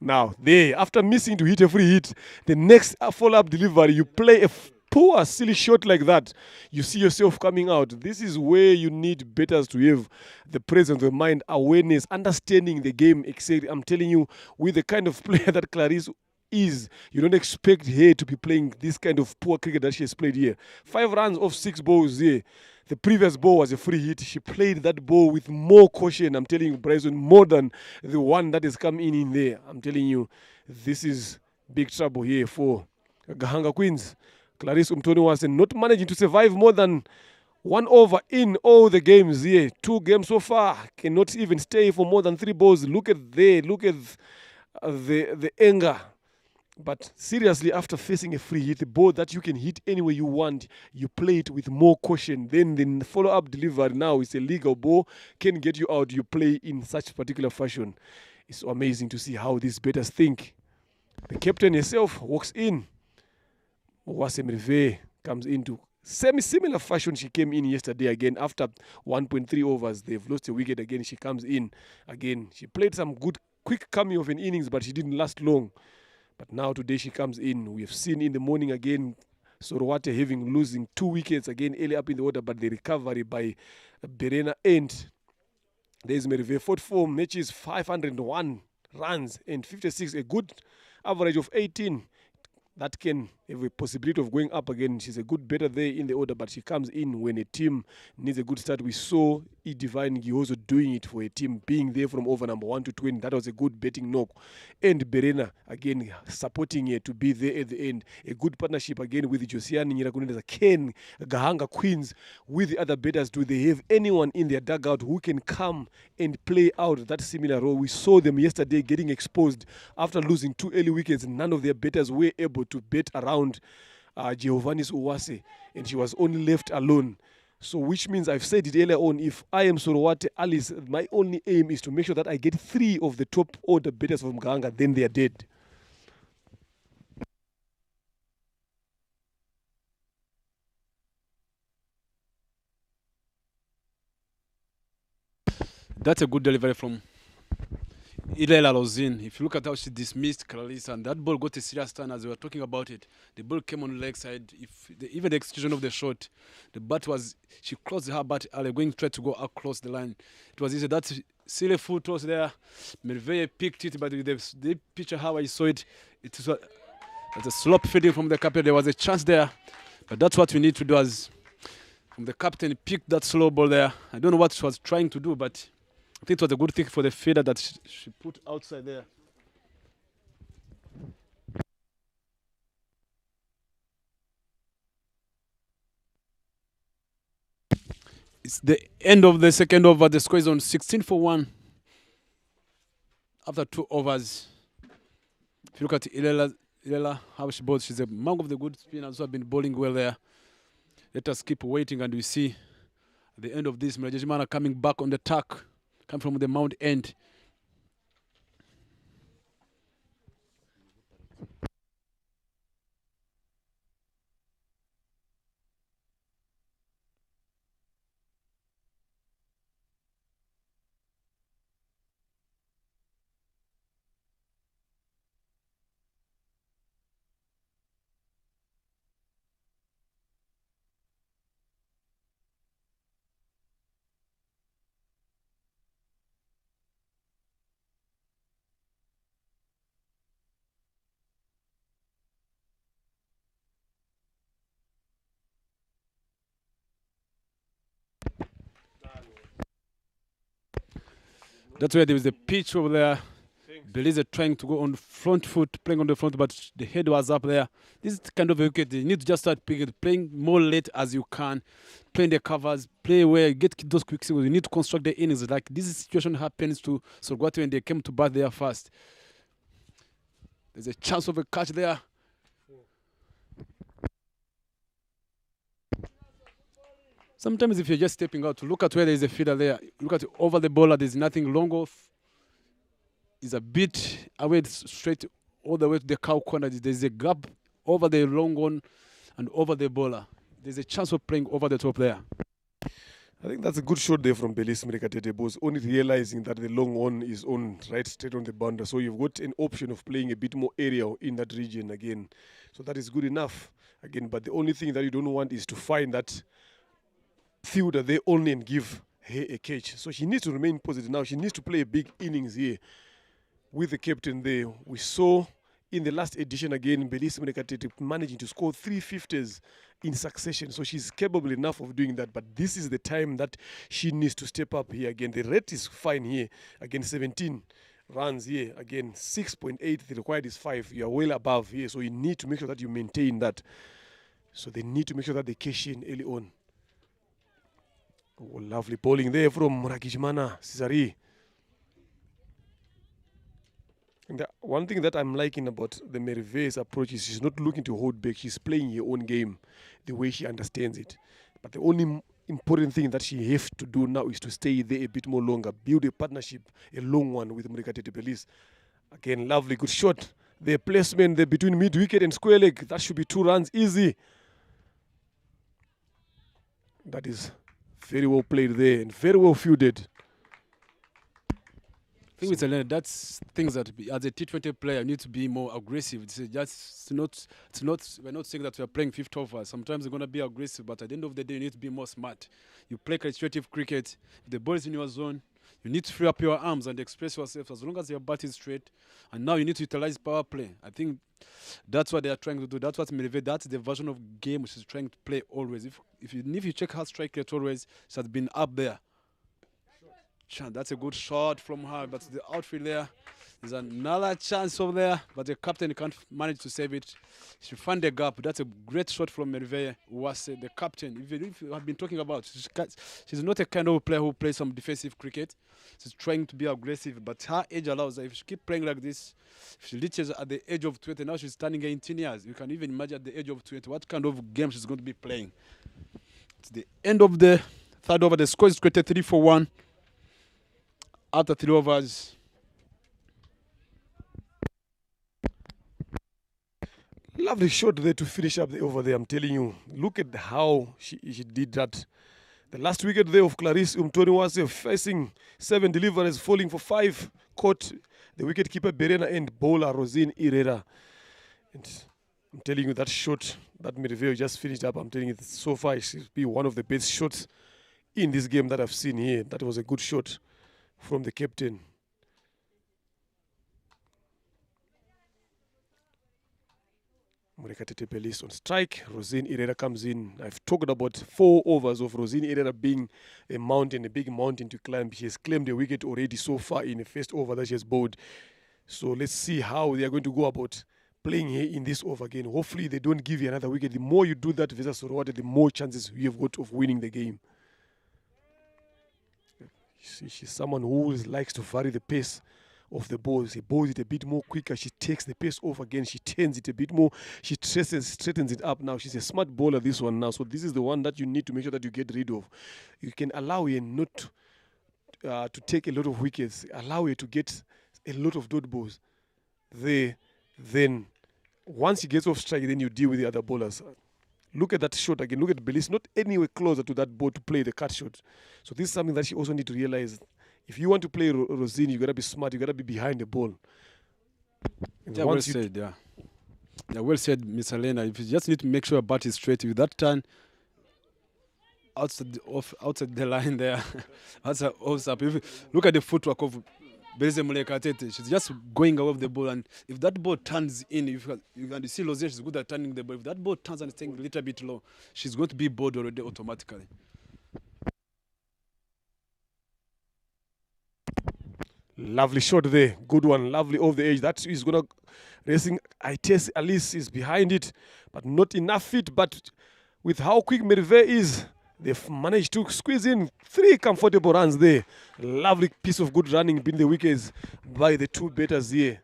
Now, there, after missing to hit a free hit, the next follow-up delivery, you play a poor, silly shot like that, you see yourself coming out. This is where you need batters to have the presence of mind, awareness, understanding the game. I'm telling you, with the kind of player that Clarice is, you don't expect her to be playing this kind of poor cricket that she has played here. 5 runs off 6 balls here. The previous ball was a free hit. She played that ball with more caution. I'm telling you, Bryson, more than the one that has come in there. I'm telling you, this is big trouble here for Gahanga Queens. Clarice Umtoni was not managing to survive more than 1 over in all the games here. 2 games so far. Cannot even stay for more than 3 balls. Look at the anger. But seriously, after facing a free hit, the ball that you can hit anywhere you want, you play it with more caution. Then the follow-up delivery now is a legal ball, can get you out. You play in such particular fashion. It's so amazing to see how these batters think. The captain herself walks in. Wasem Rive comes into similar fashion. She came in yesterday again after 1.3 overs. They've lost a wicket again. She comes in again. She played some good quick cameo of an innings, but she didn't last long. But now today she comes in. We have seen in the morning again Sorowate losing 2 wickets again early up in the order, but the recovery by Berena end. There's Merive, 44 matches, 501 runs and 56, a good average of 18. That can have a possibility of going up again. She's a good batter there in the order, but she comes in when a team needs a good start. We saw Divine Giozo doing it for a team, being there from over number 1 to 20. That was a good betting knock. And Berena, again, supporting her to be there at the end. A good partnership again with Josiane Nyirakunendeza, Ken, Gahanga Queens, with the other batters. Do they have anyone in their dugout who can come and play out that similar role? We saw them yesterday getting exposed after losing 2 early wickets. None of their batters were able to bet around Giovannis Uwase, and she was only left alone. So which means, I've said it earlier on, if I am Sorowate Alice, my only aim is to make sure that I get 3 of the top order batters from Gahanga, then they are dead. That's a good delivery from Ilela Lozin. If you look at how she dismissed Clarissa, and that ball got a serious turn as we were talking about it. The ball came on the leg side. Even the execution of the shot, the bat was, she closed her bat early, going to try to go across the line. It was easy. That silly foot toss there. Merveille picked it, but the picture how I saw it, it was a slop feeding from the captain. There was a chance there, but that's what we need to do as from the captain. Picked that slow ball there. I don't know what she was trying to do, but I think it was a good thing for the feeder that she put outside there. It's the end of the second over. The score is on 16 for 1 after 2 overs. If you look at Ilela, how she bowls, she's among of the good spinners who have been bowling well there. Let us keep waiting, and we see at the end of this, Mrejimana coming back on the tack. Come from the mount end. That's where there was a pitch over there. Belize trying to go on front foot, playing on the front, but the head was up there. This is the kind of a wicket you need to just start playing more late as you can, playing the covers, play where you get those quick singles. You need to construct the innings. Like this situation happens to Sorowate when they came to bat there first. There's a chance of a catch there. Sometimes if you're just stepping out, to look at where there is a feeder there, look at over the bowler, there's nothing long off. is a bit away straight all the way to the cow corner. There's a gap over the long on and over the bowler. There's a chance of playing over the top there. I think that's a good shot there from Belis Mrekatete, boss. Only realizing that the long on is on right straight on the boundary. So you've got an option of playing a bit more aerial in that region again. So that is good enough again. But the only thing that you don't want is to find that fielder there only and give her a catch. So she needs to remain positive now. She needs to play a big innings here with the captain there. We saw in the last edition again, Belis Mrekatete managing to score 350s in succession. So she's capable enough of doing that. But this is the time that she needs to step up here again. The rate is fine here. Again, 17 runs here. Again, 6.8. The required is 5. You are well above here. So you need to make sure that you maintain that. So they need to make sure that they cash in early on. Oh, lovely bowling there from Rakishmana Cesari. And the one thing that I'm liking about the Merve's approach is she's not looking to hold back. She's playing her own game the way she understands it. But the only important thing that she has to do now is to stay there a bit more longer, build a partnership, a long one with Mrekatete Belis. Again, lovely, good shot. The placement there between mid-wicket and square leg, that should be 2 runs easy. That is very well played there and very well fielded. I think that's things that as a T20 player you need to be more aggressive. It's just not. We're not saying that we are playing 50 overs. Sometimes you're going to be aggressive, but at the end of the day, you need to be more smart. You play creative cricket. If the ball is in your zone, you need to free up your arms and express yourself as long as your bat is straight. And now you need to utilize power play. I think that's what they are trying to do. That's what Merve. That's the version of game which is trying to play always. If you check her strike rate always, she has been up there. That's a good shot from her, but the outfield there's another chance over there, but the captain can't manage to save it. She found the gap. That's a great shot from Merve, who was the captain. If you have been talking about, she's not a kind of player who plays some defensive cricket. She's trying to be aggressive, but her age allows her. If she keeps playing like this, if she reaches at the age of 20, now she's turning 18 years. You can even imagine at the age of 20 what kind of game she's going to be playing. It's the end of the third over. The score is created 3-1. After 3 overs. Lovely shot there to finish up the over there, I'm telling you. Look at how she did that. The last wicket there of Clarice Umtoni was facing 7 deliveries, falling for 5. Caught the wicketkeeper Berena and bowler Rosine Herrera. And I'm telling you, that shot that Merve just finished up, I'm telling you, so far it should be one of the best shots in this game that I've seen here. That was a good shot from the captain. Mrekatete Belis on strike. Rosine Herrera comes in. I've talked about 4 overs of Rosine Herrera being a mountain, a big mountain to climb. She has claimed a wicket already so far in the first over that she has bowled. So let's see how they are going to go about playing here in this over again. Hopefully they don't give you another wicket. The more you do that versus Sorowate, the more chances you have got of winning the game. She's someone who likes to vary the pace of the ball. She bowls it a bit more quicker. She takes the pace off again. She turns it a bit more. She straightens it up now. She's a smart bowler, this one now. So this is the one that you need to make sure that you get rid of. You can allow her not to take a lot of wickets. Allow her to get a lot of dot balls. Then once she gets off strike, then you deal with the other bowlers. Look at that shot again. Look at Belis, not anywhere closer to that ball to play the cut shot. So this is something that she also need to realize. If you want to play Rosine, you gotta be smart. You gotta be behind the ball. Yeah, well said. Yeah, well said, Miss Elena. If you just need to make sure your bat is straight, with that turn outside the line there, outside. If you look at the footwork of Belise Mrekatete, she's just going away with the ball, and if that ball turns in, you can see Rosine, she's good at turning the ball. If that ball turns and staying a little bit low, she's going to be bowled already automatically. Lovely shot there. Good one. Lovely off the edge. That is going to racing. I test Alice is behind it, but not enough feet. But with how quick Merve is, they've managed to squeeze in 3 comfortable runs there. Lovely piece of good running between the wickets by the 2 batters here.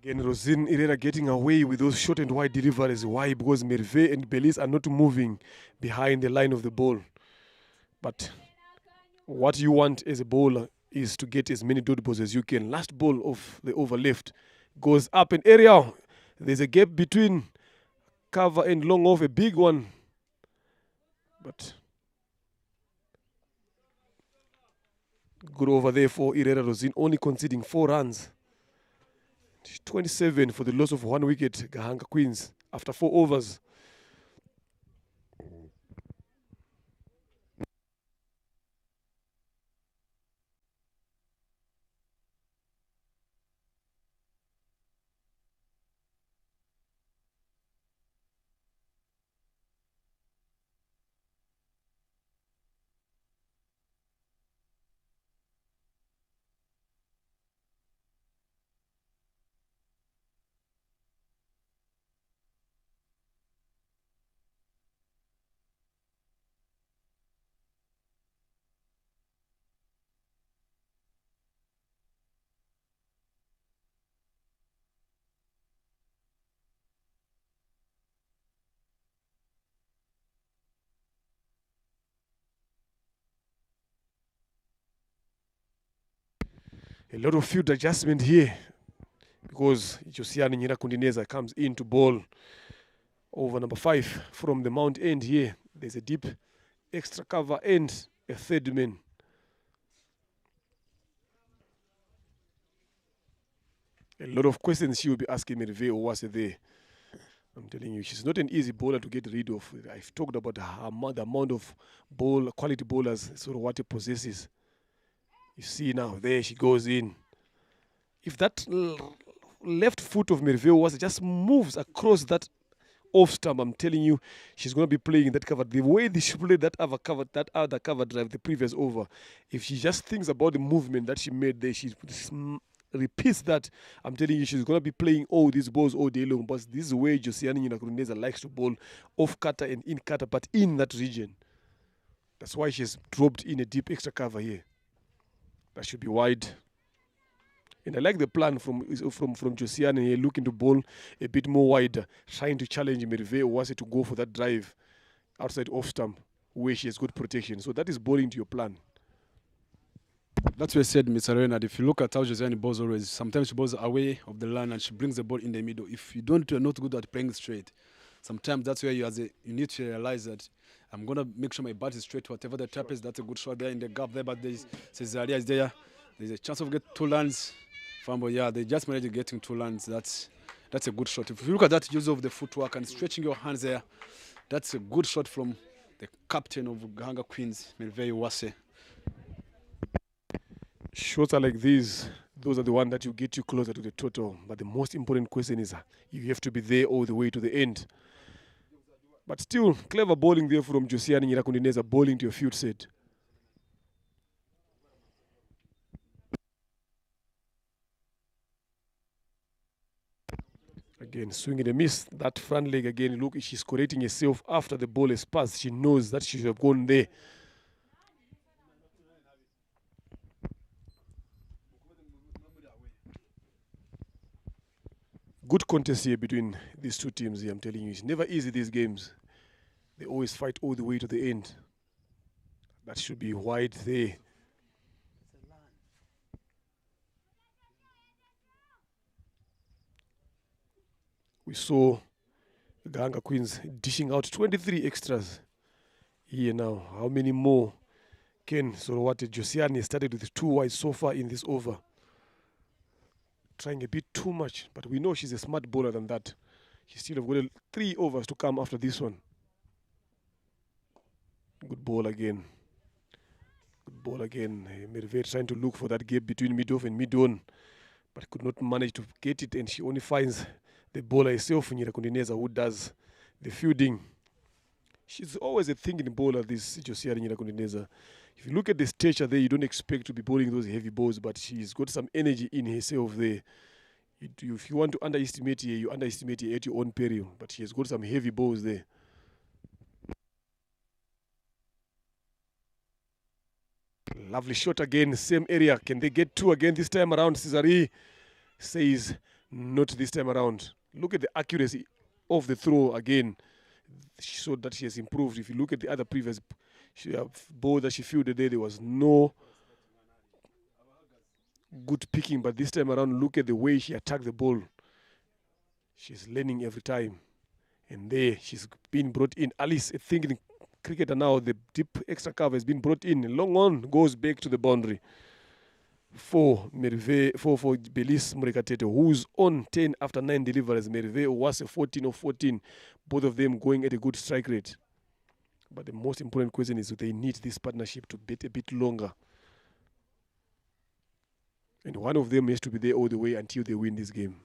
Again, Rosine Irera getting away with those short and wide deliveries. Why? Because Merve and Belis are not moving behind the line of the ball. But what you want as a bowler is to get as many dot balls as you can. Last ball of the over left goes up an area. There's a gap between cover and long off, a big one. But good over there for Irera Rosine, only conceding 4 runs. 27 for the loss of 1 wicket, Gahanga Queens, after 4 overs. A lot of field adjustment here because Josiane Nyirakundineza comes in to bowl over number 5 from the mount end here. There's a deep extra cover and a third man. A lot of questions she will be asking Merve Owase there. I'm telling you, she's not an easy bowler to get rid of. I've talked about the amount of quality bowlers Sorowate possesses. You see now, there she goes in. If that left foot of Merve Owase just moves across that off stump, I'm telling you, she's going to be playing that cover. The way she played that other cover drive the previous over, if she just thinks about the movement that she made there, she repeats that, I'm telling you, she's going to be playing all these balls all day long. But this is where Josiane Nyirakundineza likes to bowl off cutter and in cutter, but in that region. That's why she's dropped in a deep extra cover here. That should be wide. And I like the plan from Josiane here, looking to bowl a bit more wider, trying to challenge Merve Owase to go for that drive outside off stump where she has good protection. So that is bowling to your plan. That's what I said, Mr. Renard. If you look at how Josiane bowls always, sometimes she bowls away of the line and she brings the ball in the middle. If you you're not good at playing straight, sometimes that's where you need to realize that I'm going to make sure my bat is straight, whatever the trap is. That's a good shot there in the gap there, but there's Cesaria is there. There's a chance of getting 2 runs. Fumble, yeah, they just managed getting 2 runs. That's a good shot. If you look at that use of the footwork and stretching your hands there, that's a good shot from the captain of Gahanga Queens, Merve Owase. Shots are like these. Those are the ones that you get you closer to the total. But the most important question is you have to be there all the way to the end. But still, clever bowling there from Josiane Nyirakundineza, bowling to a field set. Again, swing and a miss. That front leg again, look, she's correcting herself after the ball has passed. She knows that she should have gone there. Good contest here between these two teams here, I'm telling you. It's never easy, these games. They always fight all the way to the end. That should be wide there. We saw the Gahanga Queens dishing out 23 extras here now. How many more can Sorowate? Josiane started with 2 wides so far in this over. Trying a bit too much, but we know she's a smart bowler than that. She still have got 3 overs to come after this one. Good ball again. Good ball again. Merve trying to look for that gap between mid-off and mid-on, but could not manage to get it, and she only finds the bowler herself, Nyirakundineza, who does the fielding. She's always a thinking bowler, this Josiane Nyirakundineza. If you look at the stature there, you don't expect to be bowling those heavy balls, but she's got some energy in herself there. If you want to underestimate her, you underestimate her at your own peril, but she has got some heavy balls there. Lovely shot again, same area. Can they get 2 again this time around? Cesare says not this time around. Look at the accuracy of the throw again. She showed that she has improved. If you look at the other previous ball that she fielded there was no good picking. But this time around, look at the way she attacked the ball. She's learning every time. And there, she's been brought in. Alice, a thinking cricketer now, the deep extra cover has been brought in. Long on, goes back to the boundary. For Belis Murekatete, who's on 10 after 9 deliveries. Merve was a 14 of 14. Both of them going at a good strike rate. But the most important question is, do they need this partnership to bet a bit longer? And one of them has to be there all the way until they win this game.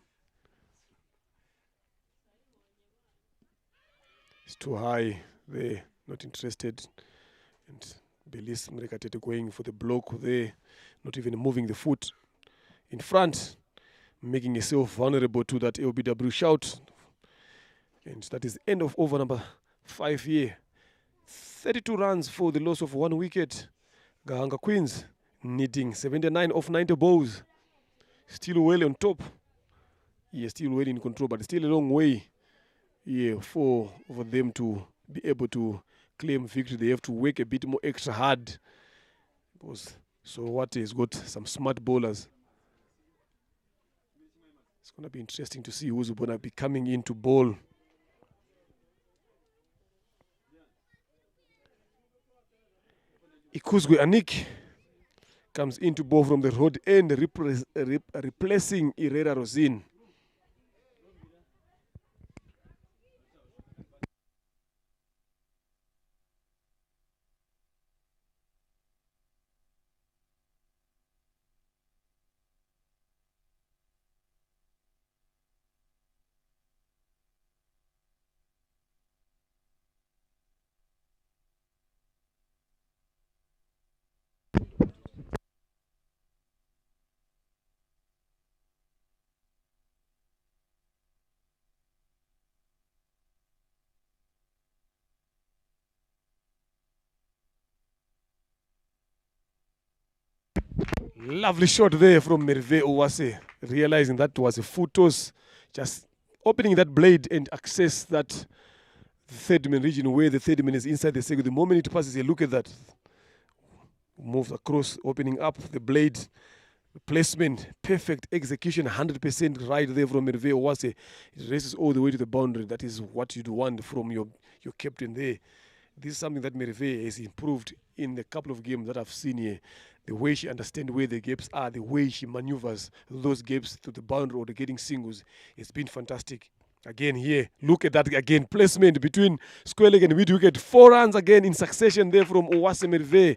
It's too high. They're not interested. And Belis Murekatete going for the block there. Not even moving the foot in front, making yourself vulnerable to that LBW shout. And that is the end of over number 5 here. 32 runs for the loss of 1 wicket. Gahanga Queens needing 79 of 90 balls. Still well on top. Yeah, still well in control, but still a long way. Yeah, for them to be able to claim victory, they have to work a bit more extra hard. So what has got some smart bowlers. It's going to be interesting to see who's going to be coming in to bowl. Ikuzwe Anik comes into bowl from the road end, replacing Herrera Rosin. Lovely shot there from Merve Owase, realizing that was a full toss, just opening that blade and access that third man region where the third man is inside the circle. The moment it passes, look at that. Moves across, opening up the blade. Placement, perfect execution, 100% right there from Merve Owase. It races all the way to the boundary. That is what you'd want from your captain there. This is something that Merve has improved in the couple of games that I've seen here. The way she understands where the gaps are, the way she maneuvers those gaps to the boundary or the getting singles, it's been fantastic. Again here, look at that again. Placement between square leg and mid wicket. 4 runs again in succession there from Owase Merve.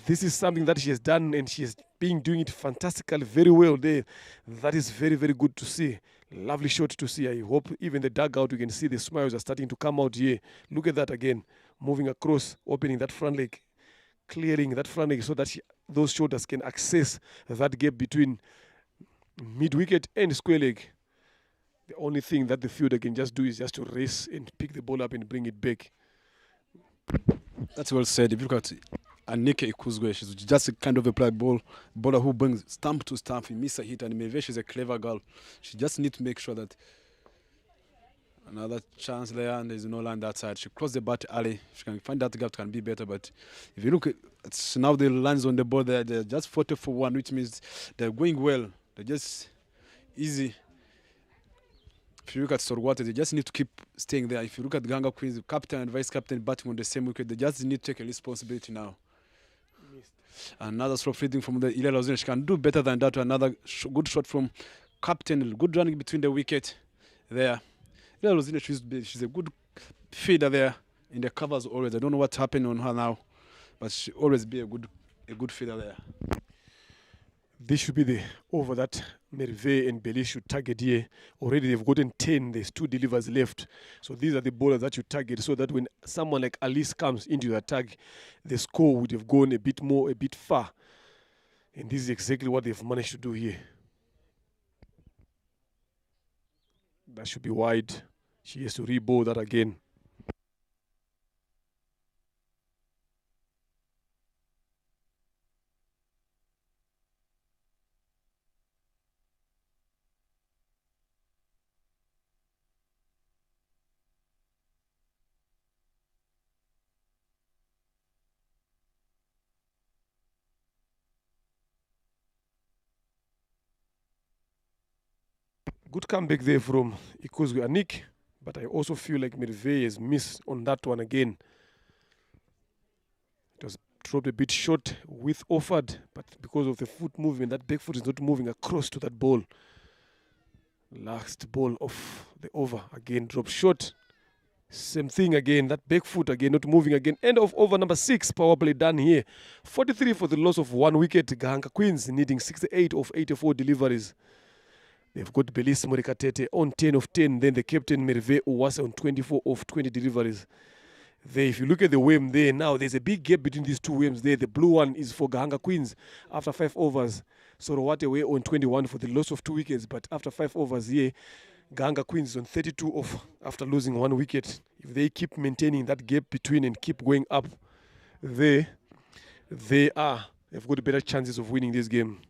This is something that she has done and she has been doing it fantastically, very well there. That is very, very good to see. Lovely shot to see. I hope even the dugout, you can see the smiles are starting to come out here. Look at that again. Moving across, opening that front leg, clearing that front leg so that those shoulders can access that gap between mid-wicket and square leg. The only thing that the fielder can just do is just to race and pick the ball up and bring it back. That's well said. If you look at Anike Ikuzwe, she's just a kind of a bowler who brings stump to stump. You miss a hit, and maybe she's a clever girl. She just needs to make sure that another chance there, and there's no line that side. She crossed the bat early. She can find that gap, can be better. But if you look at now, the lines on the board there, they're just 40 for 1, which means they're going well. They're just easy. If you look at Sorwate, they just need to keep staying there. If you look at Ganga Queens, captain and vice captain batting on the same wicket, they just need to take a responsibility now. Another slow feeding from the Ilela Ozine. She can do better than that. Another good shot from captain. Good running between the wicket there. Ilela Ozine, she's a good feeder there in the covers always. I don't know what's happening on her now, but she always be a good feeder there. This should be the over that Merve and Belis should target here. Already they've gotten 10. There's 2 delivers left. So these are the bowlers that you target so that when someone like Alice comes into the attack, the score would have gone a bit far. And this is exactly what they've managed to do here. That should be wide. She has to re-bowl that again. Good comeback there from Ikuzwe Anik, but I also feel like Merve has missed on that one again. It was dropped a bit short with offered, but because of the foot movement, that back foot is not moving across to that ball. Last ball of the over again dropped short. Same thing again, that back foot again not moving again. End of over number 6, power play done here. 43 for the loss of 1 wicket. Gahanga Queens needing 68 of 84 deliveries. They've got Belis Morikatete on 10 of 10. Then the captain Merve Uwase on 24 of 20 deliveries. There, if you look at the WAM there, now there's a big gap between these two WAMs there. The blue one is for Gahanga Queens after 5 overs. Sorowate were on 21 for the loss of 2 wickets. But after 5 overs here, Gahanga Queens is on 32 off after losing 1 wicket. If they keep maintaining that gap between and keep going up, they've got better chances of winning this game.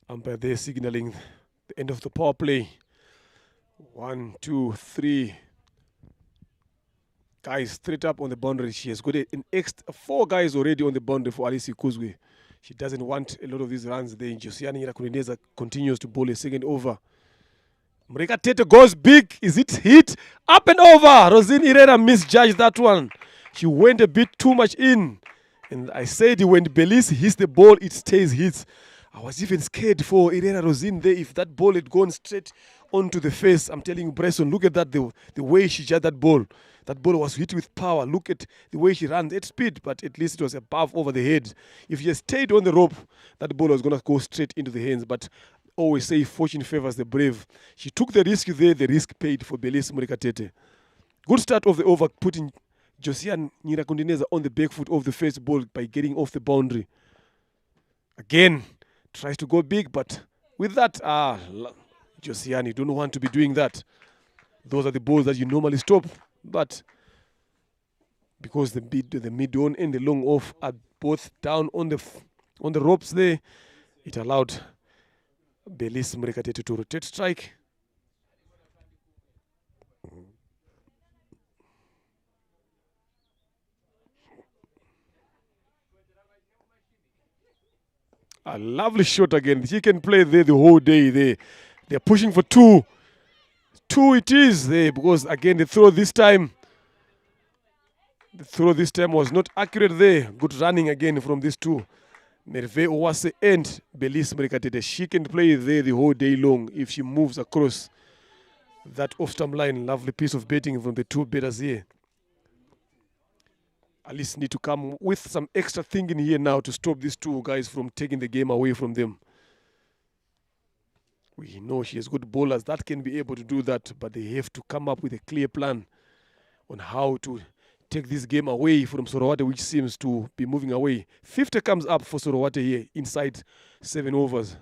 Umpire there signaling the end of the power play. 1, 2, 3. Guys straight up on the boundary. She has got an extra 4 guys already on the boundary for Alice Ikuzwe. She doesn't want a lot of these runs there. Josiane Nyirakuneneza continues to bowl a second over. Morikatete goes big. Is it hit? Up and over. Rosine Herrera misjudged that one. She went a bit too much in. And I said when Belis hits the ball, it stays hit. I was even scared for Herrera Rosine there. If that ball had gone straight onto the face, I'm telling you, Bresson, look at that, the way she judged that ball. That ball was hit with power. Look at the way she ran at speed, but at least it was above over the head. If she had stayed on the rope, that ball was going to go straight into the hands. But always say fortune favors the brave. She took the risk there. The risk paid for Belis Morikatete. Good start of the over, putting Josiane Nyirakuneneza on the back foot of the first ball by getting off the boundary. Again, tries to go big, but with that, Josiane, you don't want to be doing that. Those are the balls that you normally stop, but because the mid-on and the long off are both down on the ropes there, it allowed Belis Morikatete to rotate strike. A lovely shot again. She can play there the whole day there. They're pushing for 2. 2 it is there because again the throw this time was not accurate there. Good running again from these two. Merve Uwase and Belis Morikatete. She can play there the whole day long if she moves across that off-stump line. Lovely piece of betting from the two batters here. At least need to come with some extra thinking here now to stop these two guys from taking the game away from them. We know she has good bowlers that can be able to do that, but they have to come up with a clear plan on how to take this game away from Sorowate, which seems to be moving away. 50 comes up for Sorowate here inside 7 overs.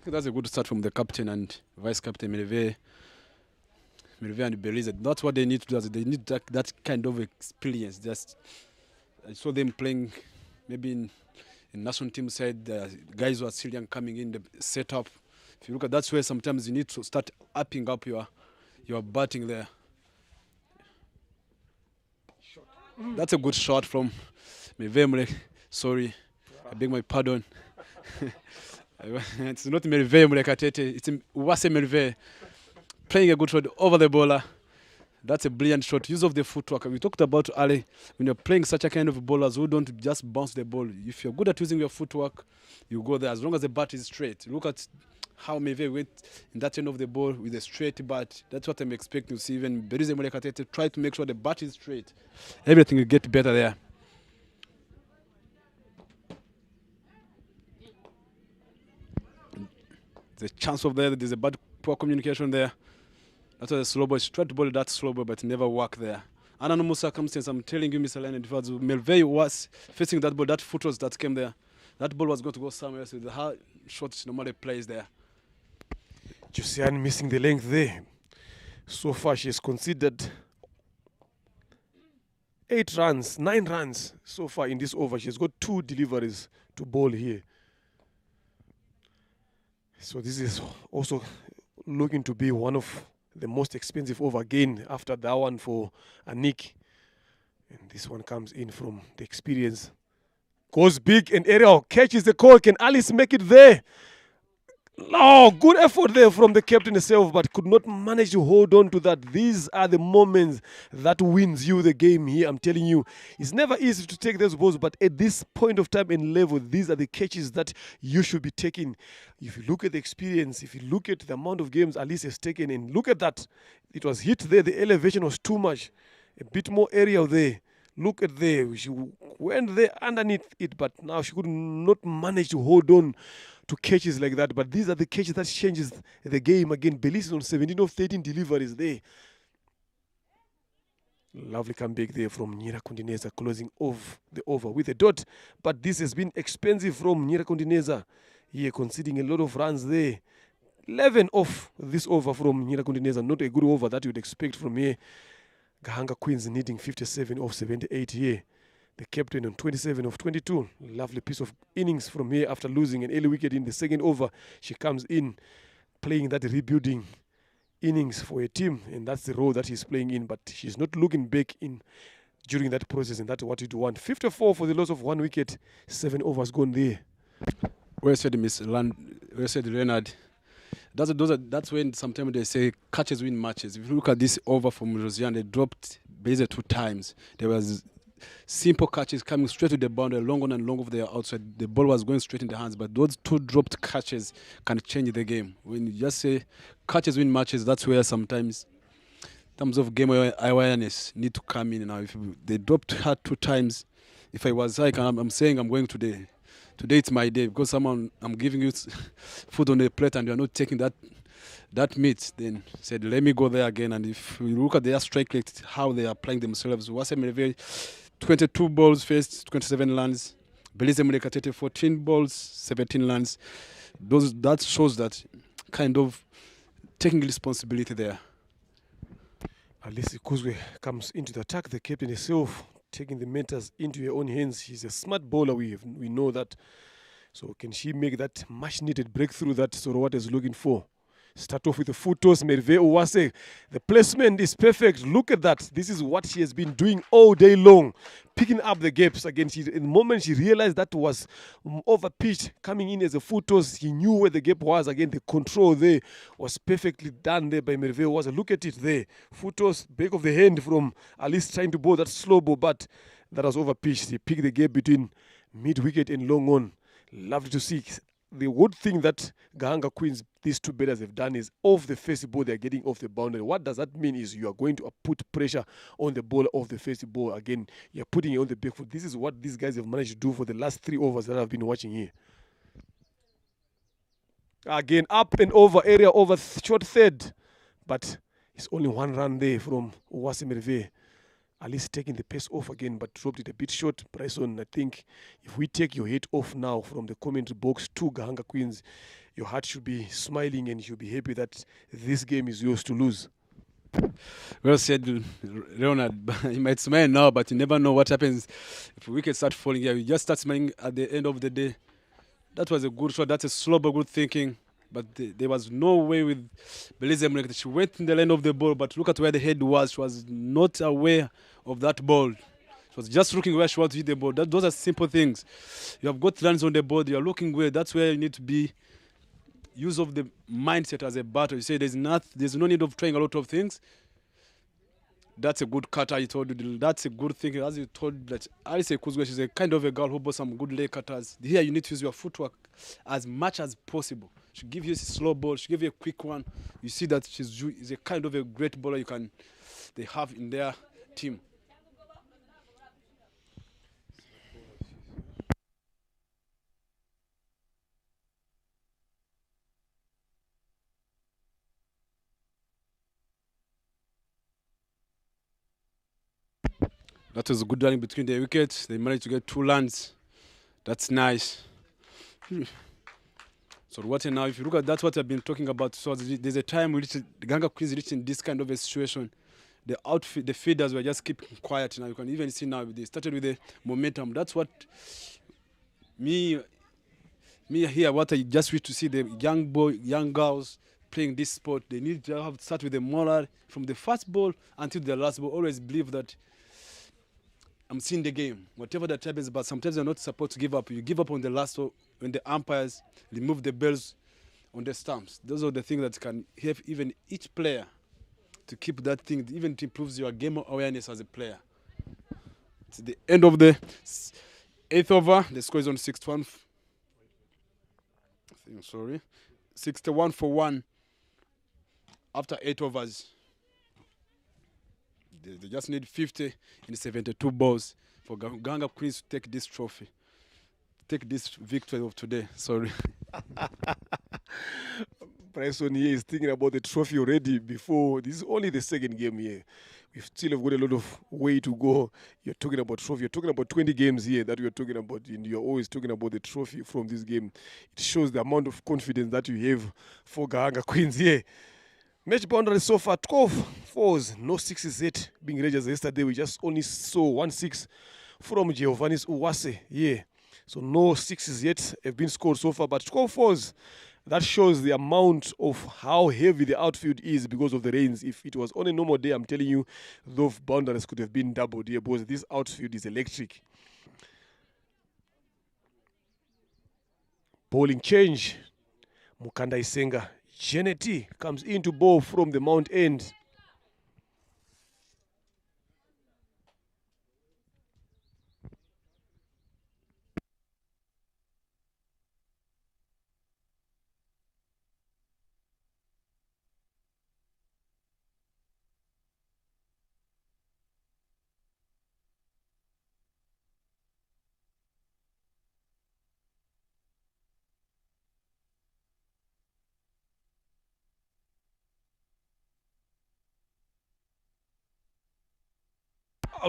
That's a good start from the captain and vice captain Merve and Belis. That's what they need to do. They need that kind of experience. I saw them playing maybe in national team side. The guys who are still young coming in the setup. If you look at that's where sometimes you need to start upping up your batting there. That's a good shot from Merve. Sorry, I beg my pardon. It's not Merve Morikatete. It's Uwase Merve. Playing a good shot over the bowler. That's a brilliant shot. Use of the footwork. We talked about early when you're playing such a kind of bowlers who don't just bounce the ball. If you're good at using your footwork, you go there as long as the bat is straight. Look at how Merve went in that end of the ball with a straight bat. That's what I'm expecting to see. Even Belis Morikatete try to make sure the bat is straight. Everything will get better there. There's a chance of there. There's a poor communication there. That's why the slow ball. She tried to bowl that slow ball, but it never worked there. Under normal circumstances, I'm telling you, Mr. Leonard, if Merve was facing that ball, that foot that came there, that ball was going to go somewhere else with the hard shot she normally plays there. Jusian missing the length there. So far, she has conceded 9 runs so far in this over. She's got 2 deliveries to bowl here. So this is also looking to be one of the most expensive over again after that one for Anik. And this one comes in from the experience. Goes big and Ariel catches the call. Can Alice make it there? Oh, good effort there from the captain herself, but could not manage to hold on to that. These are the moments that wins you the game here. I'm telling you, it's never easy to take those balls, but at this point of time and level, these are the catches that you should be taking. If you look at the experience, if you look at the amount of games Alice has taken, and look at that, it was hit there. The elevation was too much. A bit more area there. Look at there. She went there underneath it, but now she could not manage to hold on to catches like that. But these are the catches that changes the game again. Belize on 17 of 13 deliveries there. Lovely comeback there from Nyira Kondineza, closing off the over with a dot. But this has been expensive from Nyira Kondineza. Here conceding a lot of runs there. 11 off this over from Nyira Kondineza. Not a good over that you'd expect from here. Gahanga Queens needing 57 of 78 here. The captain on 27 of 22. Lovely piece of innings from here after losing an early wicket in the second over. She comes in playing that rebuilding innings for a team, and that's the role that she's playing in. But she's not looking back in during that process, and that's what you'd want. 54 for the loss of 1 wicket. 7 overs gone there. Well said, Miss Land. Well said, Leonard. That's when sometimes they say catches win matches. If you look at this over from Rosian, they dropped basically 2 times. There was simple catches coming straight to the boundary, long on and long over there outside. The ball was going straight in the hands, but those 2 dropped catches can change the game. When you just say catches win matches, that's where sometimes in terms of game awareness need to come in. Now, if they dropped her 2 times, if I was like, I'm saying I'm going today. Today it's my day because I'm giving you food on the plate and you're not taking that meat. Then said, let me go there again. And if we look at their strike rate, how they are playing themselves, Wasemere 22 balls faced, 27 runs. Belize Katete 14 balls, 17 runs. That shows that kind of taking responsibility there. Alice Kuzwe comes into the attack. The captain herself taking the matters into her own hands. She's a smart bowler. We know that. So can she make that much needed breakthrough that Sorowat is looking for? Start off with the foot toss. Merve Owase. The placement is perfect. Look at that. This is what she has been doing all day long. Picking up the gaps. Again, in the moment she realized that was over pitched, coming in as a foot toss, he knew where the gap was. Again, the control there was perfectly done there by Merve Owase. Look at it there. Foot toss, back of the hand from Alice trying to bowl that slow ball, but that was over pitched. He picked the gap between mid-wicket and long on. Lovely to see. The good thing that Gahanga Queens, these 2 batters have done is off the first ball, they're getting off the boundary. What does that mean is you are going to put pressure on the ball off the first ball. Again, you're putting it on the back foot. This is what these guys have managed to do for the last 3 overs that I've been watching here. Again, up and over, area over, short third. But it's only 1 run there from Owase. Alice taking the pace off again, but dropped it a bit short. Bryson, I think if we take your head off now from the commentary box to Gahanga Queens, your heart should be smiling and you'll be happy that this game is yours to lose. Well said, Leonard. You might smile now, but you never know what happens if wickets start falling here. You just start smiling at the end of the day. That was a good shot. That's a slow but good thinking. But there was no way with Belize. She went in the lane of the ball, but look at where the head was. She was not aware of that ball. She was just looking where she wanted to hit the ball. Those are simple things. You have got runs on the board. You are looking where. That's where you need to be. Use of the mindset as a batter. You say there's no need of trying a lot of things. That's a good cutter, I told you. That's a good thing. As you told that Alice Kuzwe, she's a kind of a girl who bought some good leg cutters. Here you need to use your footwork as much as possible. She give you a slow ball, she give you a quick one. You see that she's a kind of a great bowler they have in their team. That was a good running between the wickets. They managed to get 2 runs. That's nice. So what now, if you look at that's what I've been talking about. So there's a time we reached, the Ganga Queens reached in this kind of a situation. The outfit, the feeders were just keeping quiet. Now you can even see now they started with the momentum. That's what me here. What I just wish to see the young girls playing this sport. They need to have to start with the moral from the first ball until the last ball. Always believe that I'm seeing the game, whatever that happens. But sometimes you're not supposed to give up. You give up on the last when the umpires remove the bells on the stumps. Those are the things that can help even each player to keep that thing, even to improve your game awareness as a player. It's the end of the 8th over. The score is on 6-1. Sorry, 61-1 after 8 overs. They just need 50 in 72 balls for Ganga Queens to take this trophy, take this victory of today. Sorry. Bryson here is thinking about the trophy already before. This is only the second game here. We still have got a lot of way to go. You're talking about trophy. You're talking about 20 games here that you're talking about. And you're always talking about the trophy from this game. It shows the amount of confidence that you have for Ganga Queens here. Match boundary so far, 12 fours, no sixes yet being registered. Yesterday we just only saw 1 6 from Giovanni's Uwase. Yeah, so no sixes yet have been scored so far, but 12 fours. That shows the amount of how heavy the outfield is because of the rains. If it was on a normal day, I'm telling you, those boundaries could have been doubled here because this outfield is electric. Bowling change. Mukanda Isenga. Geneti comes into bowl from the Mount End.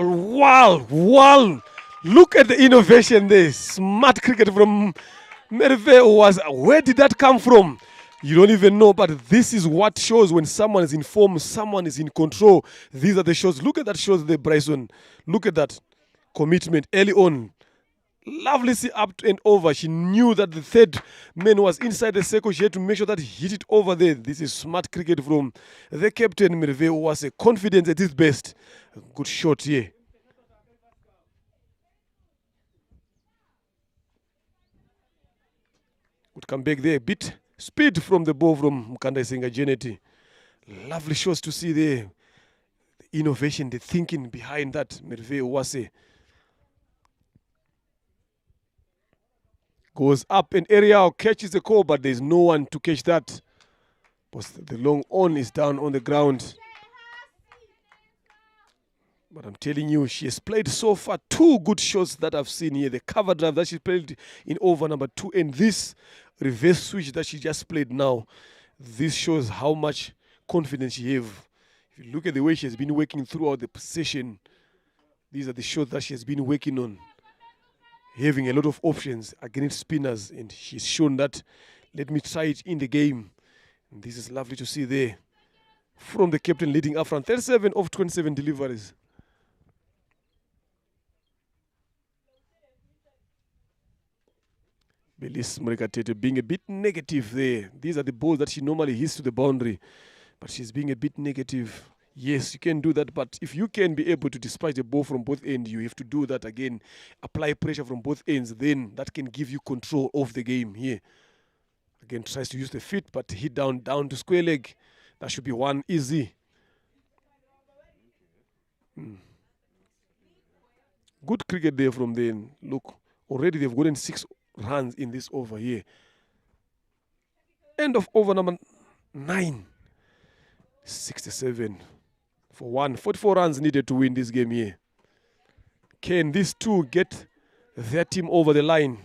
Wow! Look at the innovation there. Smart cricket from Merve. Where did that come from? You don't even know, but this is what shows when someone is in form, someone is in control. These are the shows. Look at that shows there, Bryson. Look at that commitment early on. Lovely see up and over. She knew that the third man was inside the circle. She had to make sure that he hit it over there. This is smart cricket from the captain, Merve. Was a confidence at his best. Good shot here. Would come back there. Bit speed from the ball from Mukanda Isenga Geneti. Lovely shots to see there. The innovation, the thinking behind that. Merve Uwase goes up an area, catches the call, but there's no one to catch that. But the long on is down on the ground. But I'm telling you, she has played so far 2 good shots that I've seen here. The cover drive that she played in over number 2 and this reverse switch that she just played now. This shows how much confidence she has. If you look at the way she has been working throughout the session, these are the shots that she has been working on. Having a lot of options against spinners, and she's shown that. Let me try it in the game. And this is lovely to see there. From the captain leading up front. 37 of 27 deliveries. Belis Murekatete being a bit negative there. These are the balls that she normally hits to the boundary. But she's being a bit negative. Yes, you can do that, but if you can be able to dispatch the ball from both ends, you have to do that again. Apply pressure from both ends, then that can give you control of the game here. Again, tries to use the feet, but hit down to square leg. That should be one easy. Good cricket there from then. Look, already they've gotten 6 runs in this over here. End of over number 9. 67 for 1. 44 runs needed to win this game here. Can these two get their team over the line?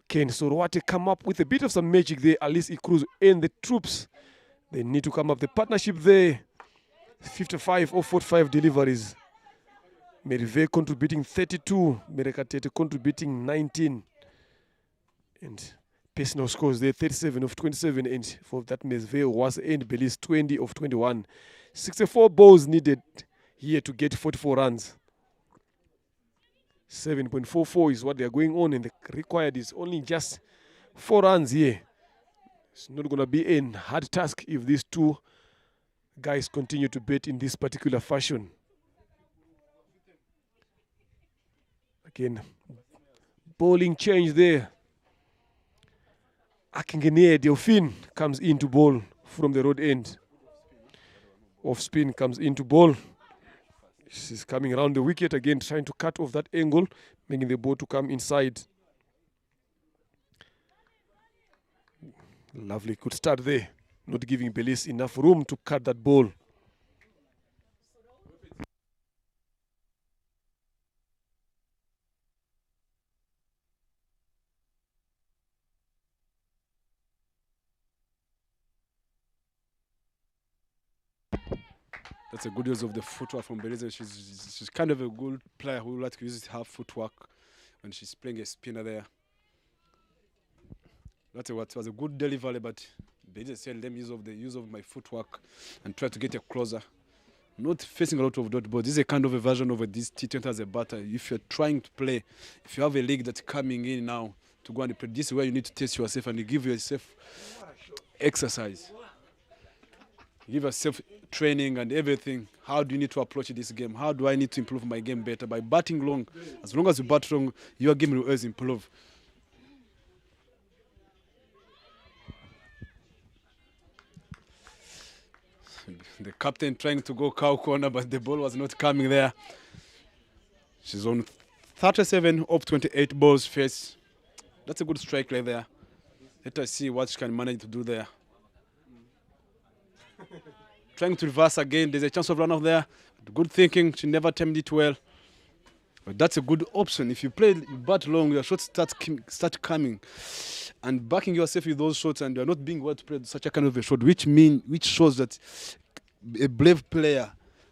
Can Sorwate come up with a bit of some magic there? Alice Ikruz and the troops, they need to come up. The partnership there, 55 or 45 deliveries. Merive contributing 32. Merekatete contributing 19. And personal scores there, 37 of 27, and for that Mesveo was end Belize 20 of 21. 64 balls needed here to get 44 runs. 7.44 is what they are going on, and the required is only just 4 runs here. It's not going to be a hard task if these two guys continue to bet in this particular fashion. Again, bowling change there. Akingene Delphine comes into ball from the road end. Off spin comes into ball. She's coming around the wicket again, trying to cut off that angle, making the ball to come inside. Lovely, good start there. Not giving Belize enough room to cut that ball. That's a good use of the footwork from Belize. She's kind of a good player who likes to use her footwork when she's playing a spinner there. That was a good delivery, but Belize said, let me use of my footwork and try to get her closer. Not facing a lot of dot balls. This is a kind of a version of this T20 as a batter. If you're trying to play, if you have a league that's coming in now to go and play, this is where you need to test yourself and give yourself exercise. Give yourself training and everything. How do you need to approach this game? How do I need to improve my game better? By batting long. As long as you bat long, your game will always improve. The captain trying to go cow corner, but the ball was not coming there. She's on 37 of 28 balls face. That's a good strike right there. Let us see what she can manage to do there. Trying to reverse again. There's a chance of run off there. Good thinking. She never timed it well. But that's a good option. If you play, you bat long, your shots start coming. And backing yourself with those shots, and you're not being well to play such a kind of a shot, which shows that a brave player,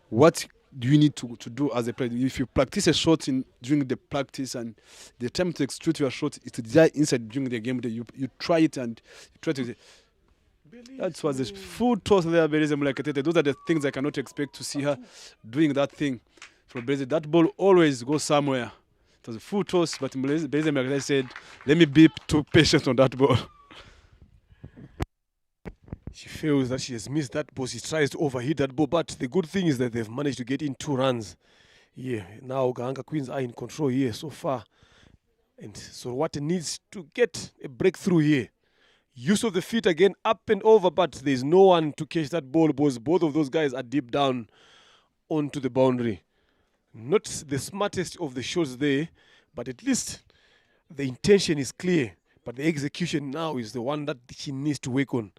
what do you need to do as a player? If you practice a shot during the practice and the time to execute your shot is to die inside during the game, you try it and you try to... That was a full toss there, Belize Mulekatete. Those are the things I cannot expect to see her doing that thing. From Belize, that ball always goes somewhere. It was a full toss, but Belize Mulekatete said, let me be too patient on that ball. She feels that she has missed that ball. She tries to overhit that ball, but the good thing is that they've managed to get in 2 runs. Yeah, now Gahanga Queens are in control here so far. And so what needs to get a breakthrough here. Use of the feet again, up and over, but there's no one to catch that ball because both of those guys are deep down onto the boundary. Not the smartest of the shots there, but at least the intention is clear. But the execution now is the one that she needs to work on.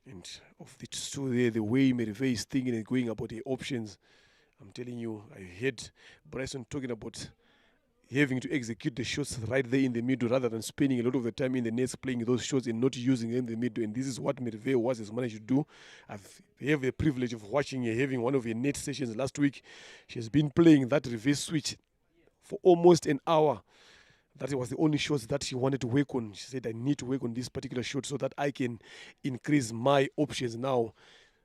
And of the two there, the way Merve is thinking and going about the options, I'm telling you, I heard Bryson talking about having to execute the shots right there in the middle rather than spending a lot of the time in the nets playing those shots and not using them in the middle. And this is what Merve has managed to do. I have the privilege of watching her having one of her net sessions last week. She has been playing that reverse switch for almost an hour. That was the only shots that she wanted to work on. She said, I need to work on this particular shot so that I can increase my options now.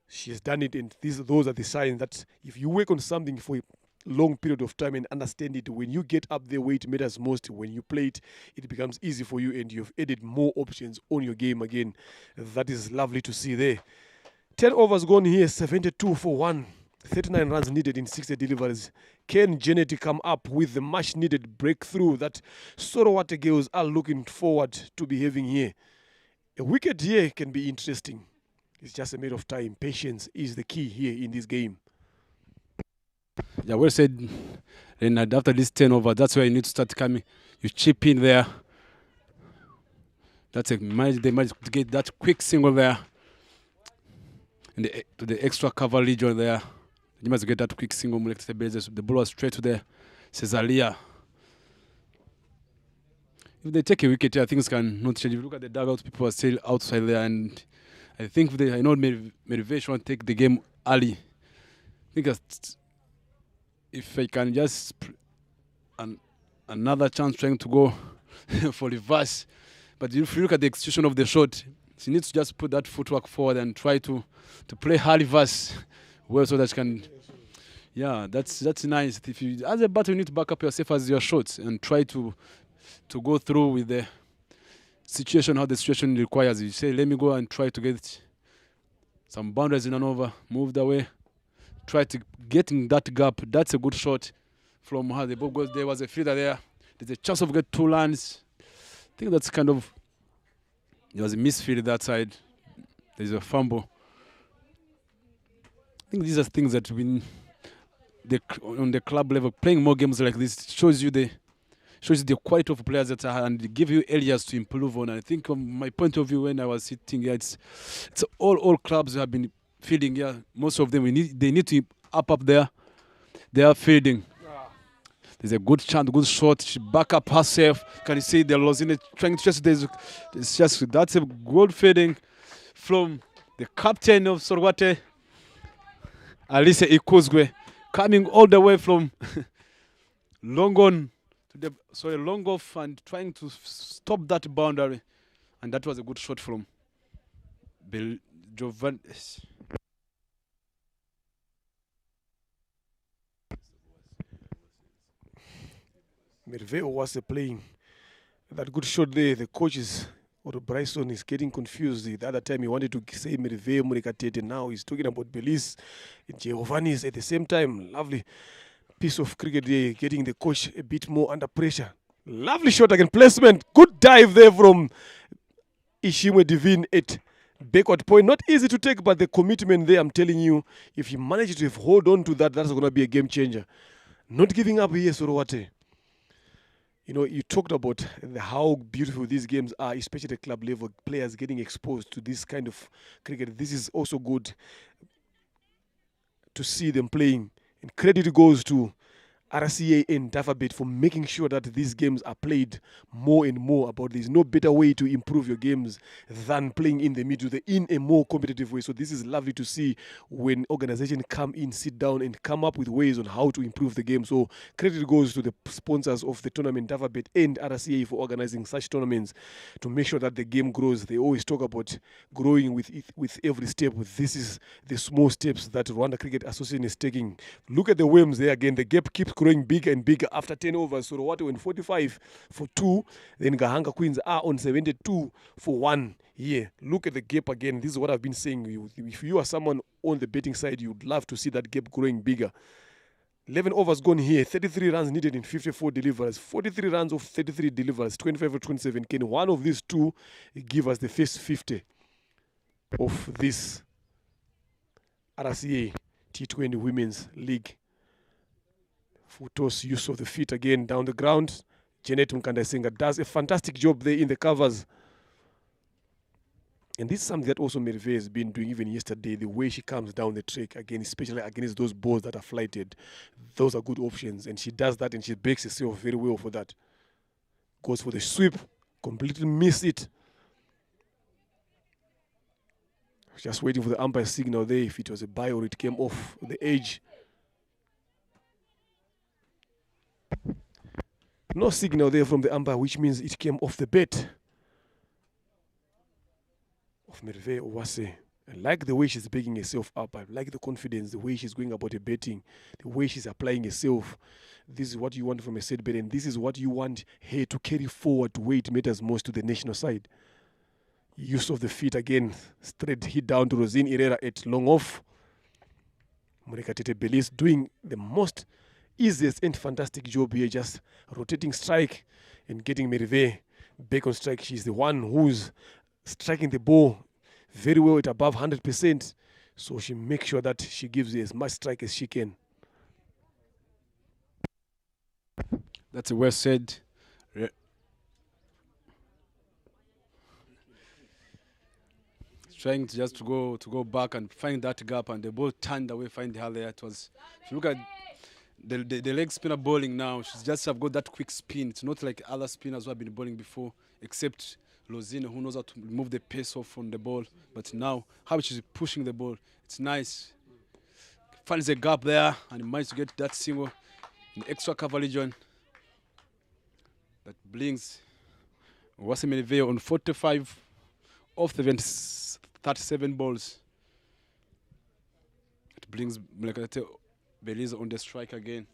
She has done it, and those are the signs that if you work on something for a long period of time and understand it, when you get up there where it matters most, when you play it, it becomes easy for you and you've added more options on your game again. That is lovely to see there. 10 overs gone here, 72 for 1. 39 runs needed in 60 deliveries. Can Janet come up with the much needed breakthrough that Sorowate girls are looking forward to be having here? A wicket here can be interesting. It's just a matter of time. Patience is the key here in this game. Yeah, well said. And after this 10 over, that's where you need to start coming. You chip in there. They managed to get that quick single there. And to the extra cover region there. You must get that quick single. The ball was straight to the Cesaria. If they take a wicket here, things can not change. If you look at the dugout, people are still outside there. And I think I know Merve want to take the game early. I think if I can just another chance trying to go for reverse, But if you look at the execution of the shot, she needs to just put that footwork forward and try to play her reverse well so that she can. Yeah, that's nice. If you as a batter, you need to back up yourself as your shots and try to go through with the situation how the situation requires. You say, let me go and try to get some boundaries in and over, moved away, try to get in that gap. That's a good shot from her. The ball goes there. Was a fielder there. There's a chance of get 2 runs. I think that's kind of. There was a misfield that side. There's a fumble. I think these are things that we on the club level, playing more games like this shows you the quality of players that are and give you areas to improve on. I think from my point of view, when I was sitting here, it's all clubs have been fielding. Yeah, most of them they need to up their fielding. There's a good chance, good shot. She back up herself. Can you see the Lozine trying to just that's a good fielding from the captain of Sorwate, Alice Ikuzwe, coming all the way from long on to the long off and trying to stop that boundary, and that was a good shot from Jovan. Merve was playing that good shot there. The coaches or Bryson is getting confused. The other time he wanted to say Merve Murikatete. Now he's talking about Belize and Giovanni's at the same time. Lovely piece of cricket there, getting the coach a bit more under pressure. Lovely shot again, placement. Good dive there from Ishimwe Divine at backward point. Not easy to take, but the commitment there, I'm telling you, if you manage to hold on to that, that's going to be a game changer. Not giving up here, Sorowate. You know, you talked about how beautiful these games are, especially at club level, players getting exposed to this kind of cricket. This is also good to see them playing. And credit goes to RCA and Davabet for making sure that these games are played more and more. About there's no better way to improve your games than playing in the middle, in a more competitive way. So this is lovely to see when organizations come in, sit down, and come up with ways on how to improve the game. So credit goes to the sponsors of the tournament, Davabet and RCA, for organizing such tournaments to make sure that the game grows. They always talk about growing with every step. This is the small steps that Rwanda Cricket Association is taking. Look at the Wilms there again. The gap keeps growing bigger and bigger after 10 overs. So Rwanda went 45 for 2. Then Gahanga Queens are on 72 for 1 here. Look at the gap again. This is what I've been saying. If you are someone on the betting side, you'd love to see that gap growing bigger. 11 overs gone here. 33 runs needed in 54 deliveries. 43 runs of 33 deliveries. 25 or 27. Can one of these two give us the first 50 of this RCA T20 Women's League? Futo's use of the feet again down the ground. Janet Mkandasenga does a fantastic job there in the covers. And this is something that also Merve has been doing even yesterday, the way she comes down the track, again, especially against those balls that are flighted. Those are good options, and she does that, and she breaks herself very well for that. Goes for the sweep, completely miss it. Just waiting for the umpire signal there, if it was a bye or it came off the edge. No signal there from the umpire, which means it came off the bat of Merve Owase. I like the way she's picking herself up. I like the confidence, the way she's going about her betting, the way she's applying herself. This is what you want from a set bet, and this is what you want her to carry forward to where it matters most to the national side. Use of the feet again, straight hit down to Rosine Herrera at long off. Murekatete Belize doing the most easiest and fantastic job here, just rotating strike and getting Merve back on strike. She's the one who's striking the ball very well at above 100%. So she makes sure that she gives as much strike as she can. That's well said. Trying to just to go back and find that gap, and the ball turned away, find her there. It was, if you look at the leg spinner bowling now, she's just have got that quick spin. It's not like other spinners who have been bowling before, except Lozine, who knows how to move the pace off from the ball. But now, how she's pushing the ball, it's nice. Finds a gap there, and managed to get that single in the extra cover region. That brings Uwase Merveille on 45 of the 37 balls. It brings Mlekatete Belize on the strike again.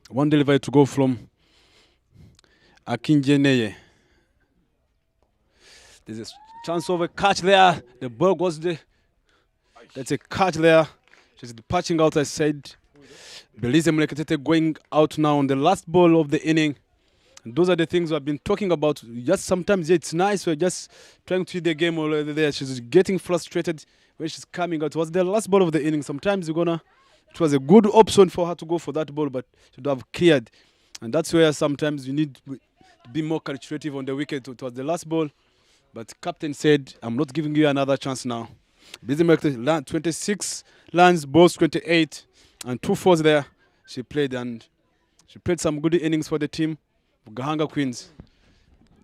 One delivery to go from Akinjeneye. There's a chance of a catch there. The ball goes there. That's a catch there. She's patching out, I said. Belize Mlekatete going out now on the last ball of the inning. And those are the things I've been talking about. Just sometimes it's nice. We're just trying to see the game all there. She's getting frustrated when she's coming out. It was the last ball of the inning. Sometimes it was a good option for her to go for that ball, but should have cleared. And that's where sometimes you need to be more calculative on the wicket. It was the last ball, but captain said, I'm not giving you another chance now. Belize Mlekatete 26 runs, balls 28, and 2 fours there. She played, and she played some good innings for the team. Gahanga Queens.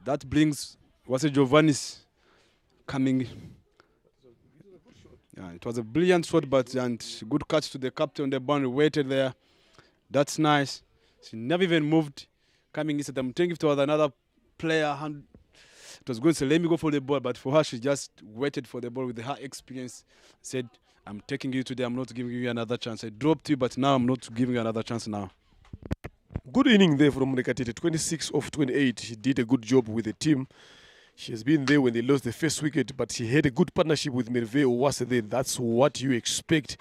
That brings Giovanni's coming. Yeah, it was a brilliant shot, and good catch to the captain on the boundary. Waited there. That's nice. She never even moved. Coming in, said, I'm thinking if it was another player, it was going to say, let me go for the ball. But for her, she just waited for the ball with her experience. Said, I'm taking you today. I'm not giving you another chance. I dropped you, but now I'm not giving you another chance now. Good inning there from Mlekatete, 26 of 28. She did a good job with the team. She has been there when they lost the first wicket, but she had a good partnership with Merveille Uwase there. That's what you expect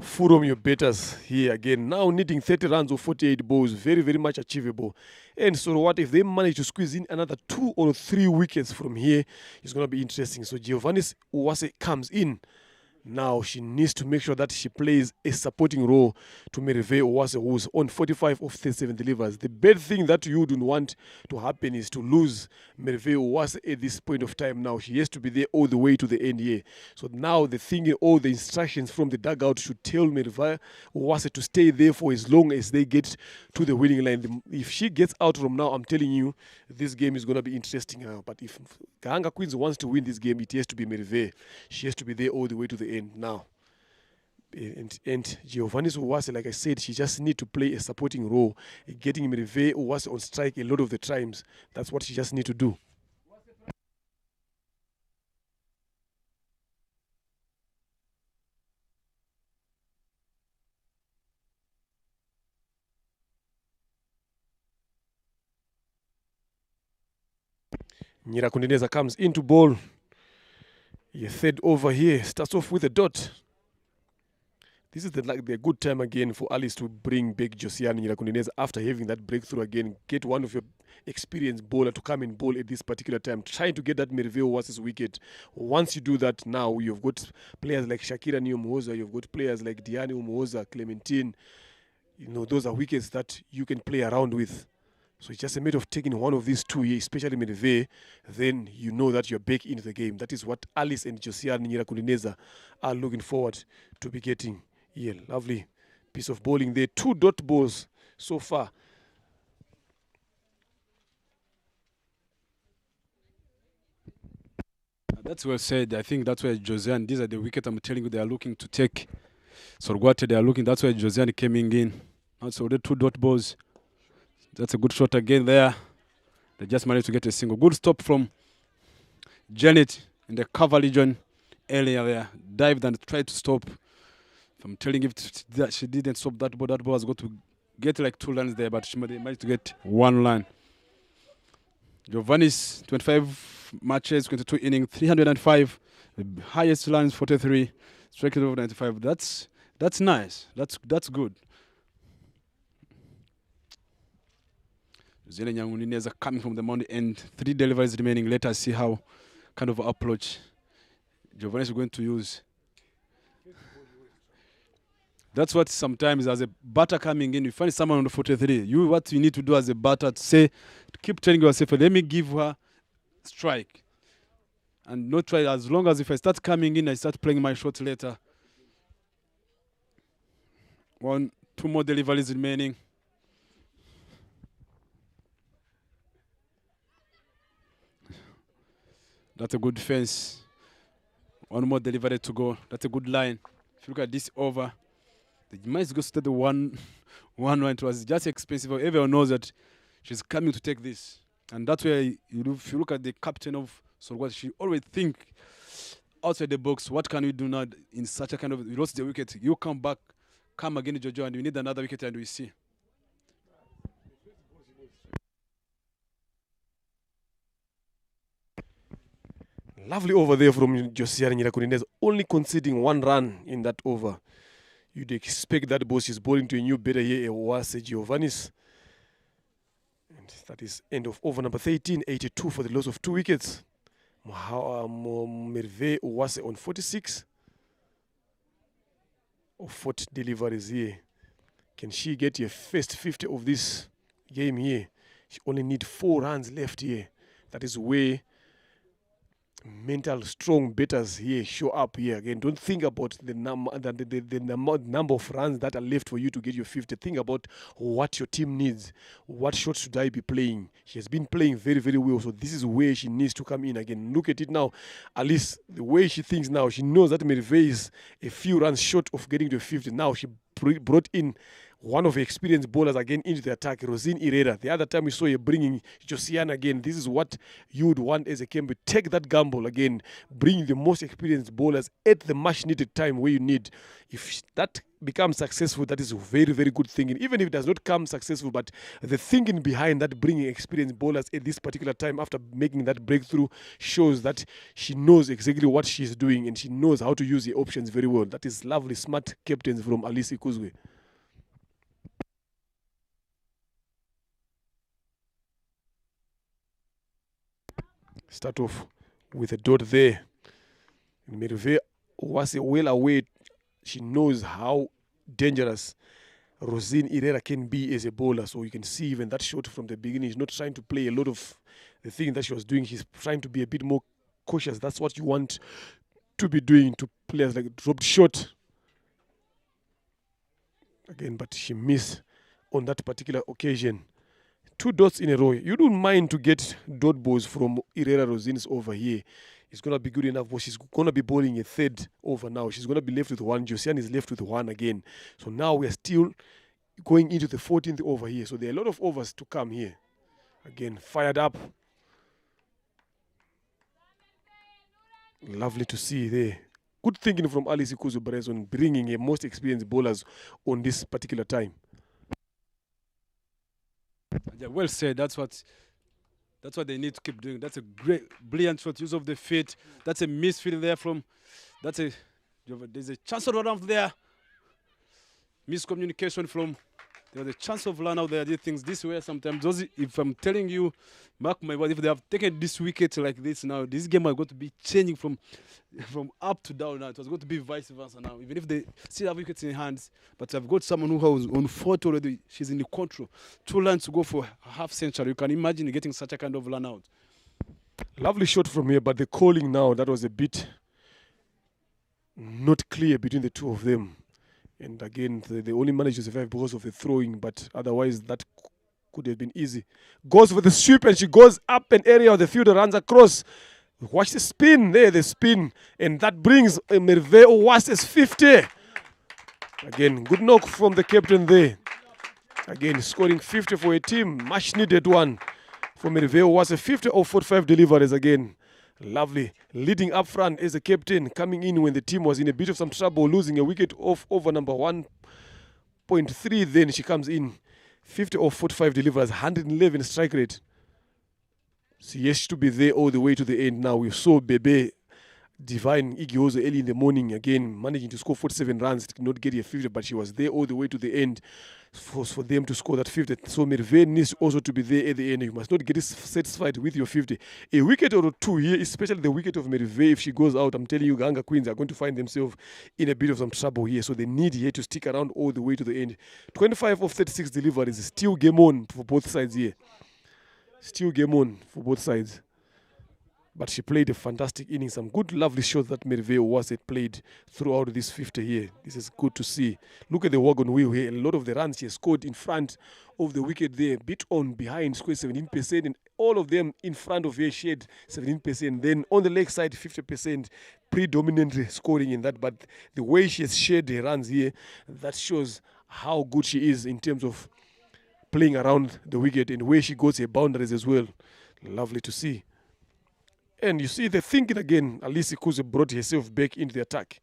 from your batters here again. Now needing 30 runs or 48 balls, very, very much achievable. And so what if they manage to squeeze in another 2 or 3 wickets from here? It's going to be interesting. So Giovanni Uwase comes in. Now she needs to make sure that she plays a supporting role to Merveille Uwase, who's on 45 of 37 delivers. The bad thing that you wouldn't want to happen is to lose Merveille Uwase at this point of time. Now she has to be there all the way to the end here. So now the thing, all the instructions from the dugout should tell Merveille Uwase to stay there for as long as they get to the winning line. If she gets out from now, I'm telling you, this game is going to be interesting now. But if Gahanga Queens wants to win this game, it has to be Merveille. She has to be there all the way to the end now. And Giovanni Uwase, like I said, she just need to play a supporting role, getting Merveille Uwase on strike a lot of the times. That's what she just need to do. Nyirakundeneza comes into ball. Your third over here starts off with a dot. This is the good time again for Alice to bring back Josiane Nyirakundeneza after having that breakthrough again. Get one of your experienced bowler to come and bowl at this particular time, trying to get that Merveille Uwase's wicket. Once you do that, now you've got players like Shakira Niyomuhoza, you've got players like Diane Umuhoza, Clementine. You know, those are wickets that you can play around with. So it's just a matter of taking one of these two, especially Merveille, then you know that you're back into the game. That is what Alice and Josiane Nyirakundeneza are looking forward to be getting. Yeah, lovely piece of bowling there. 2 dot balls so far. That's well said. I think that's where Josiane, these are the wickets I'm telling you they are looking to take. Sorgwate, they are looking, that's where Josiane coming in. That's already 2 dot balls. That's a good shot again there. They just managed to get a single. Good stop from Janet in the cover region earlier there. Dived and tried to stop. I'm telling you, if she didn't stop that ball was going to get like 2 runs there, but she managed to get 1 run. Giovanni's 25 matches, 22 innings, 305. The highest runs, 43. Strike rate over 95. That's nice. That's good. Zele Nyangunineza coming from the mound end. 3 deliveries remaining. Let us see how kind of approach Giovanni is going to use. That's what sometimes as a batter coming in, you find someone on the 43. What you need to do as a batter to keep telling yourself, let me give her strike. And not try, as long as if I start coming in, I start playing my shot later. 1, 2 more deliveries remaining. That's a good defense. 1 more delivery to go. That's a good line. If you look at this over, the might go to the 1-1. It was just expensive. Everyone knows that she's coming to take this. And that's where, if you look at the captain of Solwat, she always think outside the box. What can we do now in such a kind of, you lost the wicket, you come back, come again, Jojo, and we need another wicket, and we see. Lovely over there from Josiah Nyirakuninez, only conceding 1 run in that over. You'd expect that boss is bowling to a new better here, Owase Giovannis. And that is end of over number 13, 82 for the loss of 2 wickets. Merve Owase on 46 of 40 deliveries here. Can she get her first 50 of this game here? She only needs 4 runs left here. That is where mental strong batters here show up here again. Don't think about the number of runs that are left for you to get your 50. Think about what your team needs. What shots should I be playing? She has been playing very, very well, so this is where she needs to come in again. Look at it now. At least the way she thinks now, she knows that Merve is a few runs short of getting to 50. Now she brought in one of the experienced bowlers again into the attack, Rosine Herrera. The other time we saw her bringing Josiane again. This is what you would want as a Kembe. Take that gamble again. Bring the most experienced bowlers at the much needed time where you need. If that becomes successful, that is very, very good thinking. Even if it does not come successful, but the thinking behind that, bringing experienced bowlers at this particular time after making that breakthrough, shows that she knows exactly what she's doing and she knows how to use the options very well. That is lovely, smart captains from Alice Ikuzwe. Start off with a dot there. Merve was well aware. She knows how dangerous Rosine Herrera can be as a bowler. So you can see even that shot from the beginning. She's not trying to play a lot of the thing that she was doing. She's trying to be a bit more cautious. That's what you want to be doing to players, like dropped shot. Again, but she missed on that particular occasion. 2 dots in a row. You don't mind to get dot balls from Herrera Rosines over here. It's going to be good enough, but she's going to be bowling a 3rd over now. She's going to be left with 1. Josiane is left with 1 again. So now we are still going into the 14th over here. So there are a lot of overs to come here. Again, fired up. Lovely to see there. Good thinking from Alice Ikuzu Perez on bringing a most experienced bowlers on this particular time. Yeah, well said. That's what they need to keep doing. That's a great, brilliant shot. Use of the feet. That's a misfield there from. There's a chance of run out there. Miscommunication from. There's a chance of run out there. These things this way sometimes. Those, if I'm telling you, mark my word, if they have taken this wicket like this now, this game is going to be changing from up to down now. It was going to be vice versa now. Even if they still have wickets in hands, but I've got someone who has on 40 already. She's in the control. 2 runs to go for a half century. You can imagine getting such a kind of run out. Lovely shot from here, but the calling now, that was a bit not clear between the two of them. And again, they only managed to survive because of the throwing, but otherwise that could have been easy. Goes for the sweep and she goes up an area of the field, runs across. Watch the spin there, the spin. And that brings Merve Owase's 50. Again, good knock from the captain there. Again, scoring 50 for a team. Much needed one for Merve Owase. 50 of 45 deliveries again. Lovely. Leading up front as a captain, coming in when the team was in a bit of some trouble, losing a wicket off over number 1.3. Then she comes in. 50 of 45 deliveries, 111 strike rate. She has to be there all the way to the end now. We saw Bebe Divine Igiozo early in the morning again, managing to score 47 runs, did not get a 50, but she was there all the way to the end for them to score that 50. So Merve needs also to be there at the end. You must not get satisfied with your 50. A wicket or 2 here, especially the wicket of Merve, if she goes out, I'm telling you, Ganga Queens are going to find themselves in a bit of some trouble here. So they need here to stick around all the way to the end. 25 of 36 deliveries, still game on for both sides here. Still game on for both sides. But she played a fantastic inning. Some good, lovely shots that Merve Owase played throughout this 50 here. This is good to see. Look at the wagon wheel here. A lot of the runs she has scored in front of the wicket there. Bit on behind, scored 17%. And all of them in front of her, she had 17%. Then on the leg side, 50%. Predominantly scoring in that. But the way she has shared her runs here, that shows how good she is in terms of playing around the wicket and where she goes her boundaries as well. Lovely to see. And you see the thinking again. Alice Ikuzwe brought herself back into the attack.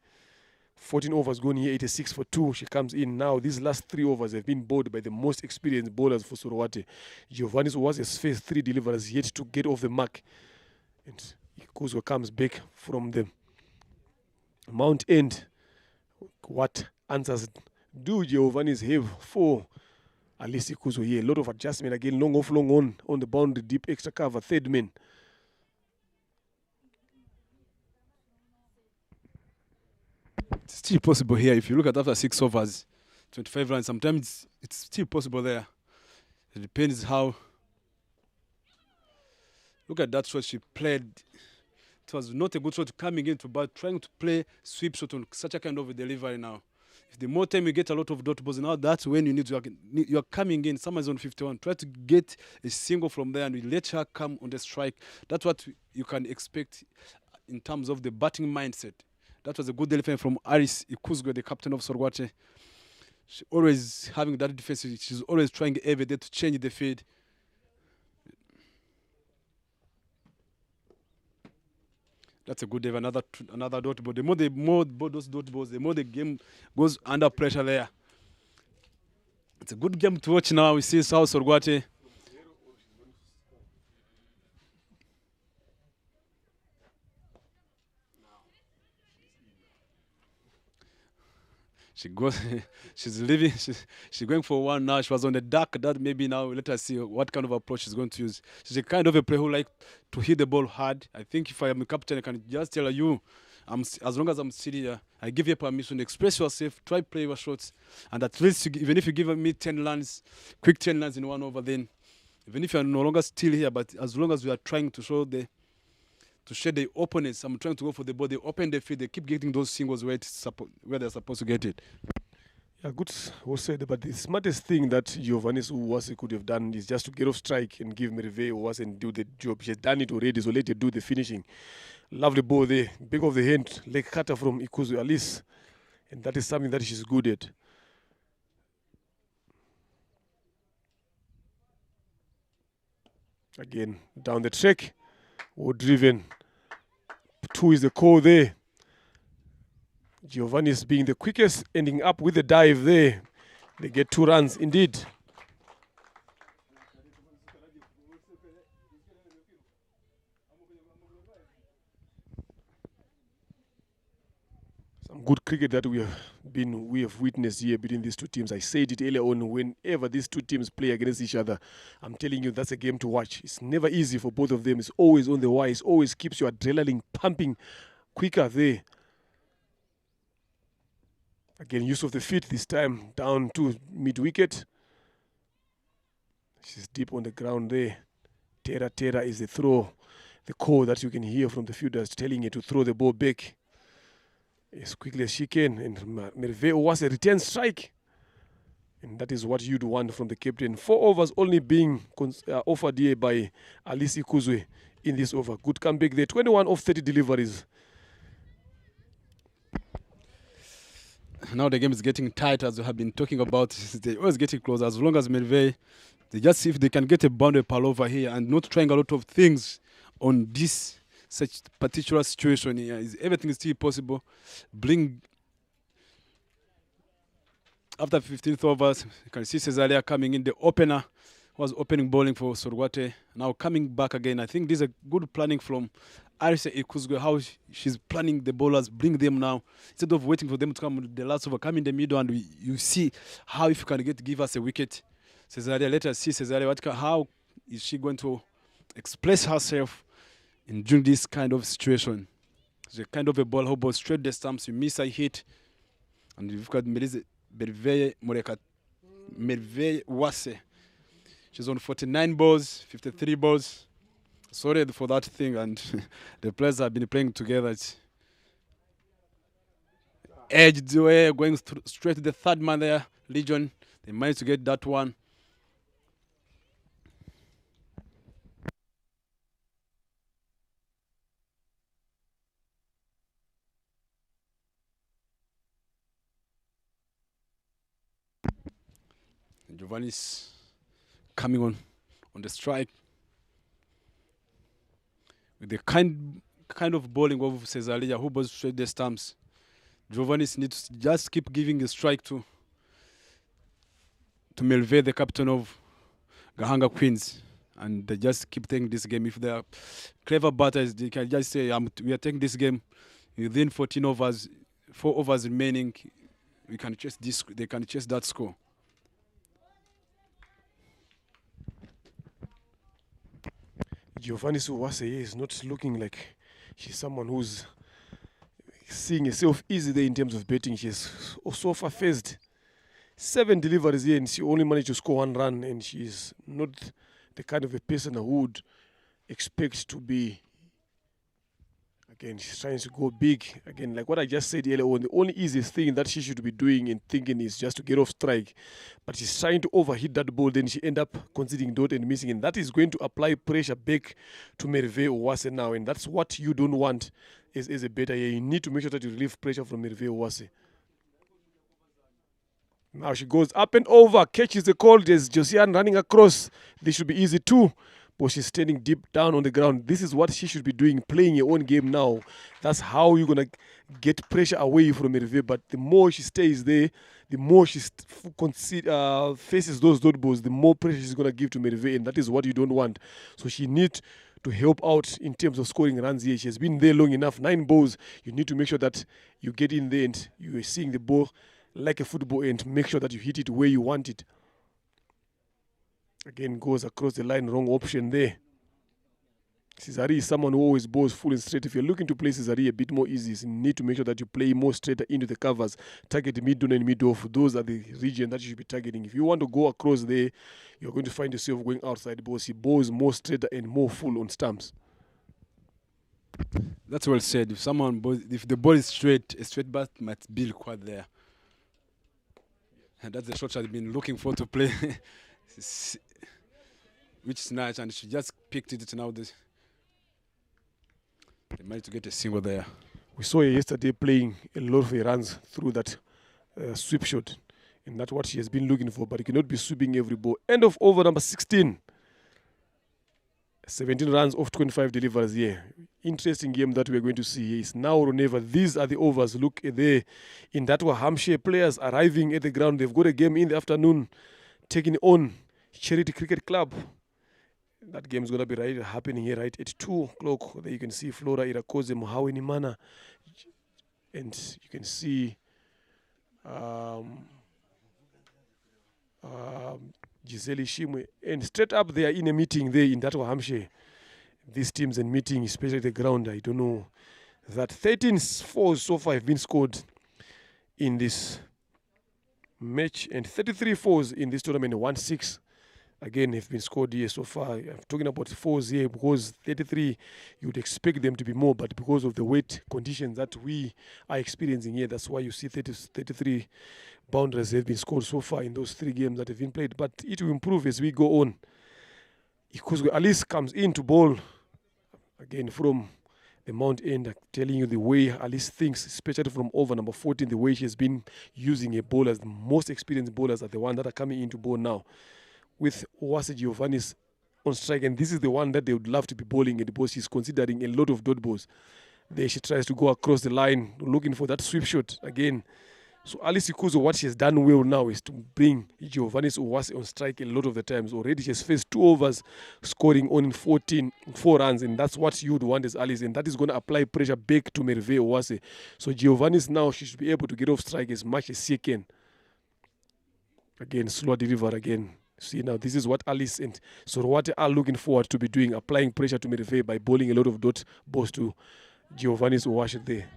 14 overs gone here, 86 for 2. She comes in now. These last 3 overs have been bowled by the most experienced bowlers for Sorowate. Giovanni was his first 3 deliveries yet to get off the mark. And Ikuzwe comes back from the Mount End. What answers do Giovanni's have for Alice Ikuzwe here? A lot of adjustment again. Long off, long on the boundary, deep extra cover, third man. It's still possible here. If you look at after 6 overs, 25 runs, sometimes it's still possible there. It depends how. Look at that shot she played. It was not a good shot coming into, but trying to play sweep shot on such a kind of a delivery now. If the more time you get a lot of dot balls, now that's when you need to, you're coming in, someone's on 51, try to get a single from there and you let her come on the strike. That's what you can expect in terms of the batting mindset. That was a good delivery from Alice Ikuzwe, the captain of Sorowate. She's always having that defense. She's always trying every day to change the field. That's a good day. Another dot ball. The more those dot balls, the more the game goes under pressure there. It's a good game to watch now. We see South Sorowate. She goes, she's leaving, she's going for one now. She was on the dark, that maybe now let us see what kind of approach she's going to use. She's a kind of a player who like to hit the ball hard. I think if I am a captain, I can just tell you, as long as I'm sitting here, I give you permission, express yourself, try play your shots, and at least even if you give me 10 runs, quick 10 runs in 1 over, then even if you're no longer still here, but as long as we are trying to show the opponents, I'm trying to go for the ball. They open the field. They keep getting those singles where they're supposed to get it. Yeah, good was said. But the smartest thing that Giovanni Uwase could have done is just to get off strike and give Merve Uwase and do the job. She's done it already, so let her do the finishing. Lovely ball there. Back of the hand, leg cutter from Ikuzwe Alice. And that is something that she's good at. Again, down the track. Wood driven. 2 is the call there. Giovanni is being the quickest, ending up with the dive there. They get 2 runs indeed. Some good cricket that we have witnessed here between these 2 teams. I said it earlier on, whenever these 2 teams play against each other, I'm telling you that's a game to watch. It's never easy for both of them. It's always on the wire. It always keeps your adrenaline pumping quicker there. Again, use of the feet this time down to mid-wicket. She's deep on the ground there. Tera is the throw, the call that you can hear from the fielders telling her to throw the ball back as quickly as she can. And Merve was a return strike. And that is what you'd want from the captain. 4 overs only being offered here by Alice Ikuzwe in this over. Good comeback there. 21 of 30 deliveries. Now the game is getting tight, as we have been talking about. They're always getting closer. As long as Merve, they just see if they can get a boundary pal over here and not trying a lot of things on this such particular situation here. Everything is still possible. After 15th overs, you can see Cesaria coming in. The opener was opening bowling for Sorowate. Now coming back again. I think this is a good planning from RCA Ikuzwe, how she's planning the bowlers, bring them now. Instead of waiting for them to come the last over, come in the middle and you see how if you can give us a wicket. Cesaria, let us see Cesaria, how is she going to express herself in during this kind of situation. It's a kind of a ball who ball straight the stumps, you miss a hit. And you've got Merve Uwase. She's on 49 balls, 53 balls. Sorry for that thing, and the players have been playing together. It's edged away, going straight to the 3rd man there, Legion. They managed to get that one. Giovanni's coming on the strike with the kind of bowling of Cesaria, who bowls straight the stumps. Giovannis needs to just keep giving a strike to Melve, the captain of Gahanga Queens, and they just keep taking this game. If they are clever batters, they can just say, we are taking this game within 14 overs, 4 overs remaining. We can chase this. They can chase that score. Giovanni Suwase is not looking like she's someone who's seeing herself easy there in terms of betting. She's so far faced 7 deliveries here and she only managed to score 1 run, and she's not the kind of a person who would expect to be. Again, she's trying to go big. Again, like what I just said earlier on, the only easiest thing that she should be doing and thinking is just to get off strike. But she's trying to overhit that ball, then she end up conceding dot and missing. And that is going to apply pressure back to Merve Owase now. And that's what you don't want as a batter here. You need to make sure that you relieve pressure from Merve Owase. Now she goes up and over, catches the call. There's Josiane running across. This should be easy too. But she's standing deep down on the ground. This is what she should be doing, playing her own game now. That's how you're going to get pressure away from Merve. But the more she stays there, the more she faces those dot balls, the more pressure she's going to give to Merve. And that is what you don't want. So she needs to help out in terms of scoring runs here. She has been there long enough. 9 balls. You need to make sure that you get in there and you are seeing the ball like a football and make sure that you hit it where you want it. Again, goes across the line, wrong option there. Cesari is someone who always bowls full and straight. If you're looking to play Cesari a bit more easy, you need to make sure that you play more straight into the covers. Target mid-on and mid-off. Those are the region that you should be targeting. If you want to go across there, you're going to find yourself going outside balls. He bowls more straight and more full on stumps. That's well said. If the ball is straight, a straight bat might be required there. And that's the shot I've been looking for to play. Which is nice, and she just picked it now. They managed to get a single there. We saw her yesterday playing a lot of runs through that sweep shot. And that's what she has been looking for, but you cannot be sweeping every ball. End of over number 16. 17 runs off 25 deliveries here. Interesting game that we're going to see is now or never. These are the overs. Look there in that were Hampshire players arriving at the ground. They've got a game in the afternoon taking on Charity Cricket Club. That game is going to be happening here right at 2 o'clock. There you can see Flora Irakoze Muhaweni Mana. And you can see Giselle Shimwe. And straight up they are in a meeting there in Datwa Hampshire. These teams and meeting, especially the ground, I don't know. That 13 fours so far have been scored in this match. And 33 fours in this tournament, 1-6. Again, have been scored here so far. I'm talking about fours here because 33, you would expect them to be more, but because of the weight conditions that we are experiencing here, that's why you see 33 boundaries have been scored so far in those 3 games that have been played. But it will improve as we go on. Because Alice comes in to bowl again from the Mount End, telling you the way Alice thinks, especially from over number 14, the way she has been using a bowlers. The most experienced bowlers are the ones that are coming in to bowl now, with Owase Giovannis on strike, and this is the one that they would love to be bowling at because she's considering a lot of dot balls. There she tries to go across the line, looking for that sweep shot again. So Alice Ikuzo, what she has done well now is to bring Giovannis Owase on strike a lot of the times. Already she has faced 2 overs, scoring on 4 runs, and that's what you would want as Alice, and that is going to apply pressure back to Merve Owase. So Giovannis now, she should be able to get off strike as much as she can. Again, slow deliver again. See, now this is what Alice and Sorowate are looking forward to be doing, applying pressure to Merve by bowling a lot of dot balls to Giovannis Owase there.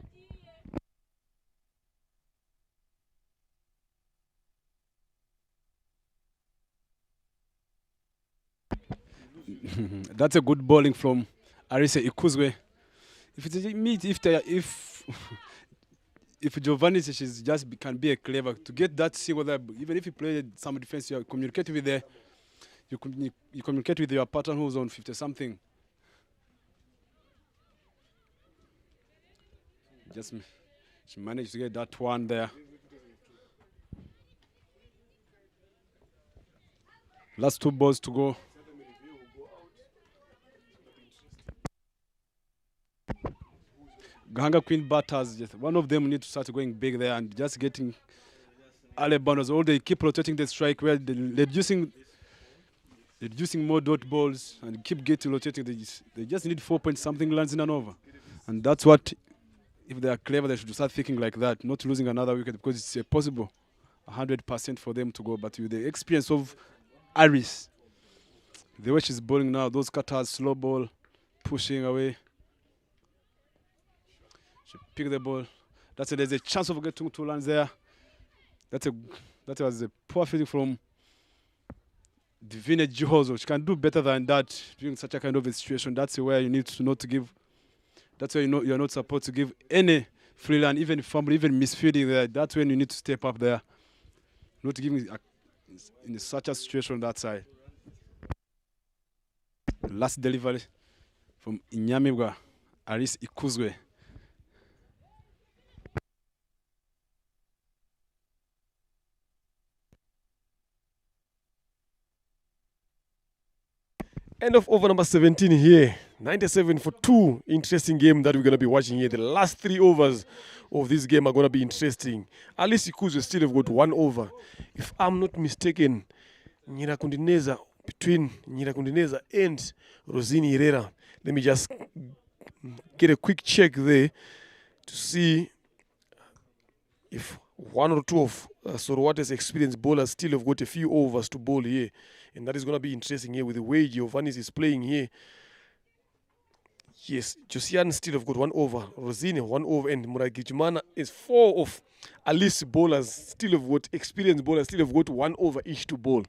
That's a good bowling from RCA Ikuzwe. If Giovanni she's just can be a clever to get that single there, even if you play some defense, you communicate with you communicate with your partner who's on 50 something. Just she managed to get that one there. Last 2 balls to go. Gahanga Queen batters, just one of them need to start going big there and just getting early bouncers. Or they keep rotating the strike where they're reducing more dot balls and keep getting rotating. They just need 4 point something runs in and over. And that's what, if they are clever, they should start thinking like that, not losing another wicket, because it's a possible 100% for them to go. But with the experience of Aris, the way she's bowling now, those cutters, slow ball, pushing away. She pick the ball. That's it. There's a chance of getting 2 runs there. That was a poor feeling from Divine Jihozo. She can do better than that during such a kind of a situation. That's where you need to not to give. That's where you're not supposed to give any free run, even fumble, even misfielding there. That's when you need to step up there. Not giving in such a situation on that side. Last delivery from Inyamibwa, Aris Ikuzwe. End of over number 17 here. 97 for 2. Interesting game that we're going to be watching here. The last 3 overs of this game are going to be interesting. Alice Ikuzwe still have got 1 over. If I'm not mistaken, between Nyirakundineza and Rosini Herrera. Let me just get a quick check there to see if 1 or 2 of Sorowate's experienced bowlers still have got a few overs to bowl here. And that is going to be interesting here with the way Giovannis is playing here. Yes, Josian still have got 1 over. Rosini 1 over. And Muragijumana is 4 of Alice bowlers still have got experienced bowlers still have got 1 over each to bowl.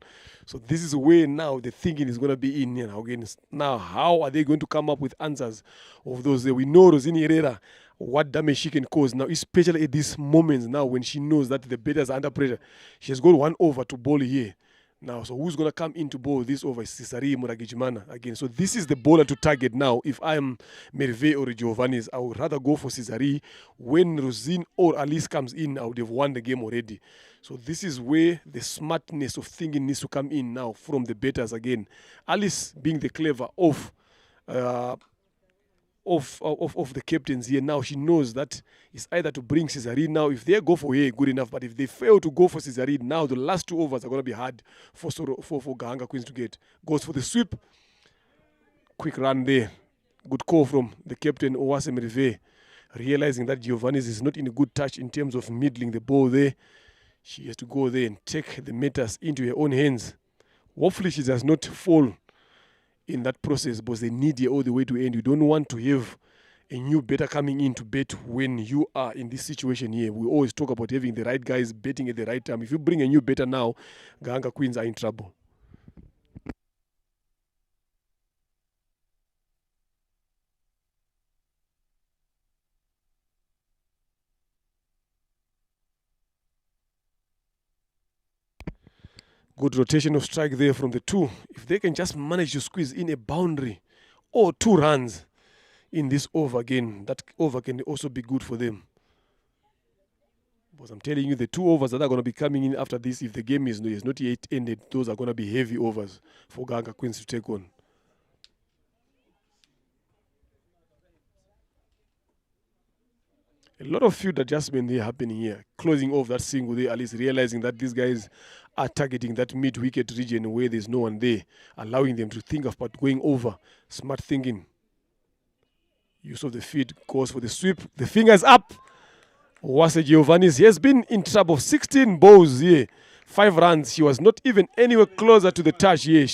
So this is where now the thinking is going to be in here. Again, now how are they going to come up with answers of those? We know Rosini Herrera, what damage she can cause now, especially at these moments now when she knows that the batters are under pressure. She has got 1 over to bowl here. Now, so who's going to come in to bowl this over? Cisari Muragijumana again. So this is the bowler to target now. If I'm Merve or Giovannis, I would rather go for Cisari. When Rosine or Alice comes in, I would have won the game already. So this is where the smartness of thinking needs to come in now from the batters again. Alice being the clever of the captains here now, she knows that it's either to bring Cisari now. If they go for her, good enough. But if they fail to go for Cisari now, the last 2 overs are going to be hard for Gahanga Queens to get. Goes for the sweep. Quick run there. Good call from the captain, Owase Merive. Realizing that Giovannis is not in a good touch in terms of middling the ball there. She has to go there and take the matters into her own hands. Hopefully she does not fall in that process, because they need you all the way to end. You don't want to have a new batter coming in to bet when you are in this situation here. We always talk about having the right guys betting at the right time. If you bring a new batter now, Gahanga Queens are in trouble. Good rotation of strike there from the 2. If they can just manage to squeeze in a boundary or 2 runs in this over again, that over can also be good for them. Because I'm telling you, the 2 overs that are going to be coming in after this, if the game is not yet ended, those are going to be heavy overs for Gahanga Queens to take on. A lot of field adjustment there happening here. Closing off that single there, at least realizing that these guys are targeting that mid-wicket region where there's no one there, allowing them to think about going over. Smart thinking. Use of the feet goes for the sweep. The fingers up. Owase Giovannis, he has been in trouble. 16 balls here. 5 runs. She was not even anywhere closer to the touch here.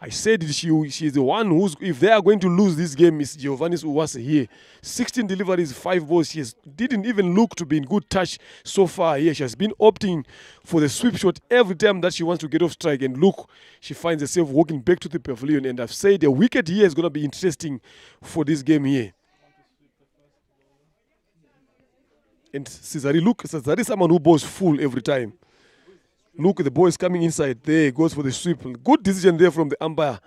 I said she's the one who's, if they are going to lose this game, is Giovannis Owase here. 16 deliveries, 5 balls. She didn't even look to be in good touch so far here. She has been opting for the sweep shot every time that she wants to get off strike. And look, she finds herself walking back to the pavilion. And I've said the wicket here is going to be interesting for this game here. And Cisari, look, Cisari is someone who bowls full every time. Look, the ball is coming inside. There, goes for the sweep. Good decision there from the umpire.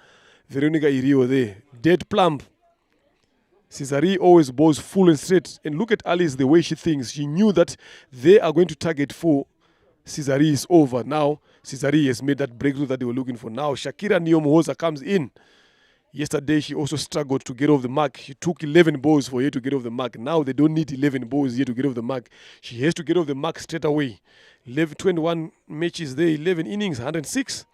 Veronica Irio there. Dead plump. Cisari always bowls full and straight. And look at Alice, the way she thinks. She knew that they are going to target for Cisari's over. Now, Cesare has made that breakthrough that they were looking for. Now Shakira Niyomhoza comes in. Yesterday, she also struggled to get off the mark. She took 11 balls for her to get off the mark. Now they don't need 11 balls here to get off the mark. She has to get off the mark straight away. 21 matches there, 11 innings, 106.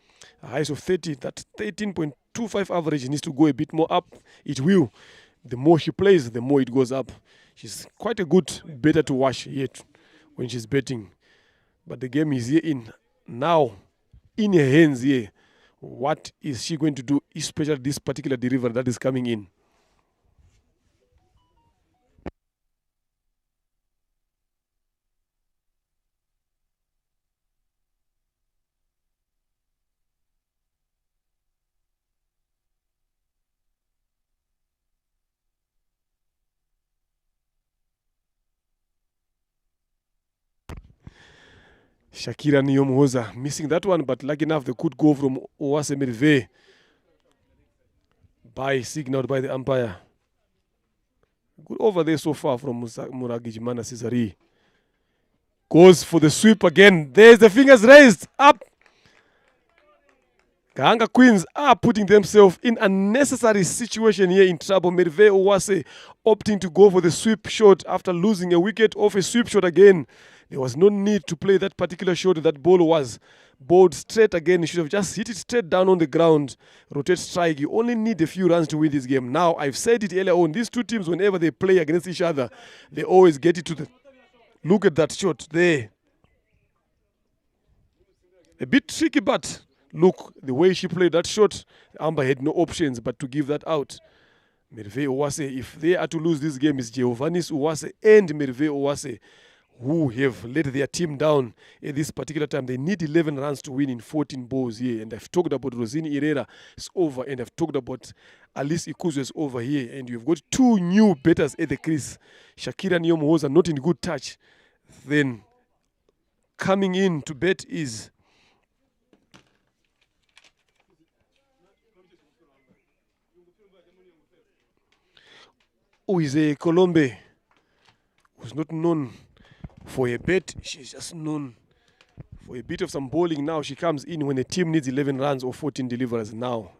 A highest of 30. That 13.25 average needs to go a bit more up. It will. The more she plays, the more it goes up. She's quite a good batter to watch yet when she's betting. But the game is here in now, in her hands here. What is she going to do, especially this particular delivery that is coming in? Shakira Niyomhoza missing that one, but lucky enough, the good go from Owase Merve by signaled by the umpire. Good over there so far from Muragijimana Cesare. Goes for the sweep again. There's the fingers raised. Up. Gahanga Queens are putting themselves in a necessary situation here in trouble. Merve Owase opting to go for the sweep shot after losing a wicket off a sweep shot again. There was no need to play that particular shot. That ball was bowled straight again. You should have just hit it straight down on the ground. Rotate strike. You only need a few runs to win this game. Now, I've said it earlier on. These two teams, whenever they play against each other, they always get it to the... Look at that shot there. A bit tricky, but look, the way she played that shot, Amber had no options but to give that out. Merve Owase, if they are to lose this game, it's Giovannis Owase and Merve Owase who have let their team down at this particular time. They need 11 runs to win in 14 balls here. And I've talked about Rosini Herrera is over, and I've talked about Alice Ikuzu is over here. And you've got two new batters at the crease. Shakira Niyomhoza not in good touch. Then coming in to bet is a Colombe, who's not known for a bet. She's just known for a bit of some bowling. Now she comes in when a team needs 11 runs or 14 deliveries. Now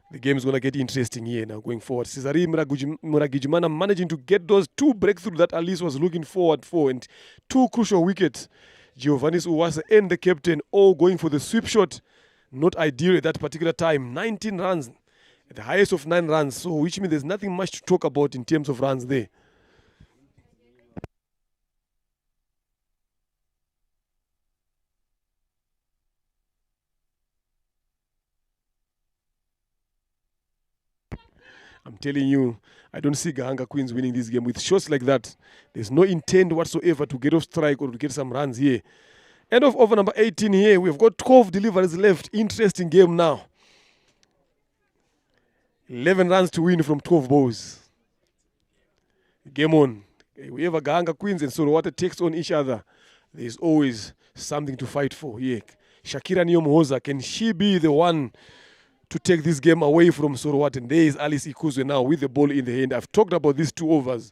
the game is going to get interesting here now going forward. Cesare Muragijimana managing to get those two breakthroughs that Alice was looking forward for, and two crucial wickets. Giovannis Owase and the captain all going for the sweep shot. Not ideal at that particular time. 19 runs, at the highest of 9 runs. So which means there's nothing much to talk about in terms of runs there. I'm telling you, I don't see Gahanga Queens winning this game. With shots like that, there's no intent whatsoever to get off strike or to get some runs here. End of over number 18 here. We've got 12 deliveries left. Interesting game now. 11 runs to win from 12 balls. Game on. Whoever Gahanga Queens and Sorowata takes on each other, there's always something to fight for here. Shakira Niyomhoza, can she be the one to take this game away from Sorowat? And there is Alice Ikuzu now with the ball in the hand. I've talked about these two overs.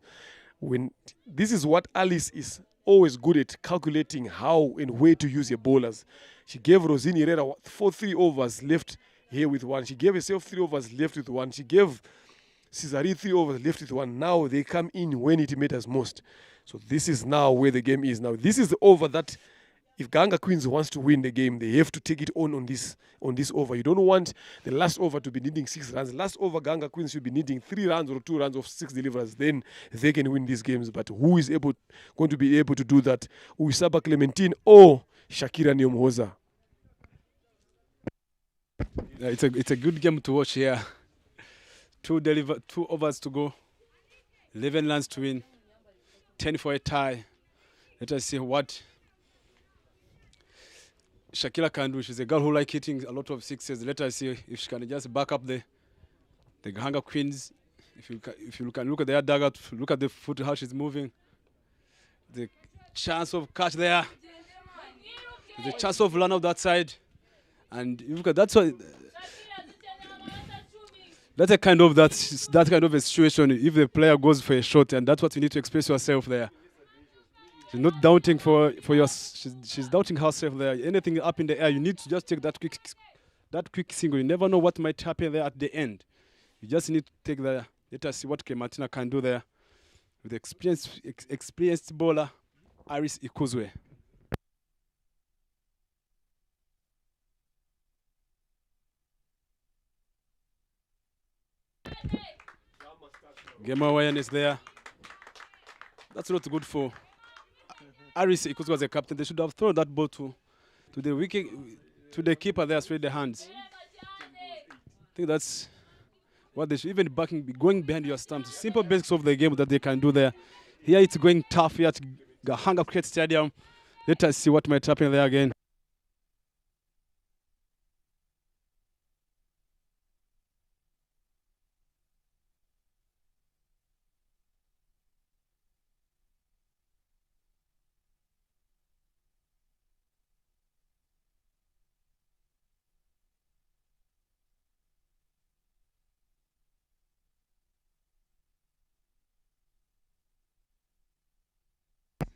This is what Alice is always good at, calculating how and where to use your bowlers. She gave Rosini Herrera 3 overs left here with 1. She gave herself 3 overs left with 1. She gave Cesare 3 overs left with 1. Now they come in when it matters most. So this is now where the game is now. This is the over that if Gahanga Queens wants to win the game, they have to take it on this over. You don't want the last over to be needing 6 runs. Last over, Gahanga Queens should be needing 3 runs or 2 runs of 6 deliveries. Then they can win these games. But who is going to be able to do that? Uisaba Clementine or Shakira Niyomhoza? Yeah, it's a good game to watch here. 2 overs to go, 11 runs to win, 10 for a tie. Let us see what Shakira can do. She's a girl who likes hitting a lot of sixes. Let us see if she can just back up the Gahanga Queens. If you can look at their dugout, look at the foot, how she's moving. The chance of catch there. The chance of run out that side. And you look at that's what. That's a kind of a situation. If the player goes for a shot, and that's what you need to express yourself there. She's not doubting for your. She's doubting herself there. Anything up in the air, you need to just take that quick single. You never know what might happen there at the end. You just need to take the. Let us see what Martina can do there with the experienced bowler, Iris Ikuzwe. Game awareness there. That's not good for Iris Ikuzwe as a captain. They should have thrown that ball to the wicket, to the keeper there, straight the hands. I think that's what they should, even going behind your stumps. Simple basics of the game that they can do there. Here it's going tough here at Gahanga Cricket Stadium. Let us see what might happen there again.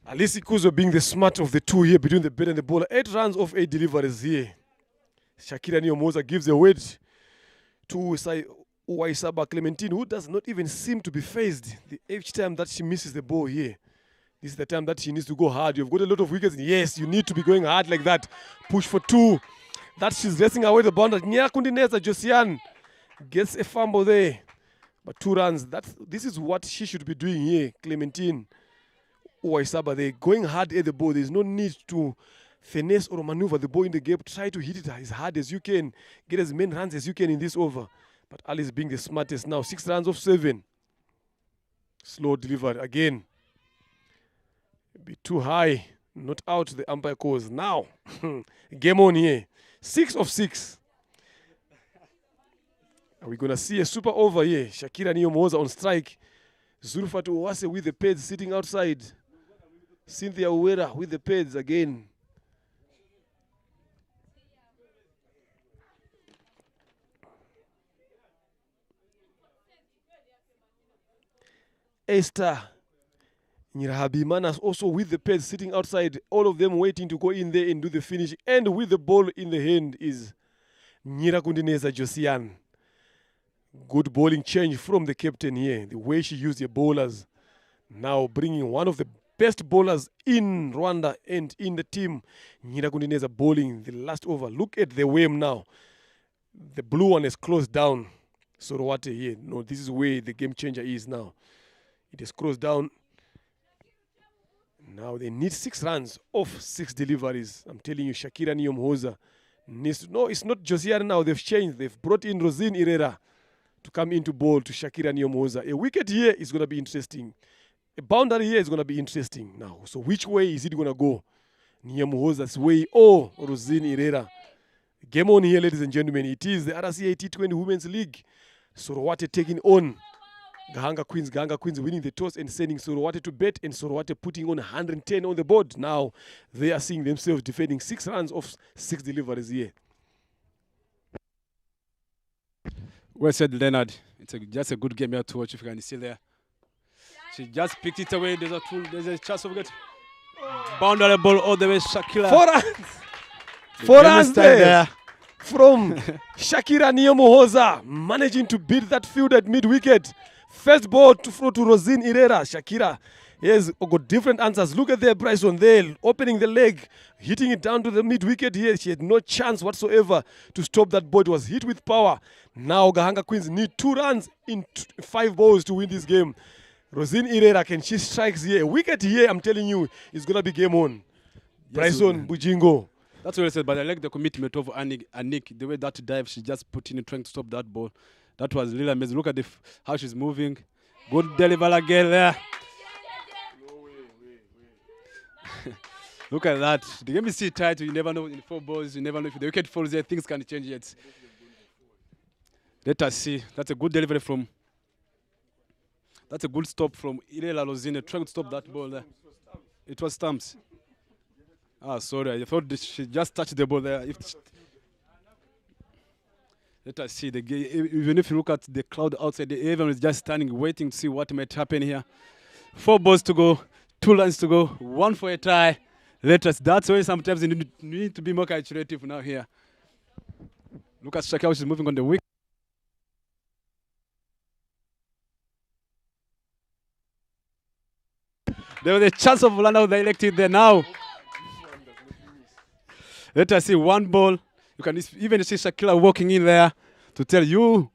Alice Kuzo being the smart of the two here between the bat and the bowler. 8 runs off 8 deliveries here. Shakira Nyomoza gives the weight to Uwaisaba Clementine, who does not even seem to be phased. Each time that she misses the ball here, this is the time that she needs to go hard. You've got a lot of wickets. Yes, you need to be going hard like that. Push for 2. That she's racing away the boundary. Nyakundineza Josiane gets a fumble there. But 2 runs. This is what she should be doing here, Clementine. Uwaisaba, they're going hard at the ball. There's no need to finesse or maneuver the ball in the gap. Try to hit it as hard as you can. Get as many runs as you can in this over. But Alice being the smartest now. 6 runs off 7. Slow delivery again. A bit too high. Not out, the umpire calls. Now, game on here. 6 of 6. Are we going to see a super over here? Shakira Nyomoza on strike. Zulfat Owase with the pads sitting outside. Cynthia Uwera with the pads again. Esther Nyirahabimanas also with the pads sitting outside. All of them waiting to go in there and do the finish. And with the ball in the hand is Nyirakundineza Josiane. Good bowling change from the captain here. The way she used the bowlers. Now bringing one of the best bowlers in Rwanda and in the team. Nyirakundineza bowling the last over. Look at the worm now. The blue one is closed down. Sorowate here. No, this is where the game changer is now. It is closed down. Now they need 6 runs off 6 deliveries. I'm telling you, Shakira Nyomoza needs to, no, it's not Josiane now. They've changed. They've brought in Rosine Irera to come into bowl to Shakira Nyomoza. A wicket here is going to be interesting. A boundary here is going to be interesting now. So which way is it going to go? Nyomoza's way or Rosine Irera? Game on here, ladies and gentlemen. It is the RCA T20 Women's League. Sorowate taking on Gahanga Queens. Gahanga Queens winning the toss and sending Sorowate to bat, and Sorowate putting on 110 on the board. Now they are seeing themselves defending 6 runs off 6 deliveries here. Well said, Leonard. It's just a good game here to watch if you can see there. She just picked it away. There's a chance of get boundary ball all the way. Shakira. 4 runs. 4 runs there from Shakira Nyomoza, managing to beat that field at mid-wicket. First ball to throw to Rosine Irera. Shakira has got different answers. Look at their Bryson there, opening the leg, hitting it down to the mid-wicket here. She had no chance whatsoever to stop that ball. It was hit with power. Now Gahanga Queens need 2 runs in 5 balls to win this game. Rosine Irera, can she strikes here? A wicket here, I'm telling you, is going to be game on. Yes, Bryson Bujingo. That's what I said, but I like the commitment of Anik. The way that dive, she just put in trying to stop that ball. That was really amazing. Look at how she's moving. Good delivery again there. Look at that. The game is still tight. You never know in 4 balls. You never know if the wicket falls there. Things can change yet. Let us see. That's a good delivery from. That's a good stop from Irela Lozine trying to stop that ball there. It was stumps. Ah, sorry. I thought she just touched the ball there. Let us see the game. Even if you look at the crowd outside, everyone is just standing, waiting to see what might happen here. 4 balls to go. 2 lines to go. 1 for a tie. That's why sometimes you need to be more calculative now here. Look at Shakira, which is moving on the wicket. There was a chance of run out the elected there now. Let us see 1 ball. You can even see Shakira walking in there to tell you,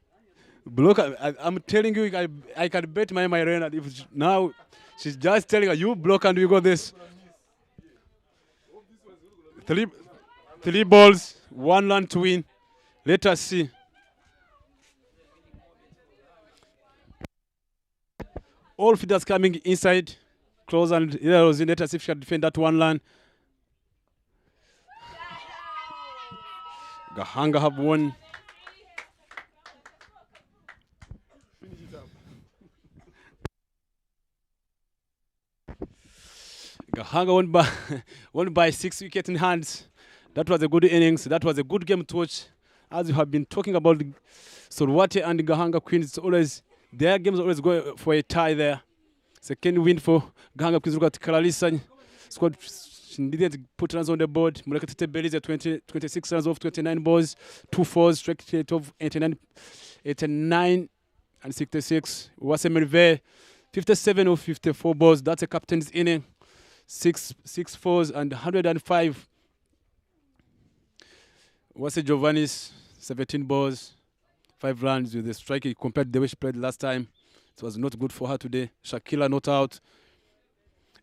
block. I'm telling you, I can bet my arena. If now she's just telling her, you block and we got this. 3 balls, 1 run to win. Let us see. All feeders coming inside, close and let us see if she can defend that 1 run. Gahanga have won. Gahanga won by 6 wickets in hands. That was a good innings. That was a good game to watch. As you have been talking about Sorwate and Gahanga Queens, their games always go for a tie there. Second win for Gahanga Queens. Look at Karalisa. Squad didn't put runs on the board. Mulekatete Belize 26 runs off 29 balls, 2 fours, strike rate of 89 and 66. Wase Merve 57 of 54 balls. That's a captain's inning. 6 fours and 105. Wase Giovanni's 17 balls, 5 runs with the strike compared to the way she played last time. It was not good for her today. Shakila not out.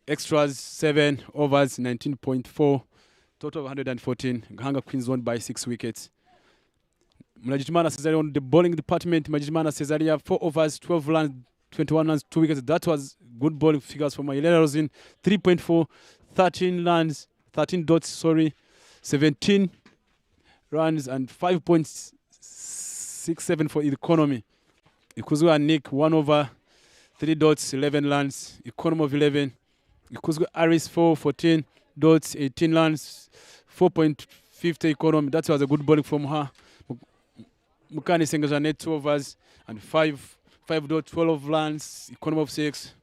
Extras 7 overs 19.4. Total of 114. Gahanga Queens won by 6 wickets. Mlajimana Cesaria on the bowling department. Mlajimana Cesaria 4 overs 12 runs 21 runs 2 wickets. That was good bowling figures for Mayelera Rosin. 3.4 13 runs 13 dots 17 runs and 5.67 for economy. Ikuzu and Nick 1 over 3 dots 11 runs. Economy of 11. Ikuzu Aris 14 dots 18 runs 4.50 economy. That was a good bowling from her. Mukani Sengajanet 2 overs and 5 dots 12 runs. Economy of 6.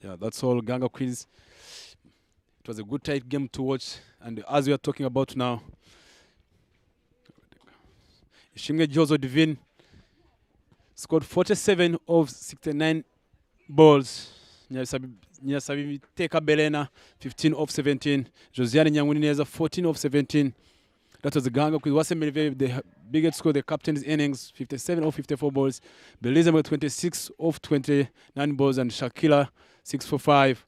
Yeah, that's all. Gahanga Queens. It was a good tight game to watch, and as we are talking about now, Shinge Jozo Divine scored 47 of 69 balls. Nyasabi Teka Belena 15 of 17. Josiane Nyangunineza 14 of 17. That was the Gahanga Queens. Wase Merve, the biggest score, the captain's innings, 57 of 54 balls. Belize 26 of 29 balls, and Shakila 6 for 5.